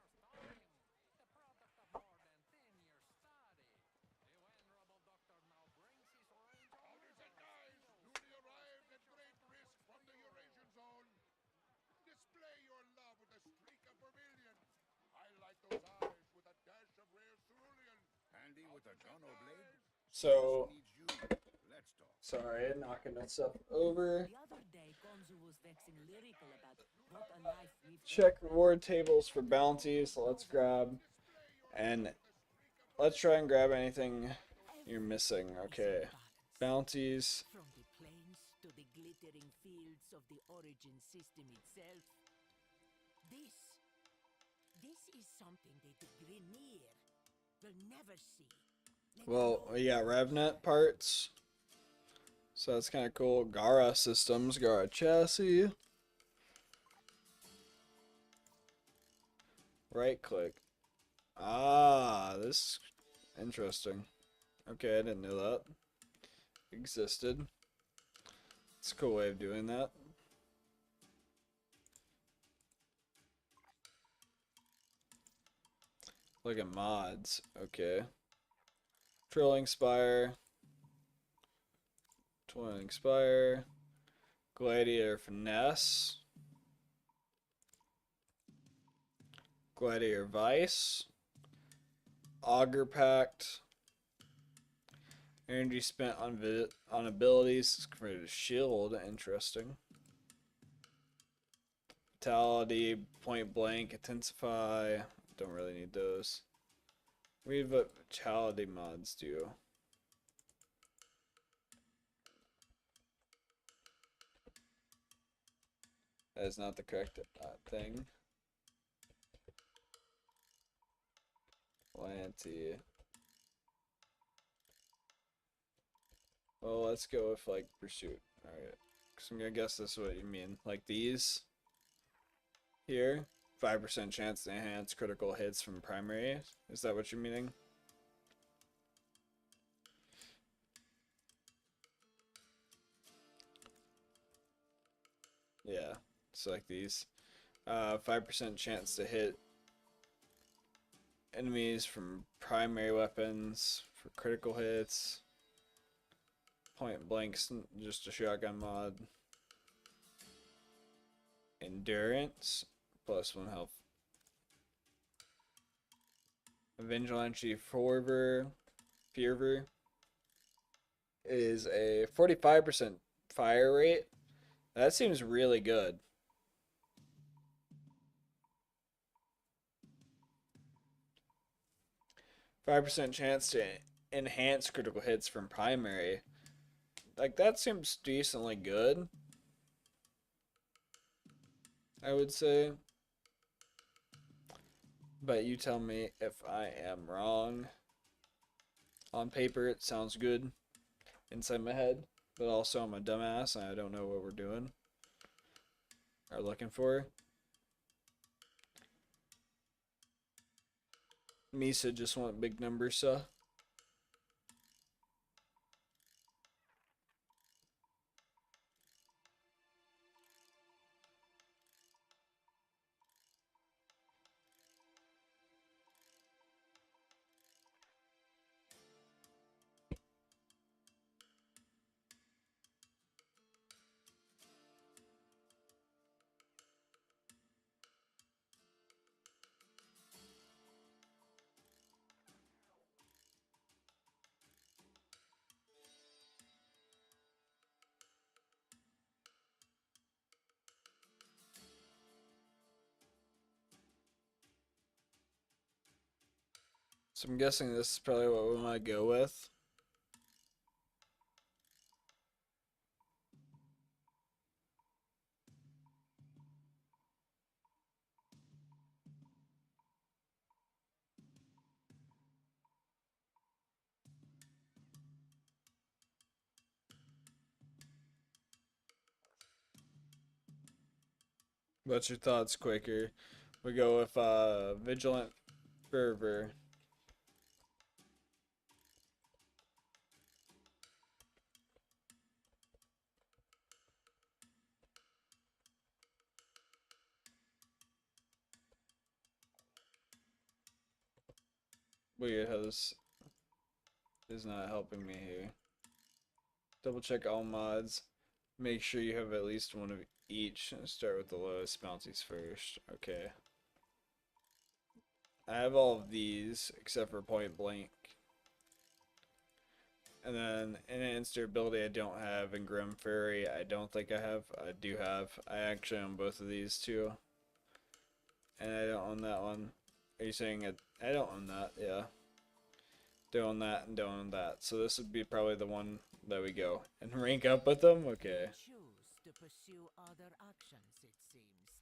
Powders and dyes. Newly arrived at great risk from the Eurasian zone. Display your love with a streak of vermilion. Highlight those eyes with a dash of rare cerulean. Handy with a gun or blade? So, Needs you. Let's talk. sorry, knocking that stuff over. The other day, Konzu was vexing lyrical about what a life we've... Check reward tables for bounties. So let's grab, and let's try and grab anything you're missing. Okay, bounties. From the plains to the glittering fields of the origin system itself. This is something that the Grineer will never see. Well, we got RevNet parts. So that's kind of cool. Gara systems, Gara chassis. Right click. Ah, this is interesting. Okay, I didn't know that existed. It's a cool way of doing that. Look at mods. Okay. Trilling Spire. Twirling Spire. Gladiator Finesse. Gladiator Vice. Auger Pact. Energy spent on abilities for the shield. Interesting. Vitality, point blank, intensify. Don't really need those. Read what vitality mods do. That is not the correct thing. Lanty. Well, let's go with like pursuit. Alright. Because I'm gonna guess this is what you mean. Like these here. 5% chance to enhance critical hits from primary. Is that what you're meaning? Yeah. It's like these. 5% chance to hit enemies from primary weapons for critical hits. Point blanks, just a shotgun mod. Endurance, +1 health. Vigilante Fervor is a 45% fire rate. That seems really good. %5 chance to enhance critical hits from primary. Like, that seems decently good, I would say. But you tell me if I am wrong. On paper, it sounds good inside my head, but also I'm a dumbass and I don't know what we're doing or looking for. Misa just want big numbers, so. So I'm guessing this is probably what we might go with. What's your thoughts, Quaker? We go with Vigilant Fervor. Weird how this is not helping me here. Double check all mods. Make sure you have at least one of each. Start with the lowest bounties first. Okay. I have all of these except for point blank. And then enhanced durability I don't have, and Grim Fury I don't think I have. I do have. I actually own both of these too. And I don't own that one. Are you saying I don't own that? Yeah. Don't own that and don't own that. So this would be probably the one that we go. And rank up with them? Okay. Choose to pursue other actions, it seems.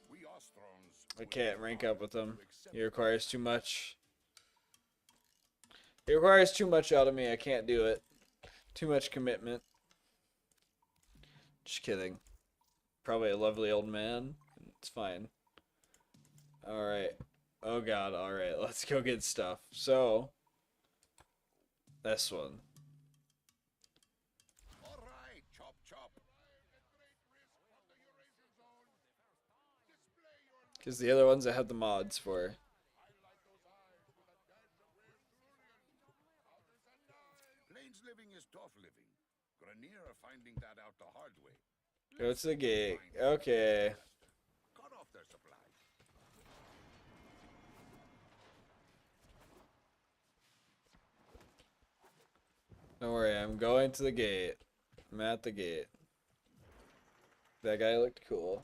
We Ostrons I can't rank up with them. He requires too much. It requires too much out of me. I can't do it. Too much commitment. Just kidding. Probably a lovely old man. It's fine. Alright. Oh god, alright. Let's go get stuff. So, this one. All right, chop chop. Because the other ones I have the mods for. Plains living is tough living. Grenier are finding that out the hard way. Go to the gate. Okay. Cut off their supply. Don't worry, I'm going to the gate. I'm at the gate. That guy looked cool.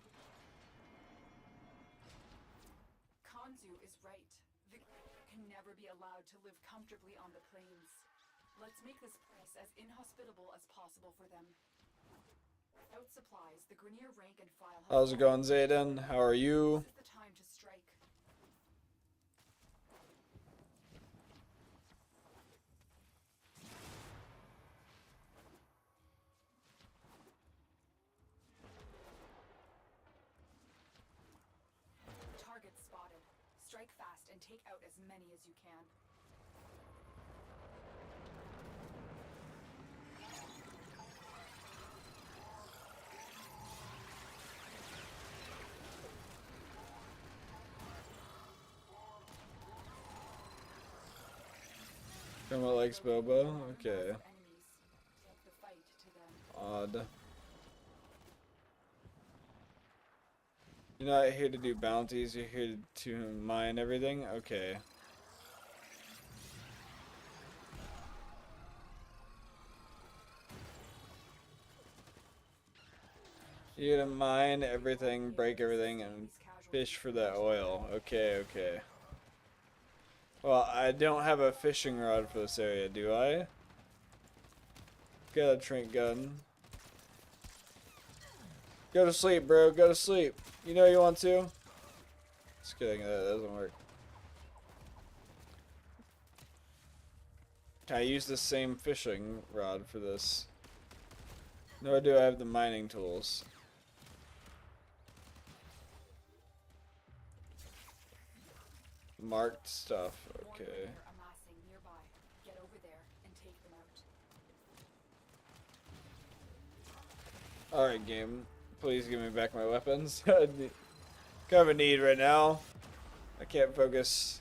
Kanzu is right. The can never be allowed to live comfortably on the plains. Let's make this place as inhospitable as possible for them. Without supplies, the Grineer rank and file have How's it going, Zayden? How are you? This is the time to strike. Target spotted. Strike fast and take out as many as you can. Grandma likes Bobo? Okay. Enemies. Take the fight to them. Odd. You're not here to do bounties, you're here to mine everything? Okay. You're to mine everything, break everything, and fish for that oil. Okay, okay. Well, I don't have a fishing rod for this area, do I? Got a trink gun. Go to sleep, bro. Go to sleep. You know you want to? Just kidding. That doesn't work. Can I use the same fishing rod for this? Nor do I have the mining tools. Marked stuff. Okay. Warrior amassing nearby. Get over there and take them out. Alright, game. Please give me back my weapons. Kind of a need right now. I can't focus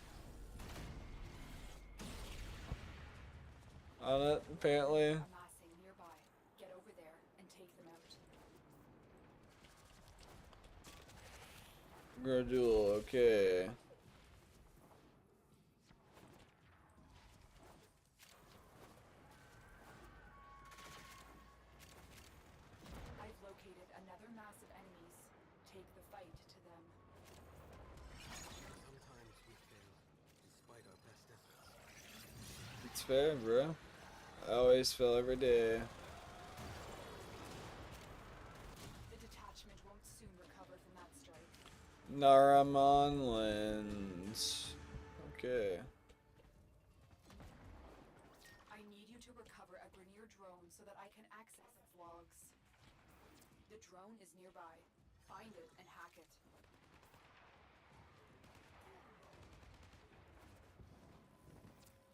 on it, apparently. Amassing nearby. Get over there and take them out. Gradule, okay. I've located another mass of enemies. Take the fight to them. Sometimes we fail, despite our best efforts. It's fair, bro. I always fail every day. The detachment won't soon recover from that strike. Naramon lens. Okay. I need you to recover a Grineer drone so that I can access its logs. The drone is nearby. Find it and hack it.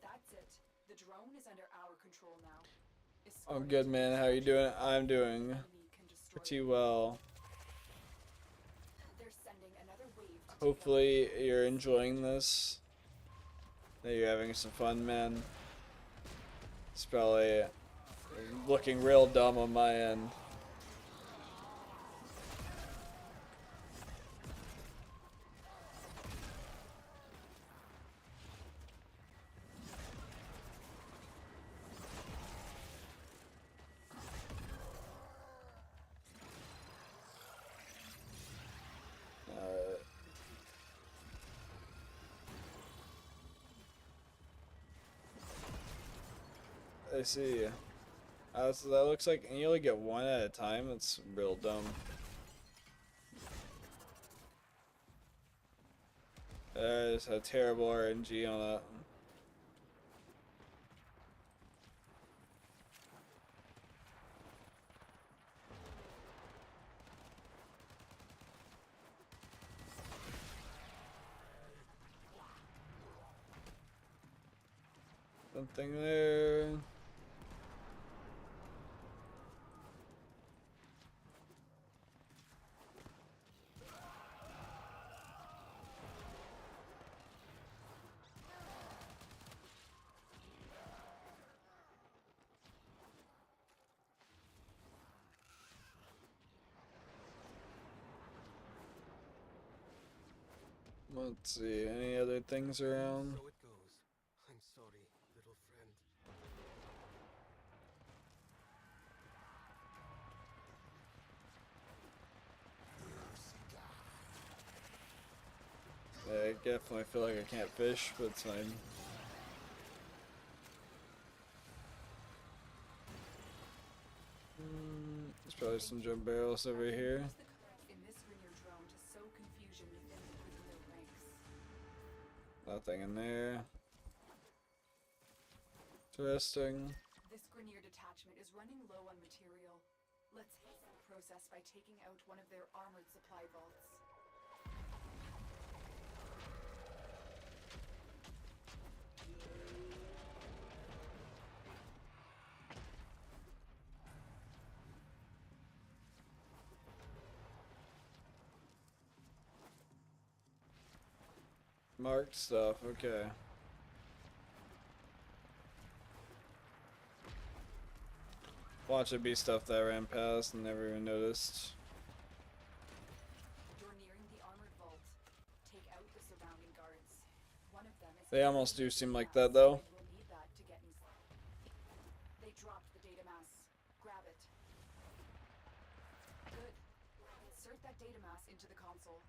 That's it. The drone is under our control now. I'm good, man. How you doing? I'm doing Enemy can destroy pretty it. well. They're sending another wave to take out Hopefully you're enjoying this. That you're having some fun, man. It's probably looking real dumb on my end. I see. So that looks like you only get one at a time. That's real dumb. There's a terrible RNG on that. Something there. Let's see, any other things around? So it goes. I'm sorry, little friend. I definitely feel like I can't fish, but it's fine. There's probably some jump barrels over here. Use the currents in this Grineer drone to sow confusion within the Grineer ranks. Nothing in there. Interesting. This Grineer detachment is running low on material. Let's hasten the process by taking out one of their armored supply vaults. Marked stuff, okay. Watch it be stuff that I ran past and never even noticed. You're nearing the armored vault. Take out the surrounding guards. One of them is They almost do seem like that though. and we'll need that to get inside. They dropped the data mass. Grab it. Good. Insert that data mass into the console.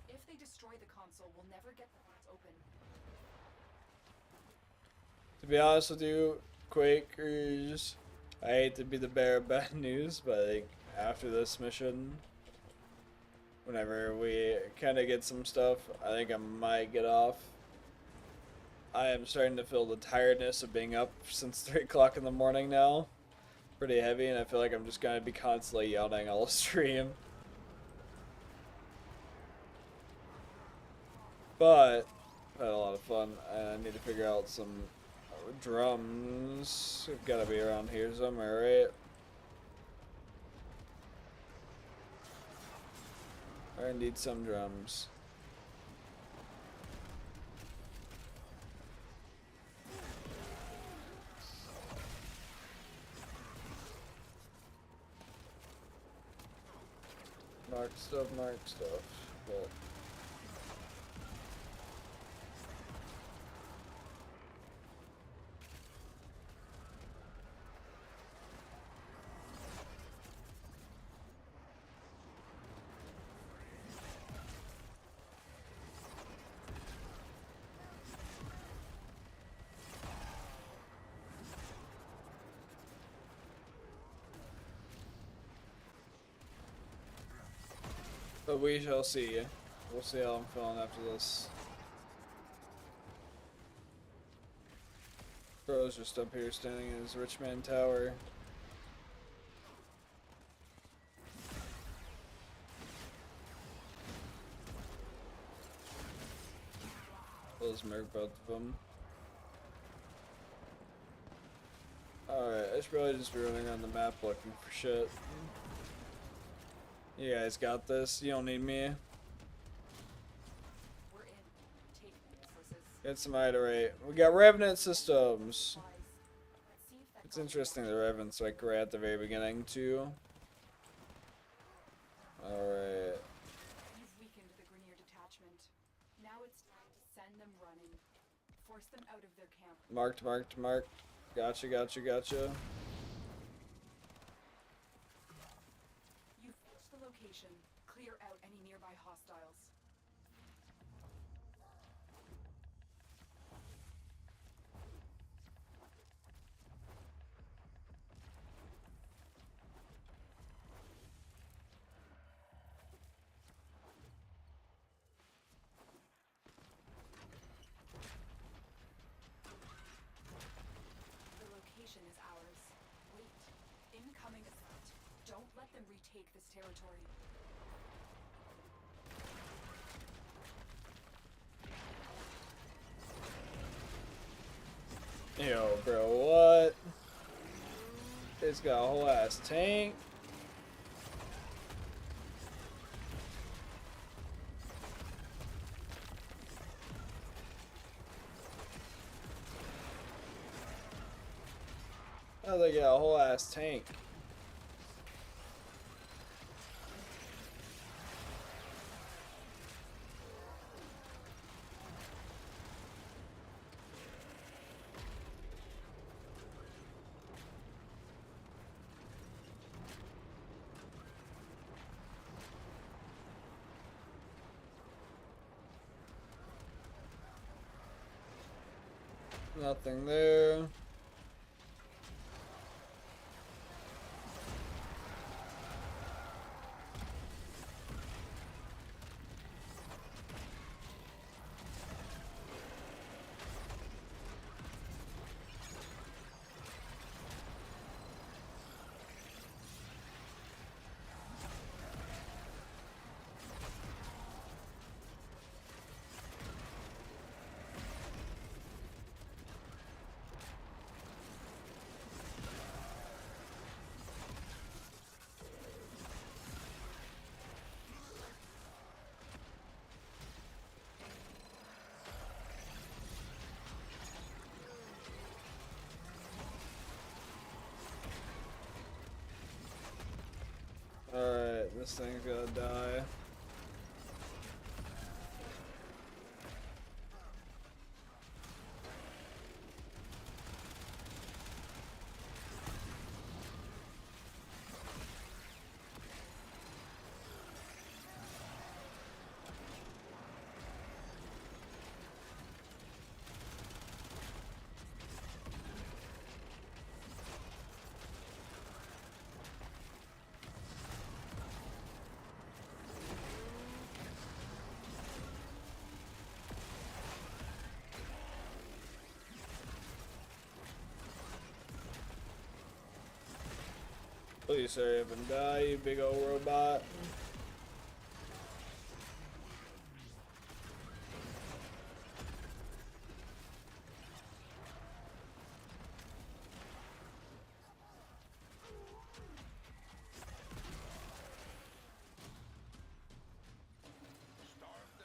If they destroy the console, we'll never get the vault open. To be honest with you, Quakers, I hate to be the bearer of bad news, but I think after this mission, whenever we kind of get some stuff, I think I might get off. I am starting to feel the tiredness of being up since 3 o'clock in the morning now. Pretty heavy, and I feel like I'm just going to be constantly yelling all stream. But I had a lot of fun, and I need to figure out some drums. They've got to be around here somewhere, right? I need some drums. Mark stuff, but we shall see. We'll see how I'm feeling after this. Bro's just up here standing in his rich man tower. Those merc both of them. Alright, I should probably just be running around the map looking for shit. You guys got this. You don't need me. We're in. Take resources. Get some iterate. We got Revenant systems. Supplies. Let's see if that It's interesting the Revenant's like right at the very beginning too. Alright. You've weakened the Grineer detachment. Now it's time to send them running. Force them out of their camp. Marked. Gotcha. You've reached the location. Clear out any nearby hostiles. The location is ours. Wait. Incoming assault. Don't let them retake this territory. Yo, bro, what? It's got a whole ass tank. Oh, they got a whole ass tank. Nothing there. Alright, this thing's gonna die. Please hurry up and die, you big old robot.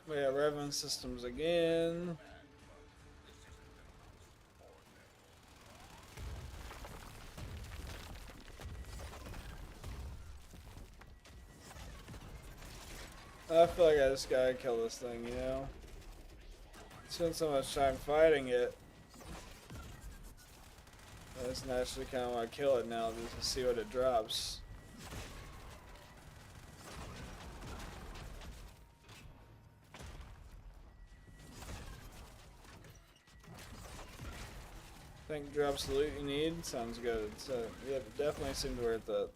We got Revenant systems again. I feel like I just gotta kill this thing, you know? Spent so much time fighting it. I just naturally kind of want to kill it now just to see what it drops. Think drops the loot you need? Sounds good. So, yeah, it definitely seemed worth it.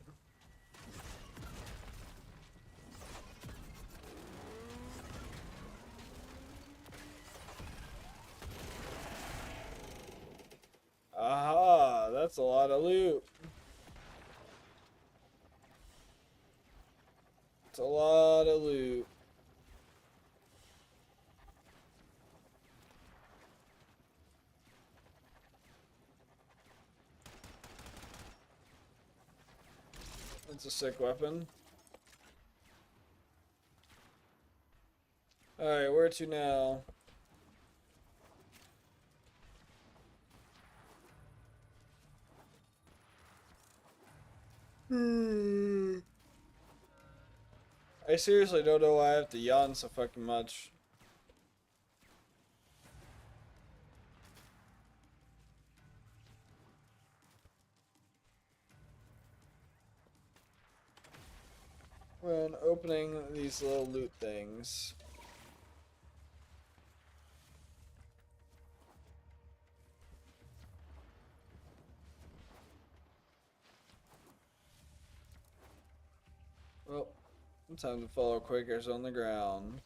Aha! That's a lot of loot. It's a lot of loot. It's a sick weapon. Alright, where to now? I seriously don't know why I have to yawn so fucking much. When opening these little loot things. Well, time to follow Quakers on the ground.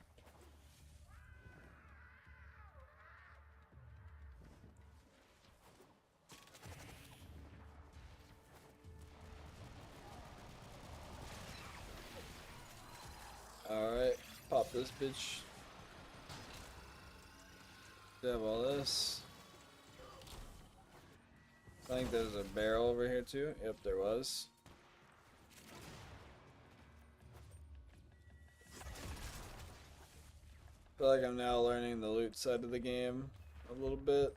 Alright, pop this bitch. Grab all this. I think there's a barrel over here too. Yep, there was. I feel like I'm now learning the loot side of the game a little bit.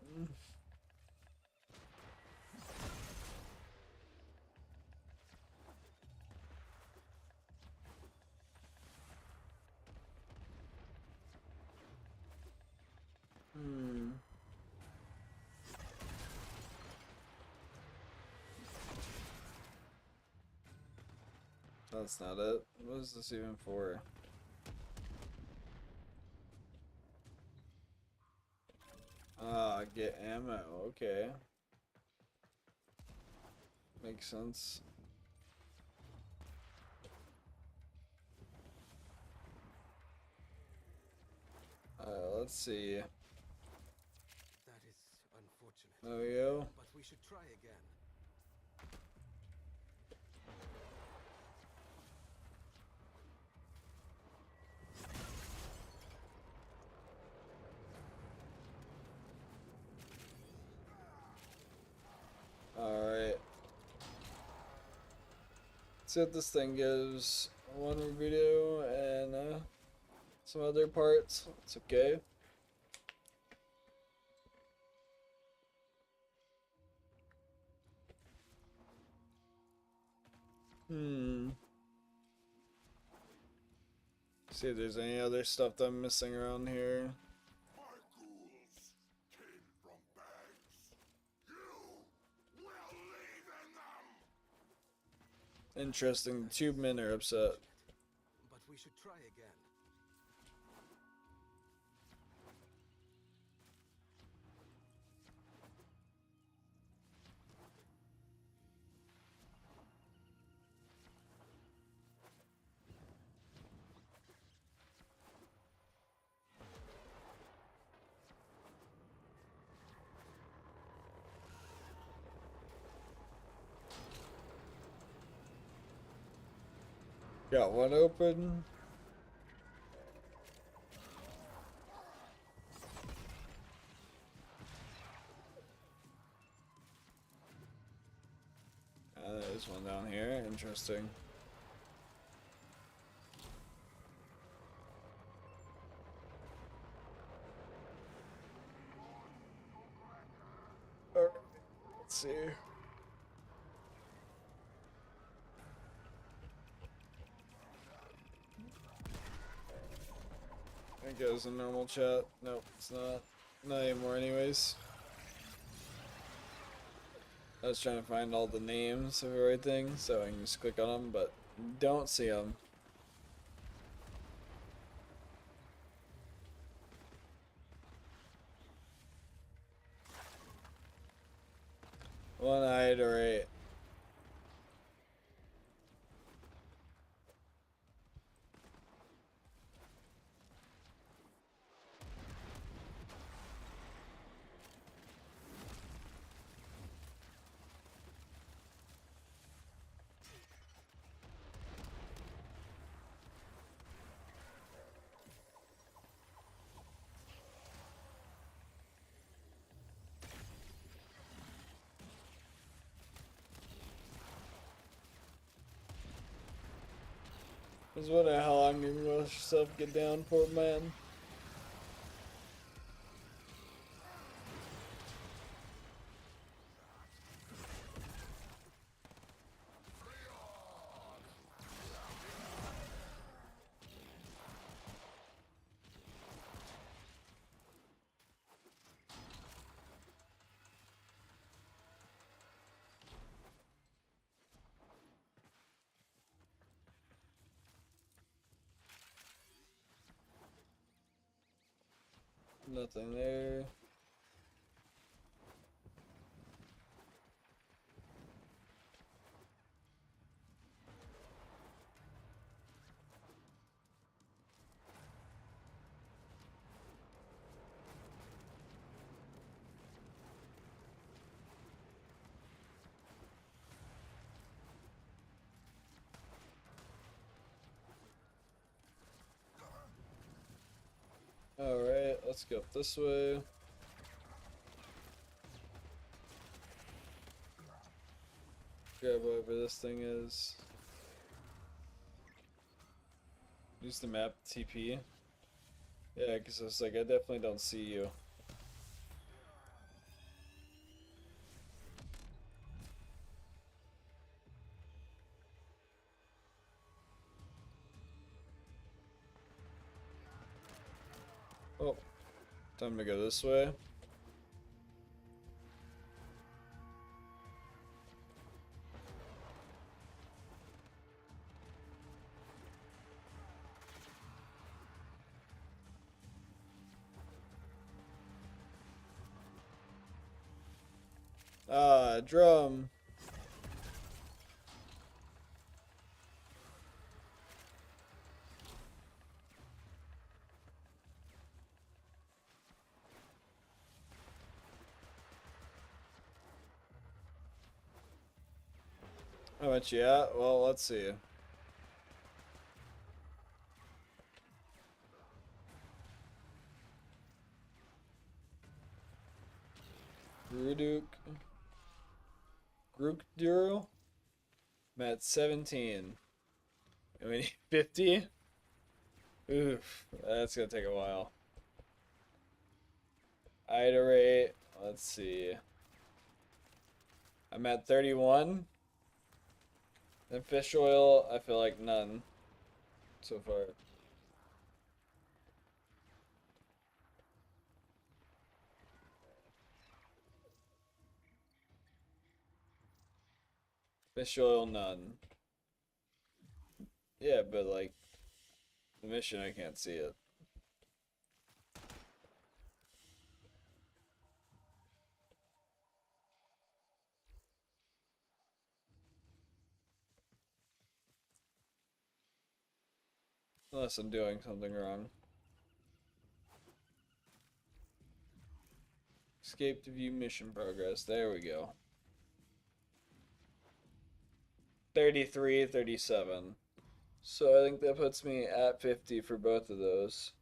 That's not it. What is this even for? Get ammo. Okay. Makes sense. Let's see. That is unfortunate. There we go. But we should try again. Alright. See what this thing gives. One video and some other parts. It's okay. See if there's any other stuff that I'm missing around here. My ghouls came from bags. You will leave in them. Interesting. The tube men are upset. But we should try again. Got one open. There's one down here. Interesting. Alright, let's see. I think it was a normal chat. Nope, it's not. Not anymore anyways. I was trying to find all the names of everything so I can just click on them, but don't see them. One-eyed, alright. I was wondering how long you can let yourself get down for, man. Nothing there. Alright, let's go up this way. Grab whatever this thing is. Use the map TP. Yeah, because it's like, I definitely don't see you. Oh, time to go this way. Ah, drum. How much you at? Well, let's see. Gruduk. Grukduro? I'm at 17. I mean, 50? Oof, that's gonna take a while. Iterate. Let's see. I'm at 31. And fish oil, I feel like none so far. Fish oil, none. Yeah, but like the mission, I can't see it. Unless I'm doing something wrong. Escape to view mission progress. There we go. 33, 37. So I think that puts me at 50 for both of those.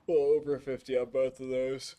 Well, over 50 on both of those.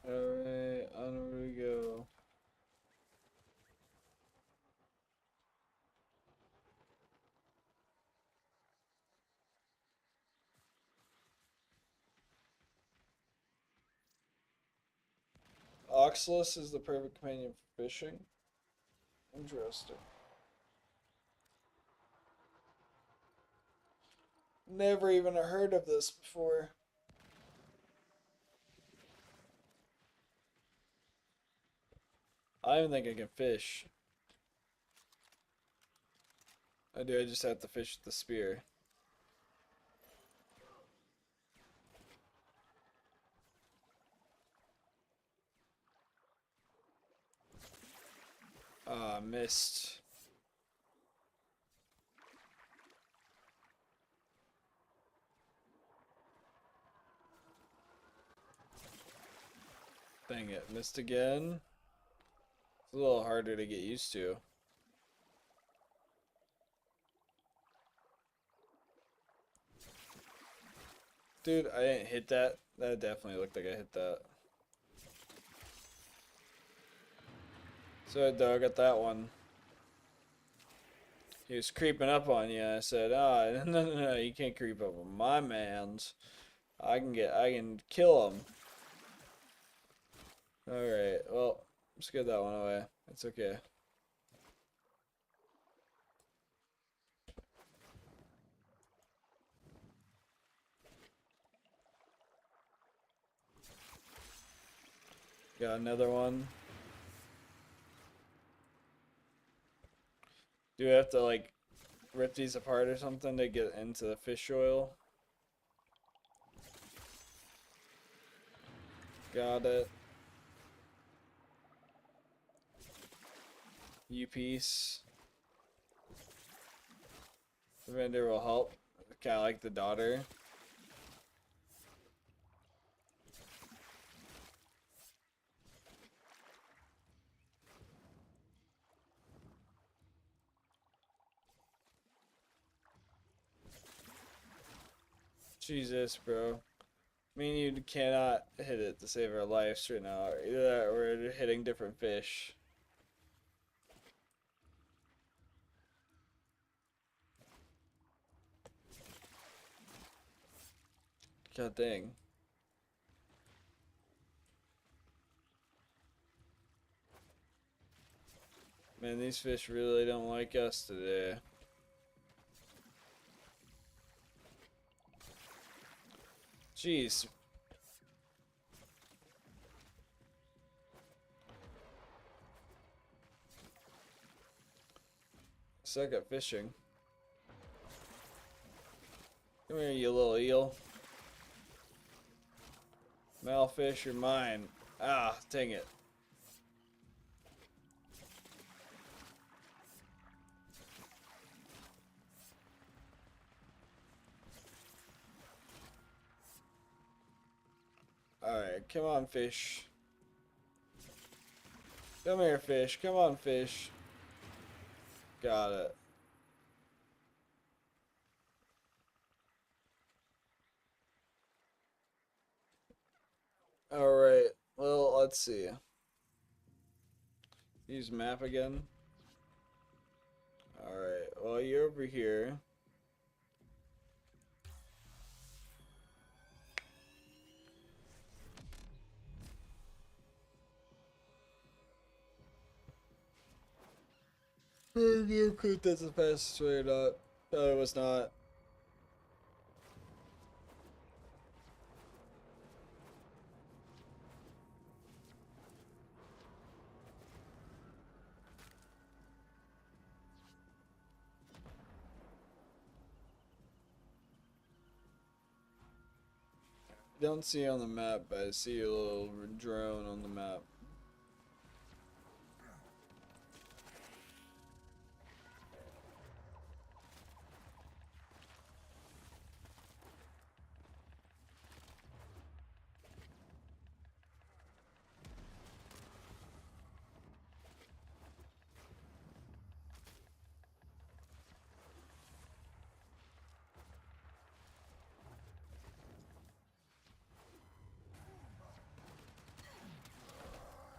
Alright, onward we go. Oxalis is the perfect companion for fishing. Interesting. Never even heard of this before. I don't think I can fish. I do, I just have to fish with the spear. Ah, missed. Dang it, missed again. It's a little harder to get used to. Dude, I didn't hit that. That definitely looked like I hit that. So, dog, got that one. He was creeping up on you. I said, "Ah, no, you can't creep up on my man's. I can kill him." All right, well, let's get that one away. It's okay. Got another one. Do we have to like rip these apart or something to get into the fish oil? Got it. U-piece. The vendor will help. Kind of like the daughter. Jesus, bro. Me and you cannot hit it to save our lives right now. Either that or we're hitting different fish. God dang. Man, these fish really don't like us today. Jeez. Suck at fishing. Come here, you little eel. Malfish, you're mine. Ah, dang it. Alright, come on, fish. Come here, fish. Come on, fish. Got it. Alright, well, let's see. Use map again. Alright, well, you're over here. You think that's the fastest way or not? No, it was not. Don't see you on the map, but I see your little drone on the map.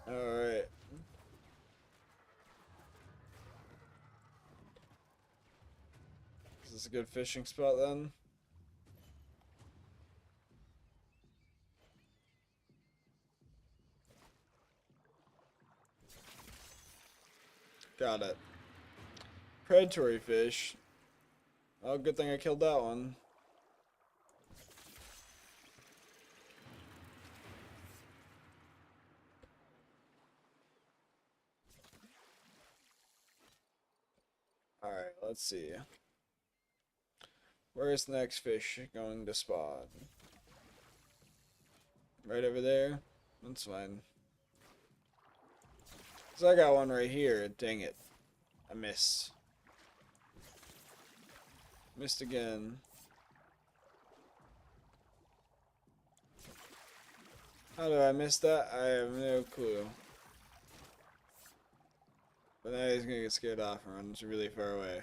Alright. Is this a good fishing spot then? Got it. Predatory fish. Oh, good thing I killed that one. Alright, let's see. Where's the next fish going to spawn? Right over there? That's fine. So I got one right here. Dang it. I missed. Missed again. How do I miss that? I have no clue. But now he's gonna get scared off and runs really far away.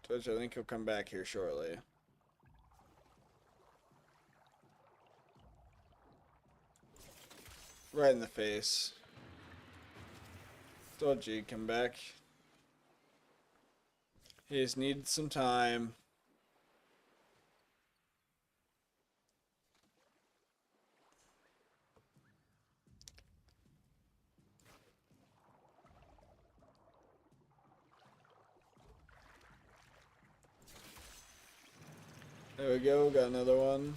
Twitch, I think he'll come back here shortly. Right in the face. Told you he'd come back. He just needed some time. There we go, got another one.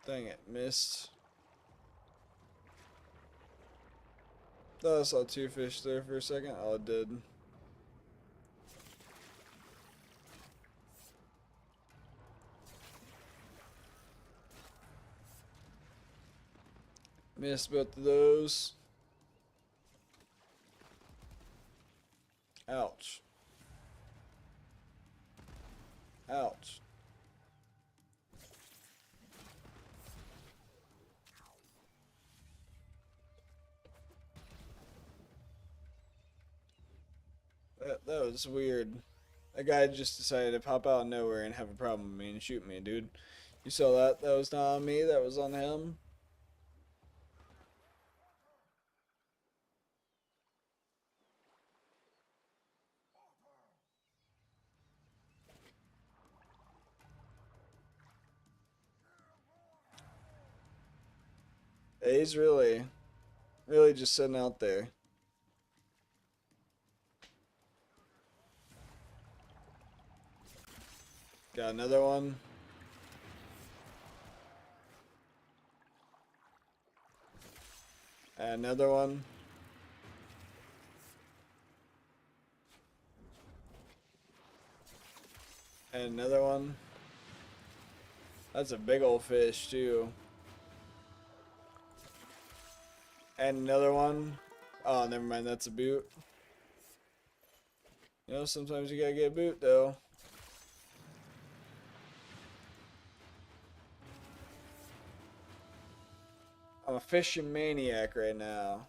Dang it, missed. Thought I saw two fish there for a second. Oh, it did. Missed both of those. Ouch. Ouch. That was weird. That guy just decided to pop out of nowhere and have a problem with me and shoot me, dude. You saw that? That was not on me, that was on him. He's really just sitting out there. Got another one. And another one. And another one. That's a big old fish too. And another one. Oh, never mind, that's a boot. You know, sometimes you gotta get a boot though. I'm a fishing maniac right now.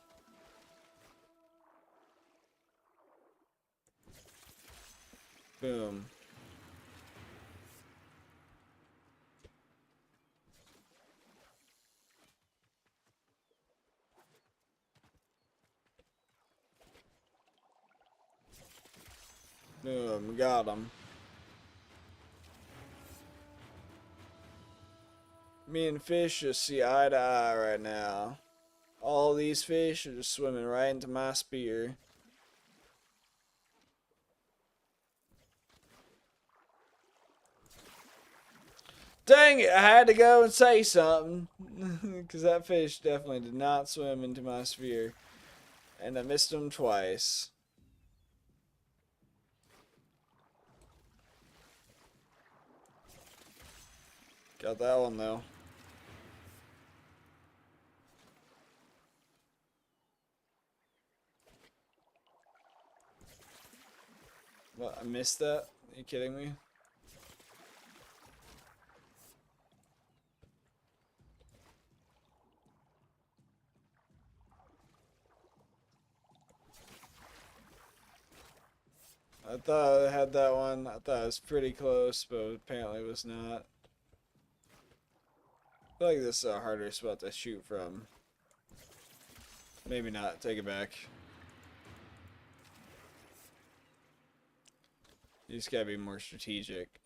Boom. Boom, got him. Me and fish just see eye to eye right now. All these fish are just swimming right into my spear. Dang it, I had to go and say something. Because that fish definitely did not swim into my sphere. And I missed him twice. Got that one though. What, I missed that? Are you kidding me? I thought I had that one. I thought it was pretty close, but apparently it was not. I feel like this is a harder spot to shoot from. Maybe not. Take it back. You just gotta be more strategic.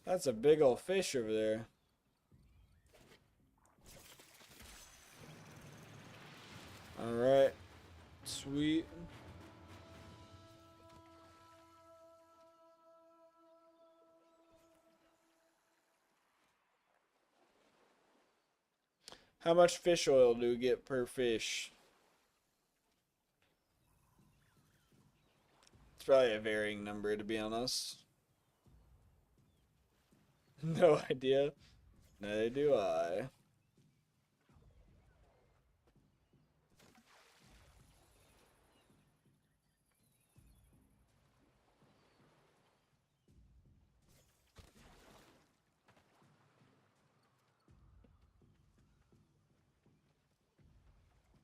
That's a big old fish over there. Alright. Sweet. How much fish oil do we get per fish? It's probably a varying number, to be honest. No idea. Neither do I.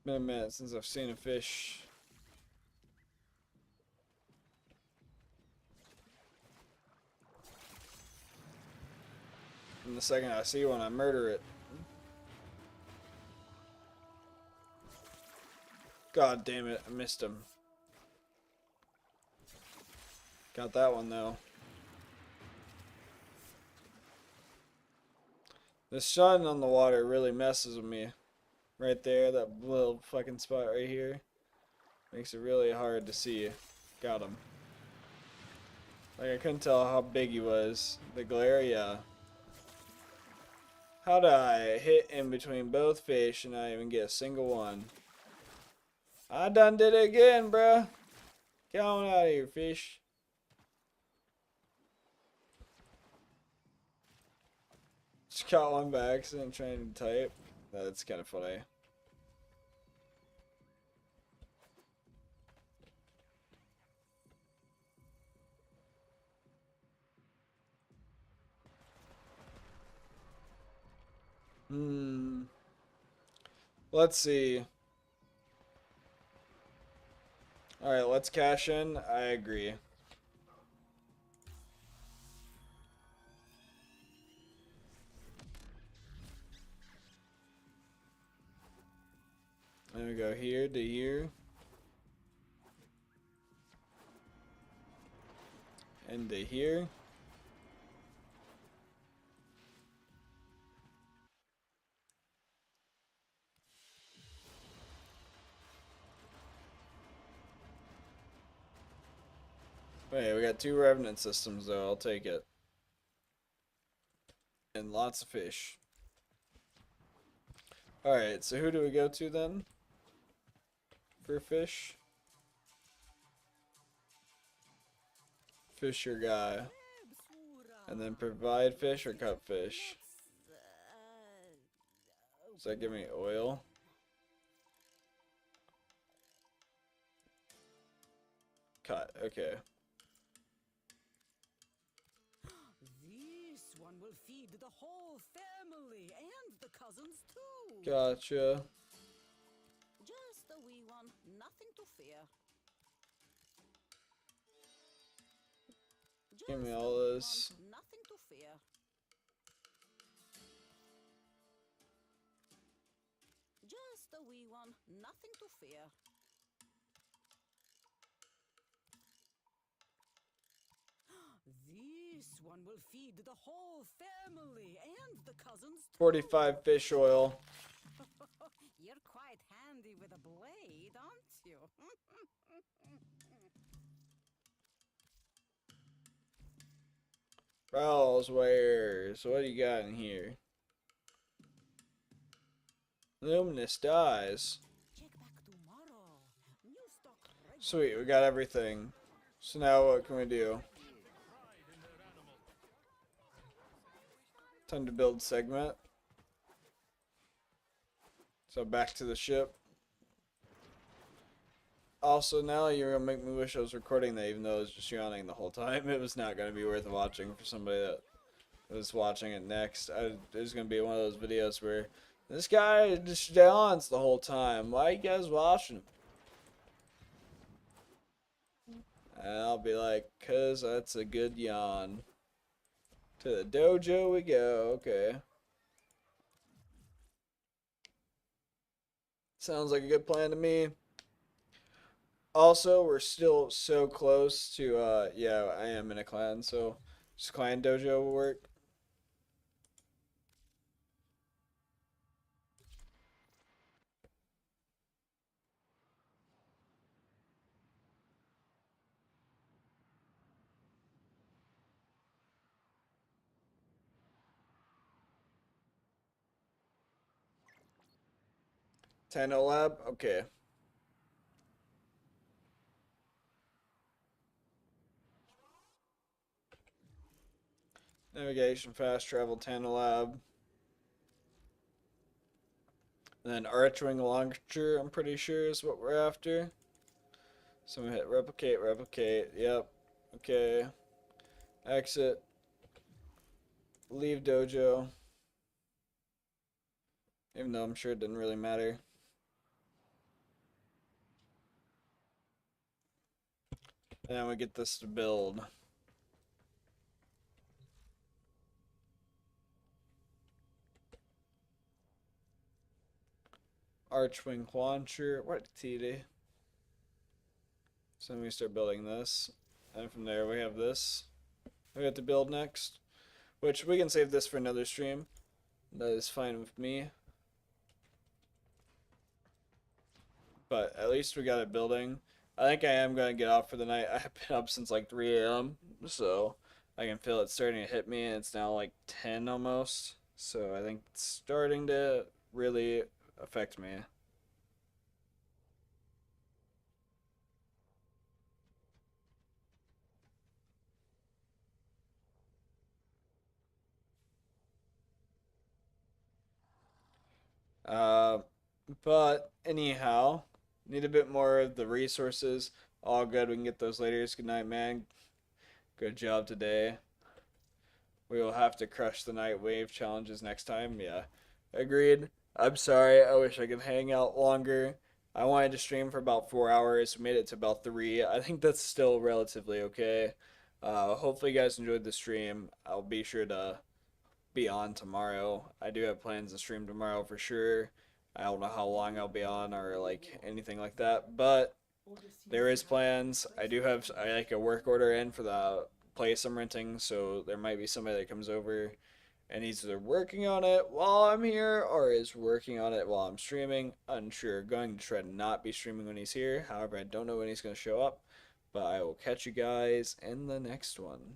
Been a minute since I've seen a fish. And the second I see one, I murder it. God damn it, I missed him. Got that one though. The sun on the water really messes with me. Right there, that little fucking spot right here. Makes it really hard to see. Got him. Like, I couldn't tell how big he was. The glare, yeah. How did I hit in between both fish and not even get a single one? I done did it again, bruh. Get on out of here, fish. Just caught one by accident trying to type. That's kind of funny. Let's see. Alright, let's cash in. I agree. There we go, here to here. And to here. Wait, we got 2 revenant systems though, I'll take it. And lots of fish. Alright, so who do we go to then? For fish? Fisher guy. And then provide fish or cut fish? Does that give me oil? Cut, okay. This one will feed the whole family and the cousins too. Gotcha. Just a wee one, nothing to fear. Give me Just a all wee this. one, nothing to fear. Just a wee one, nothing to fear. This one will feed the whole family and the cousins too. 45 fish oil. You're quite handy with a blade, aren't you? Prowls wares. What do you got in here? Luminous dyes. Check back tomorrow. New stock ready. Sweet, we got everything. So now what can we do? Time to build segment. So back to the ship. Also, now you're gonna make me wish I was recording that, even though I was just yawning the whole time. It was not gonna be worth watching for somebody that was watching it next. It was gonna be one of those videos where this guy just yawns the whole time. Why are you guys watching? And I'll be like, 'cause that's a good yawn. To the dojo we go. Okay. Sounds like a good plan to me. Also, we're still so close to, yeah, I am in a clan, so just clan dojo will work. Tenno lab, okay. Navigation, fast travel, Tenno lab. And then Archwing launcher, I'm pretty sure is what we're after. So I'm gonna hit replicate, replicate, yep. Okay. Exit. Leave dojo. Even though I'm sure it didn't really matter. And then we get this to build. Archwing launcher. What TD? So then we start building this. And from there we have this. We have to build next. Which we can save this for another stream. That is fine with me. But at least we got it building. I think I am going to get off for the night. I've been up since like 3 a.m. So I can feel it starting to hit me. And it's now like 10 almost. So I think it's starting to really affect me. But anyhow, need a bit more of the resources. All good. We can get those later. Good night, man. Good job today. We will have to crush the night wave challenges next time. Yeah, Agreed. I'm sorry. I wish I could hang out longer. I wanted to stream for about 4 hours. Made it to about three. I think that's still relatively okay. Hopefully, you guys enjoyed the stream. I'll be sure to be on tomorrow. I do have plans to stream tomorrow for sure. I don't know how long I'll be on or like anything like that, but there is plans. I like a work order in for the place I'm renting, so there might be somebody that comes over and he's either working on it while I'm here or is working on it while I'm streaming. Unsure. Going to try to not be streaming when he's here. However, I don't know when he's going to show up, but I will catch you guys in the next one.